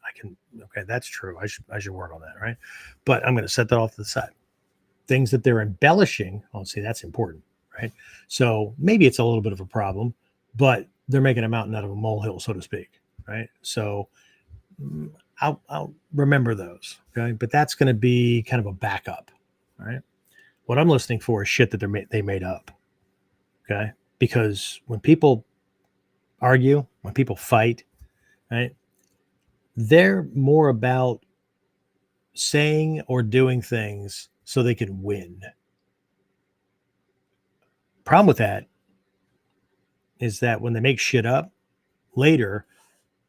Speaker 1: Okay, that's true. I should work on that, right? But I'm going to set that off to the side. Things that they're embellishing, I'll say that's important, right? So maybe it's a little bit of a problem, but they're making a mountain out of a molehill, so to speak, right? So I'll remember those, okay? But that's going to be kind of a backup, right? What I'm listening for is shit that they made up, okay? Because when people argue, when people fight, right, they're more about saying or doing things so they can win. Problem with that is that when they make shit up later,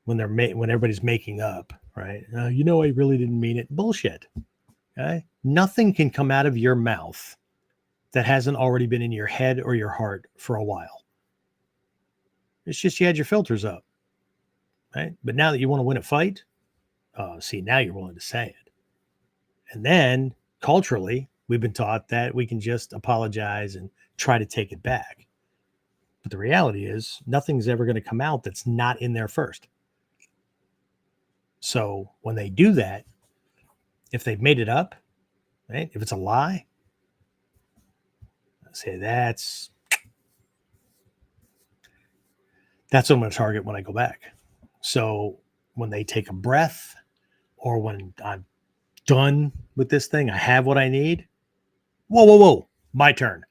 Speaker 1: when everybody's making up, right? I really didn't mean it. Bullshit. Okay, nothing can come out of your mouth that hasn't already been in your head or your heart for a while. It's just you had your filters up, right? But now that you want to win a fight, now you're willing to say it. And then culturally, we've been taught that we can just apologize and try to take it back. But the reality is nothing's ever going to come out that's not in there first. So when they do that, if they've made it up, right? If it's a lie, I say that's what I'm going to target when I go back. So when they take a breath or when I'm done with this thing, I have what I need. Whoa, my turn.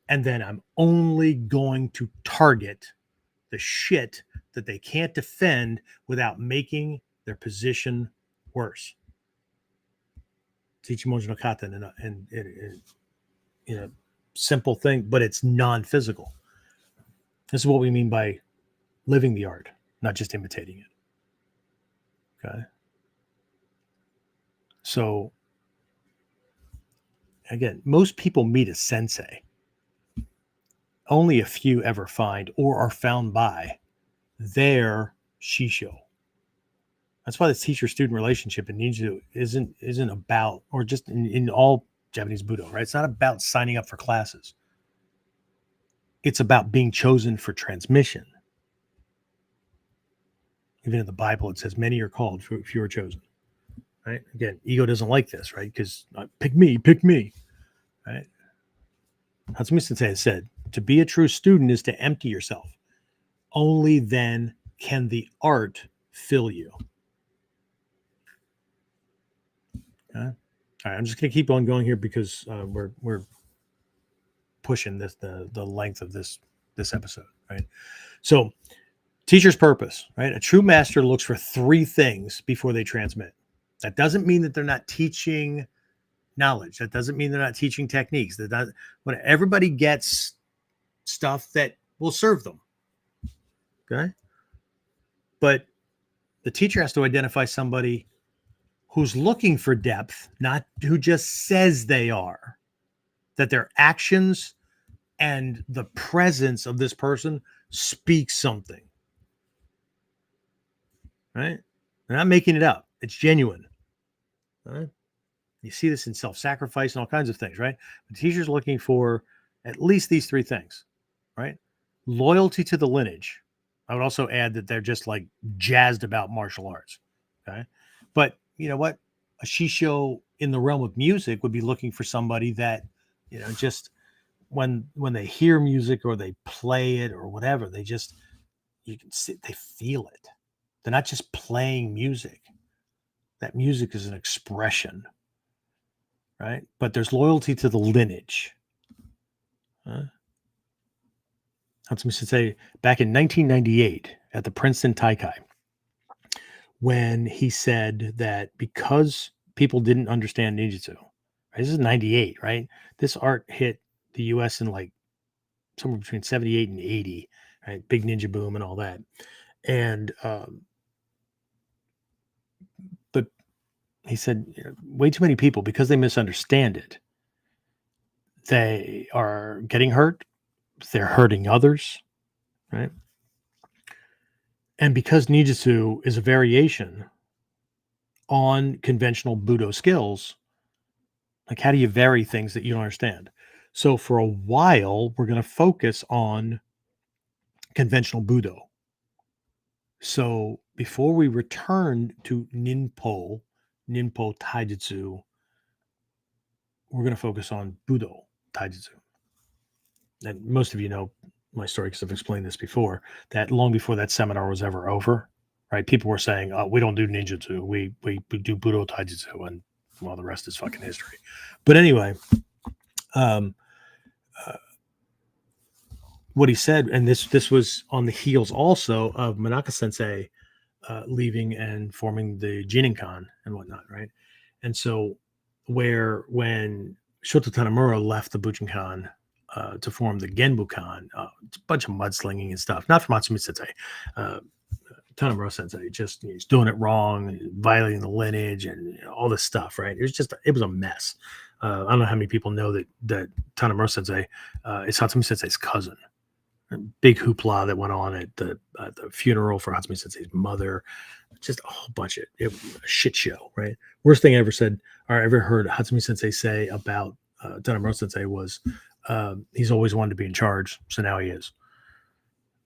Speaker 1: And then I'm only going to target the shit that they can't defend without making their position worse. Teach emotional kata in a simple thing, but it's non-physical. This is what we mean by living the art, not just imitating it. Okay. So again, most people meet a sensei. Only a few ever find or are found by their shisho. That's why the teacher-student relationship in Ninjutsu isn't about, or just in all Japanese Budo, right? It's not about signing up for classes. It's about being chosen for transmission. Even in the Bible, it says, many are called, few are chosen, right? Again, ego doesn't like this, right? Because pick me, right? Hatsumi Sensei has said, to be a true student is to empty yourself. Only then can the art fill you. Okay? All right, I'm just going to keep on going here because we're pushing the length of this episode, right? So, teacher's purpose, right? A true master looks for three things before they transmit. That doesn't mean that they're not teaching knowledge. That doesn't mean they're not teaching techniques. When everybody gets stuff that will serve them, okay? But the teacher has to identify somebody who's looking for depth, not who just says they are. That their actions and the presence of this person speaks something, right? They're not making it up. It's genuine. Right? You see this in self-sacrifice and all kinds of things, right? The teacher's looking for at least these three things, right? Loyalty to the lineage. I would also add that they're just like jazzed about martial arts, okay? But you know what? A shisho in the realm of music would be looking for somebody that, just when they hear music or they play it or whatever, you can see they feel it. They're not just playing music. That music is an expression, right? But there's loyalty to the lineage. Hatsumi Sensei, back in 1998 at the Princeton Taikai, when he said that because people didn't understand ninjutsu, right? This is 98, right? This art hit the U.S. in like somewhere between 78 and 80, right? Big ninja boom and all that. And, but he said, way too many people, because they misunderstand it, they are getting hurt they're hurting others, right? And because Ninjutsu is a variation on conventional Budo skills, like how do you vary things that you don't understand? So for a while, we're going to focus on conventional Budo. So before we return to Ninpo Taijutsu, we're going to focus on Budo Taijutsu. And most of you know my story because I've explained this before, that long before that seminar was ever over, right? People were saying, oh, we don't do ninjutsu. We do Budo Taijutsu. And well, the rest is fucking history. But anyway, uh, what he said, and this was on the heels also of Manaka Sensei leaving and forming the Bujinkan and whatnot, right? And so when Shoto Tanemura left the Bujinkan to form the Genbukan, a bunch of mudslinging and stuff, not from Hatsumi Sensei, Tanemura Sensei, just he's doing it wrong, violating the lineage and all this stuff, right? It was a mess. I don't know how many people know that Tanemura Sensei is Hatsumi Sensei's cousin. A big hoopla that went on at the funeral for Hatsumi Sensei's mother. Just a whole bunch of it was a shit show, right? Worst thing I ever said or I ever heard Hatsumi Sensei say about Tanemura Sensei was he's always wanted to be in charge, so now he is.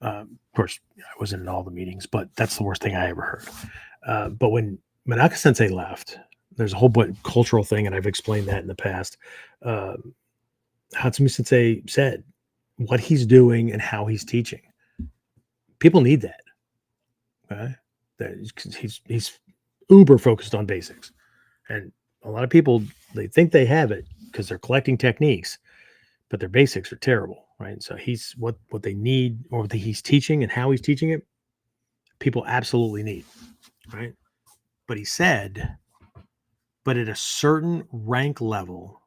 Speaker 1: Of course, I wasn't in all the meetings, but that's the worst thing I ever heard. But when Manaka Sensei left, there's a whole bunch of cultural thing, and I've explained that in the past. Hatsumi Sensei said what he's doing and how he's teaching. People need that. Okay? He's uber focused on basics, and a lot of people they think they have it because they're collecting techniques, but their basics are terrible, right? So he's what they need or what he's teaching and how he's teaching it. People absolutely need, right? But he said, but at a certain rank level,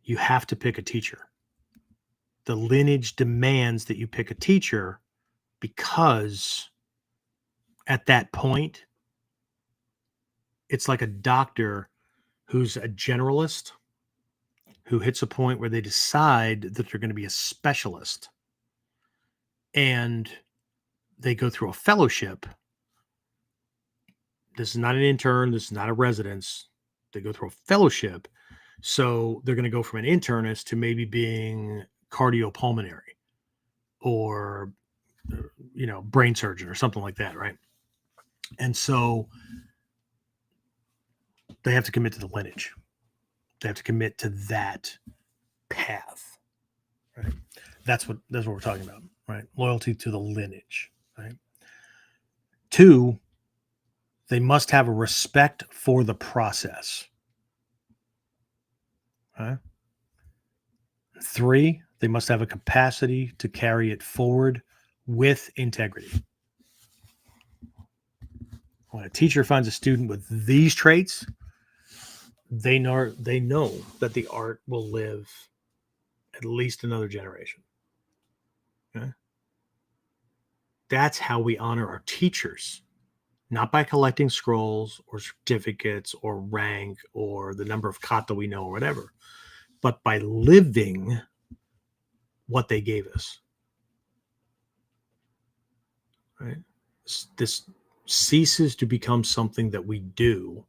Speaker 1: you have to pick a teacher. The lineage demands that you pick a teacher because at that point, it's like a doctor who's a generalist who hits a point where they decide that they're going to be a specialist and they go through a fellowship. This is not an intern. This is not a residence. They go through a fellowship. So they're going to go from an internist to maybe being cardiopulmonary or, brain surgeon or something like that, right? And so they have to commit to the lineage. They have to commit to that path, right? That's what we're talking about, right? Loyalty to the lineage, right? 2, they must have a respect for the process. Right? 3, they must have a capacity to carry it forward with integrity. When a teacher finds a student with these traits, they know that the art will live at least another generation. Okay? That's how we honor our teachers, not by collecting scrolls or certificates or rank or the number of kata we know or whatever, but by living what they gave us. Right? This ceases to become something that we do,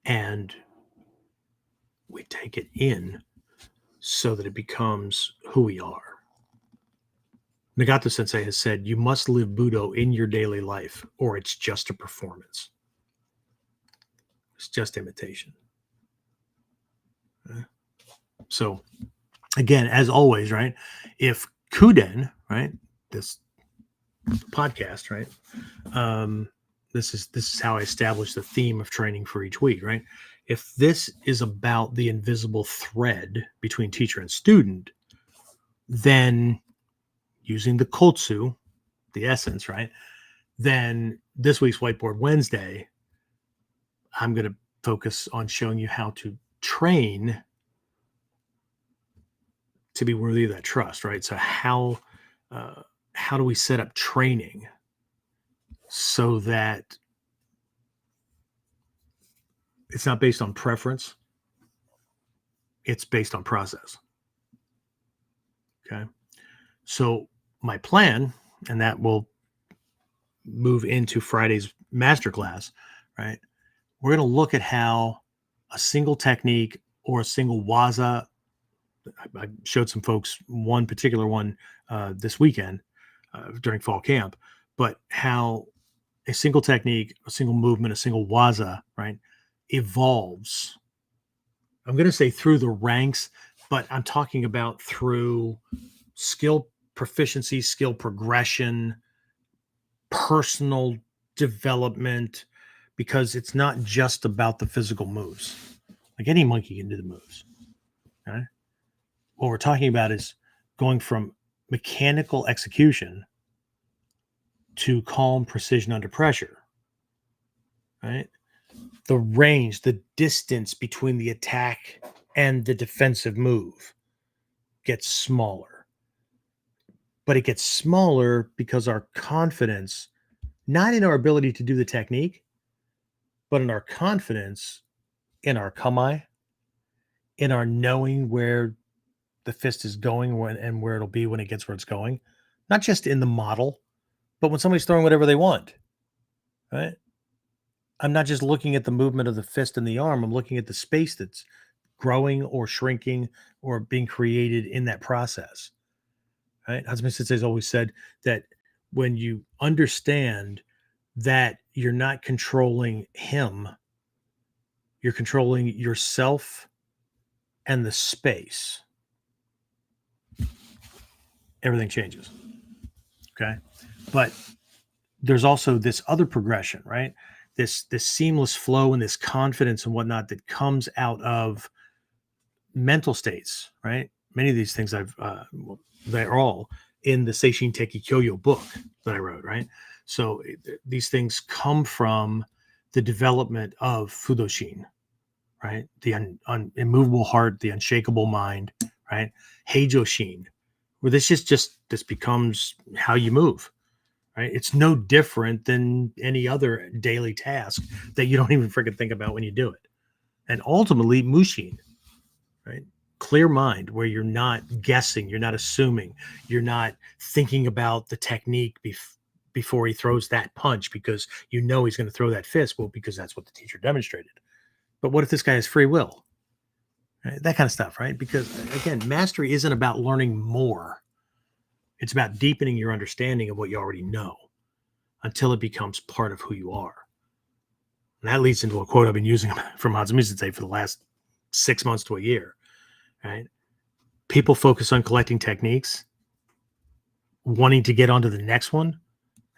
Speaker 1: and we take it in so that it becomes who we are. Nagato Sensei has said, you must live Budo in your daily life, or it's just a performance. It's just imitation. Okay? So, again, as always, right? If Kuden, right, this podcast, right? This is how I establish the theme of training for each week, right? If this is about the invisible thread between teacher and student, then using the kotsu, the essence, right? Then this week's Whiteboard Wednesday, I'm going to focus on showing you how to train to be worthy of that trust, right? So how do we set up training so that it's not based on preference? It's based on process. Okay. So my plan, and that will move into Friday's masterclass, right? We're going to look at how a single technique or a single waza. I showed some folks one particular one this weekend during fall camp, but how a single technique, a single movement, a single waza, right, evolves. I'm going to say through the ranks, but I'm talking about through skill proficiency, skill progression, personal development, because it's not just about the physical moves. Like any monkey can do the moves. Okay? What we're talking about is going from mechanical execution to calm precision under pressure. Right? The range, the distance between the attack and the defensive move gets smaller. But it gets smaller because our confidence, not in our ability to do the technique, but in our confidence in our kamae, in our knowing where the fist is going when and where it'll be when it gets where it's going. Not just in the model, but when somebody's throwing whatever they want. Right? I'm not just looking at the movement of the fist and the arm. I'm looking at the space that's growing or shrinking or being created in that process. Right? Hatsumi Sensei has always said that when you understand that you're not controlling him, you're controlling yourself and the space, everything changes. Okay. But there's also this other progression, right? This seamless flow and this confidence and whatnot that comes out of mental states, right? Many of these things they're all in the Seishin Teki Kyoyo book that I wrote, right? So these things come from the development of Fudoshin, right? The immovable heart, the unshakable mind, right? Heijoshin, where this becomes how you move, right? It's no different than any other daily task that you don't even freaking think about when you do it. And ultimately, Mushin, right? Clear mind, where you're not guessing, you're not assuming, you're not thinking about the technique before he throws that punch because you know he's going to throw that fist. Well, because that's what the teacher demonstrated. But what if this guy has free will? Right? That kind of stuff, right? Because again, mastery isn't about learning more. It's about deepening your understanding of what you already know until it becomes part of who you are. And that leads into a quote I've been using from Hatsumi Sensei for the last 6 months to a year, right? People focus on collecting techniques, wanting to get onto the next one.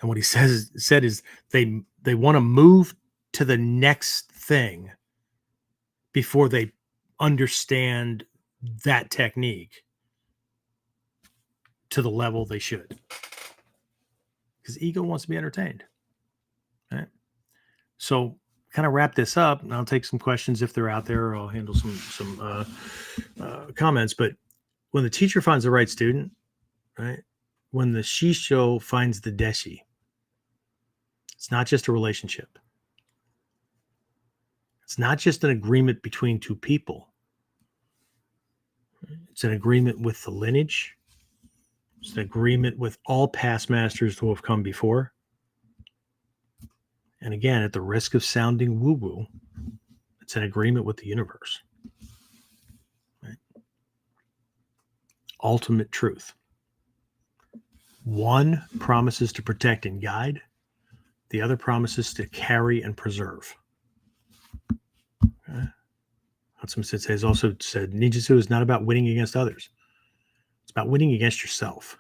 Speaker 1: And what he said is they want to move to the next thing before they understand that technique to the level they should. Because ego wants to be entertained. Right? So kind of wrap this up, and I'll take some questions if they're out there, or I'll handle some comments. But when the teacher finds the right student, right? When the shisho finds the deshi, it's not just a relationship. It's not just an agreement between two people. It's an agreement with the lineage. It's an agreement with all past masters who have come before. And again, at the risk of sounding woo-woo, it's an agreement with the universe. Right? Ultimate truth. One promises to protect and guide. The other promises to carry and preserve. Okay? Hatsumi Sensei has also said, Ninjutsu is not about winning against others. It's about winning against yourself.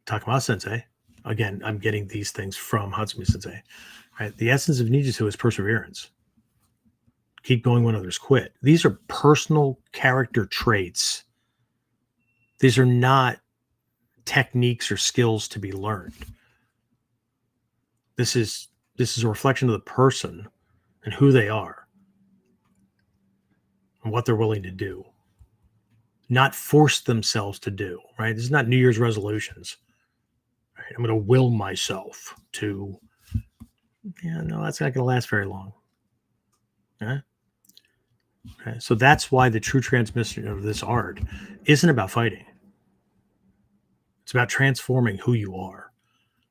Speaker 1: Takamatsu Sensei, again, I'm getting these things from Hatsumi Sensei. Right? The essence of Ninjutsu is perseverance. Keep going when others quit. These are personal character traits. These are not techniques or skills to be learned. This is a reflection of the person and who they are and what they're willing to do. Not force themselves to do, right? This is not New Year's resolutions. Right? I'm going to will myself to, no, that's not going to last very long. Right? Okay? So that's why the true transmission of this art isn't about fighting. It's about transforming who you are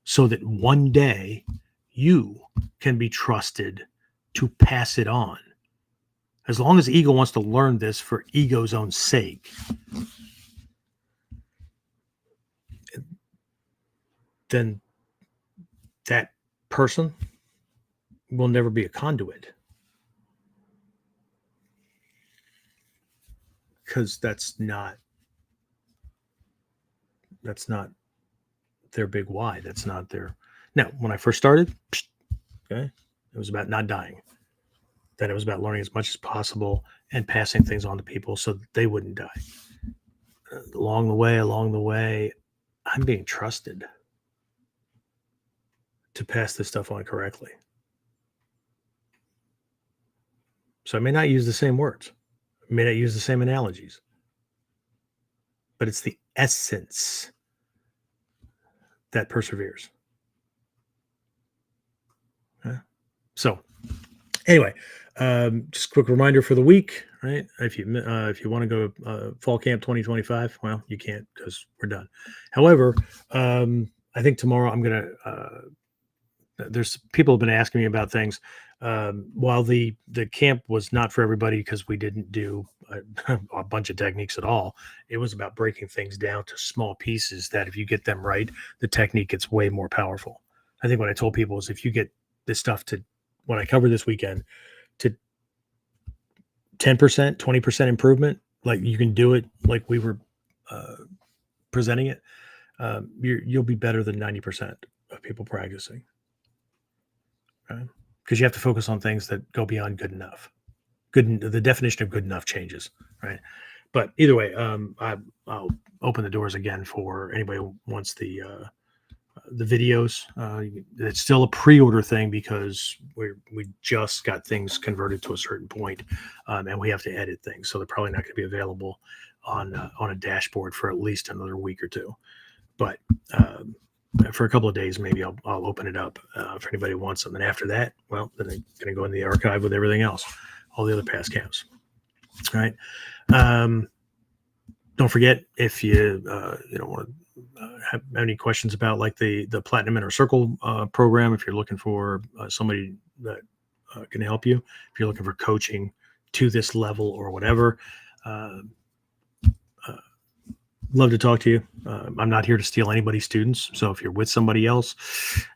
Speaker 1: so that one day you can be trusted to pass it on. As long as ego wants to learn this for ego's own sake, then that person will never be a conduit. Because that's not their big why. That's not their. Now, when I first started, okay, it was about not dying. Then it was about learning as much as possible and passing things on to people so that they wouldn't die. Along the way, I'm being trusted to pass this stuff on correctly. So I may not use the same words, I may not use the same analogies, but it's the essence that perseveres. Okay? So anyway, just a quick reminder for the week, right? If you want to go fall camp 2025, well, you can't because we're done. However, I think tomorrow I'm gonna. There's people have been asking me about things. While the camp was not for everybody because we didn't do a bunch of techniques at all, it was about breaking things down to small pieces that if you get them right, the technique gets way more powerful. I think what I told people is if you get this stuff to what I covered this weekend to 10%, 20% improvement, like you can do it like we were presenting it, you'll be better than 90% of people practicing. Okay? Because you have to focus on things that go beyond good enough. The definition of good enough changes, right? But either way, I'll open the doors again for anybody who wants the videos. It's still a pre-order thing because we just got things converted to a certain point, and we have to edit things, so they're probably not going to be available on a dashboard for at least another week or two. But for a couple of days, maybe I'll open it up for anybody who wants them. And after that, well, then they're going to go in the archive with everything else, all the other past camps. All right. Don't forget, if you want to have any questions about like the Platinum Inner Circle program, if you're looking for somebody that can help you, if you're looking for coaching to this level or whatever, love to talk to you. I'm not here to steal anybody's students. So if you're with somebody else,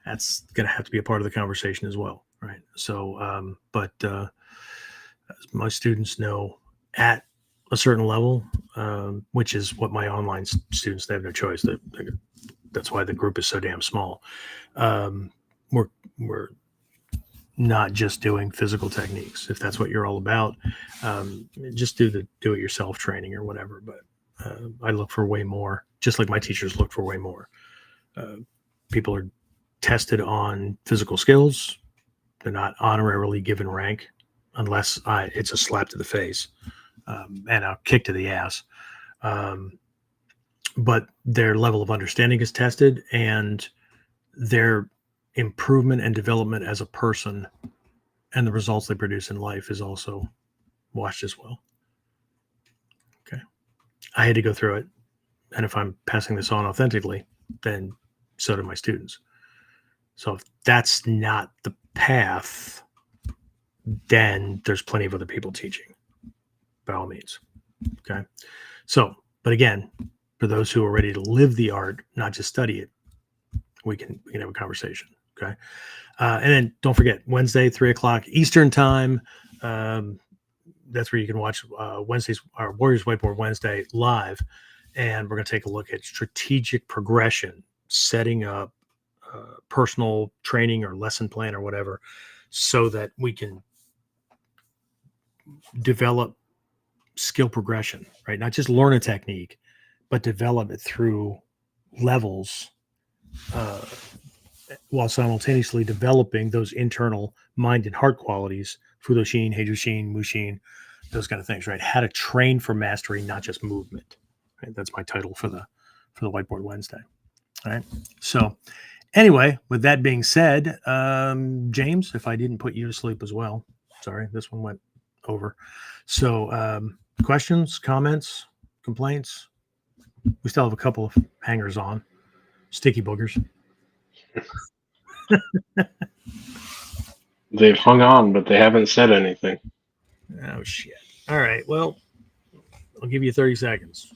Speaker 1: that's going to have to be a part of the conversation as well. Right. So, but as my students know, at a certain level, which is what my online students, they have no choice. That's why the group is so damn small. We're not just doing physical techniques. If that's what you're all about, just do the do-it-yourself training or whatever. But I look for way more, just like my teachers look for way more. People are tested on physical skills. They're not honorarily given rank unless it's a slap to the face and a kick to the ass. But their level of understanding is tested, and their improvement and development as a person and the results they produce in life is also watched as well. Okay. I had to go through it. And if I'm passing this on authentically, then so do my students. So if that's not the path, then there's plenty of other people teaching, by all means. Okay. So, but again, for those who are ready to live the art, not just study it, we can have a conversation. Okay. And then don't forget, Wednesday, 3:00 Eastern time. That's where you can watch Wednesday's our Warriors Whiteboard Wednesday live. And we're going to take a look at strategic progression, setting up personal training or lesson plan or whatever, so that we can develop skill progression, right? Not just learn a technique, but develop it through levels while simultaneously developing those internal mind and heart qualities, Fudoshin, Heijushin, Mushin, those kind of things, right? How to train for mastery, not just movement. Right? That's my title for the Whiteboard Wednesday. All right. So anyway, with that being said, James, if I didn't put you to sleep as well, sorry, this one went over. So questions, comments, complaints? We still have a couple of hangers on, sticky boogers.
Speaker 3: They've hung on, but they haven't said anything.
Speaker 1: Oh shit! All right, well, I'll give you 30 seconds.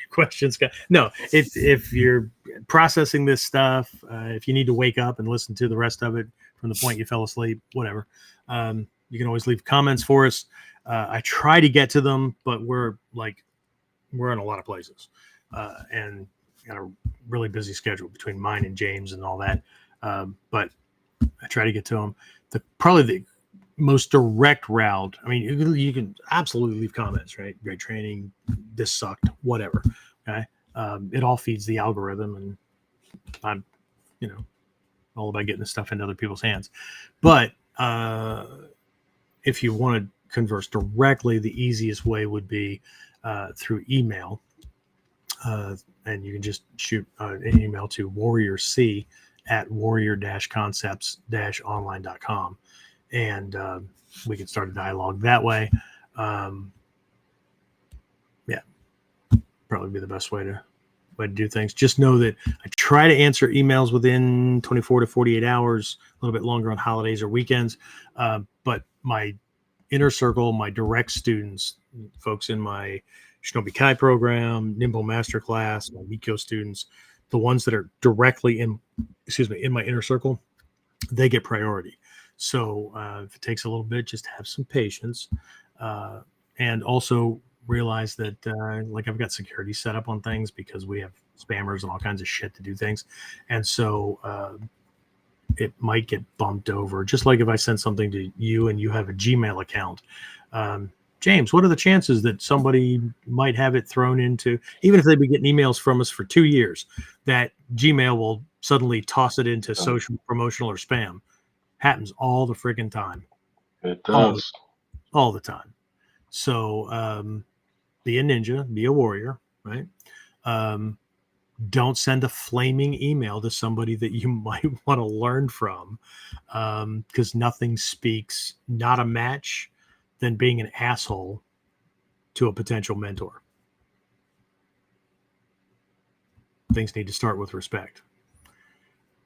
Speaker 1: Questions? No, if you're processing this stuff, if you need to wake up and listen to the rest of it from the point you fell asleep, whatever, you can always leave comments for us. I try to get to them, but we're in a lot of places, and got a really busy schedule between mine and James and all that. But I try to get to them. Probably the most direct route. I mean, you can absolutely leave comments, right? Great training. This sucked. Whatever. Okay. It all feeds the algorithm, and I'm, all about getting this stuff into other people's hands. But if you want to converse directly, the easiest way would be through email. And you can just shoot an email to warriorc@warrior-concepts-online.com. And we can start a dialogue that way. Probably be the best way to do things. Just know that I try to answer emails within 24 to 48 hours, a little bit longer on holidays or weekends. But my inner circle, my direct students, folks in my Shinobi Kai program, Nimbo Masterclass, my Mikyo students, the ones that are directly in my inner circle, they get priority. So if it takes a little bit, just have some patience, and also realize that I've got security set up on things because we have spammers and all kinds of shit to do things, and so it might get bumped over. Just like if I send something to you and you have a Gmail account, James, what are the chances that somebody might have it thrown into, even if they've been getting emails from us for 2 years, that Gmail will suddenly toss it into social, promotional, or spam? Happens all the freaking time.
Speaker 3: It does.
Speaker 1: All the time. So be a ninja, be a warrior, right? Don't send a flaming email to somebody that you might want to learn from, because nothing speaks not a match than being an asshole to a potential mentor. Things need to start with respect.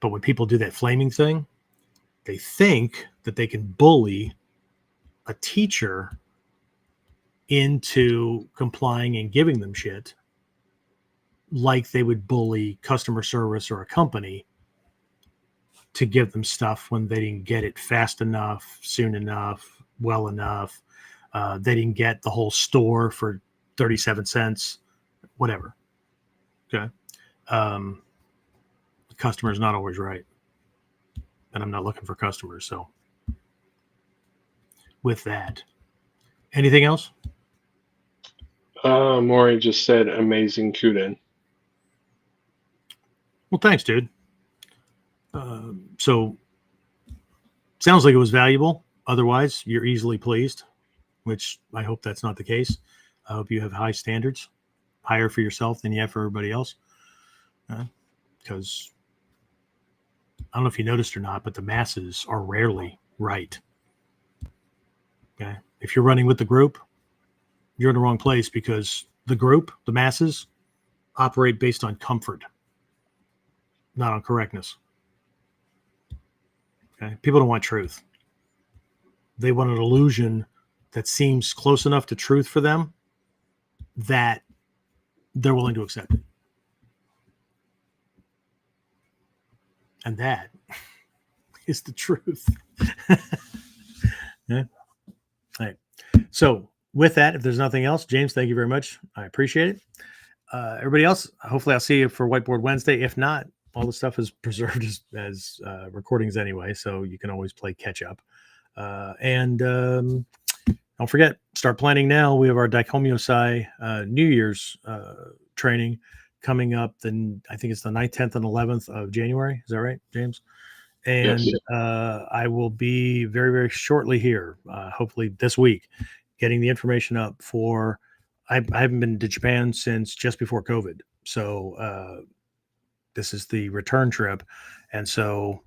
Speaker 1: But when people do that flaming thing, they think that they can bully a teacher into complying and giving them shit, like they would bully customer service or a company to give them stuff when they didn't get it fast enough, soon enough, well enough. They didn't get the whole store for 37 cents, whatever. Okay. The customer is not always right. And I'm not looking for customers. So with that, anything else?
Speaker 3: Maury just said amazing Kuden.
Speaker 1: Well, thanks, dude. So sounds like it was valuable. Otherwise, you're easily pleased, which I hope that's not the case. I hope you have high standards, higher for yourself than you have for everybody else. Because I don't know if you noticed or not, but the masses are rarely right. Okay. If you're running with the group, you're in the wrong place, because the group, the masses, operate based on comfort, not on correctness. Okay. People don't want truth. They want an illusion that seems close enough to truth for them that they're willing to accept it. And that is the truth. Yeah. All right. So with that, if there's nothing else, James, thank you very much. I appreciate it. Everybody else, hopefully I'll see you for Whiteboard Wednesday. If not, all the stuff is preserved as recordings anyway, so you can always play catch up. And don't forget, start planning now. We have our Daikomyosai New Year's training coming up. Then I think it's the 9th, 10th, and 11th of January. Is that right, James? And
Speaker 3: Yes.
Speaker 1: I will be very, very shortly here, hopefully this week, getting the information up for. I haven't been to Japan since just before COVID, so this is the return trip, and so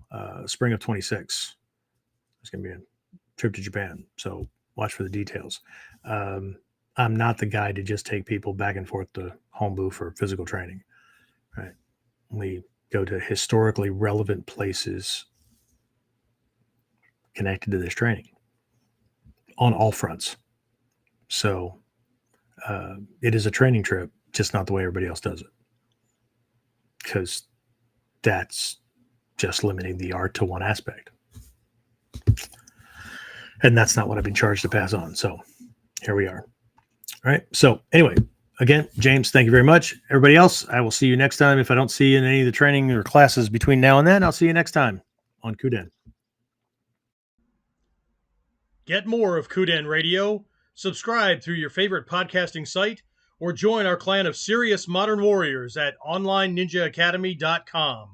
Speaker 1: spring of 26 is going to be a trip to Japan. So watch for the details. I'm not the guy to just take people back and forth to Hombu for physical training. Right? We go to historically relevant places connected to this training on all fronts. So it is a training trip, just not the way everybody else does it. Because that's just limiting the art to one aspect. And that's not what I've been charged to pass on. So here we are. All right. So anyway, again, James, thank you very much. Everybody else, I will see you next time. If I don't see you in any of the training or classes between now and then, I'll see you next time on Kuden.
Speaker 2: Get more of Kuden Radio, subscribe through your favorite podcasting site, or join our clan of serious modern warriors at onlineninjaacademy.com.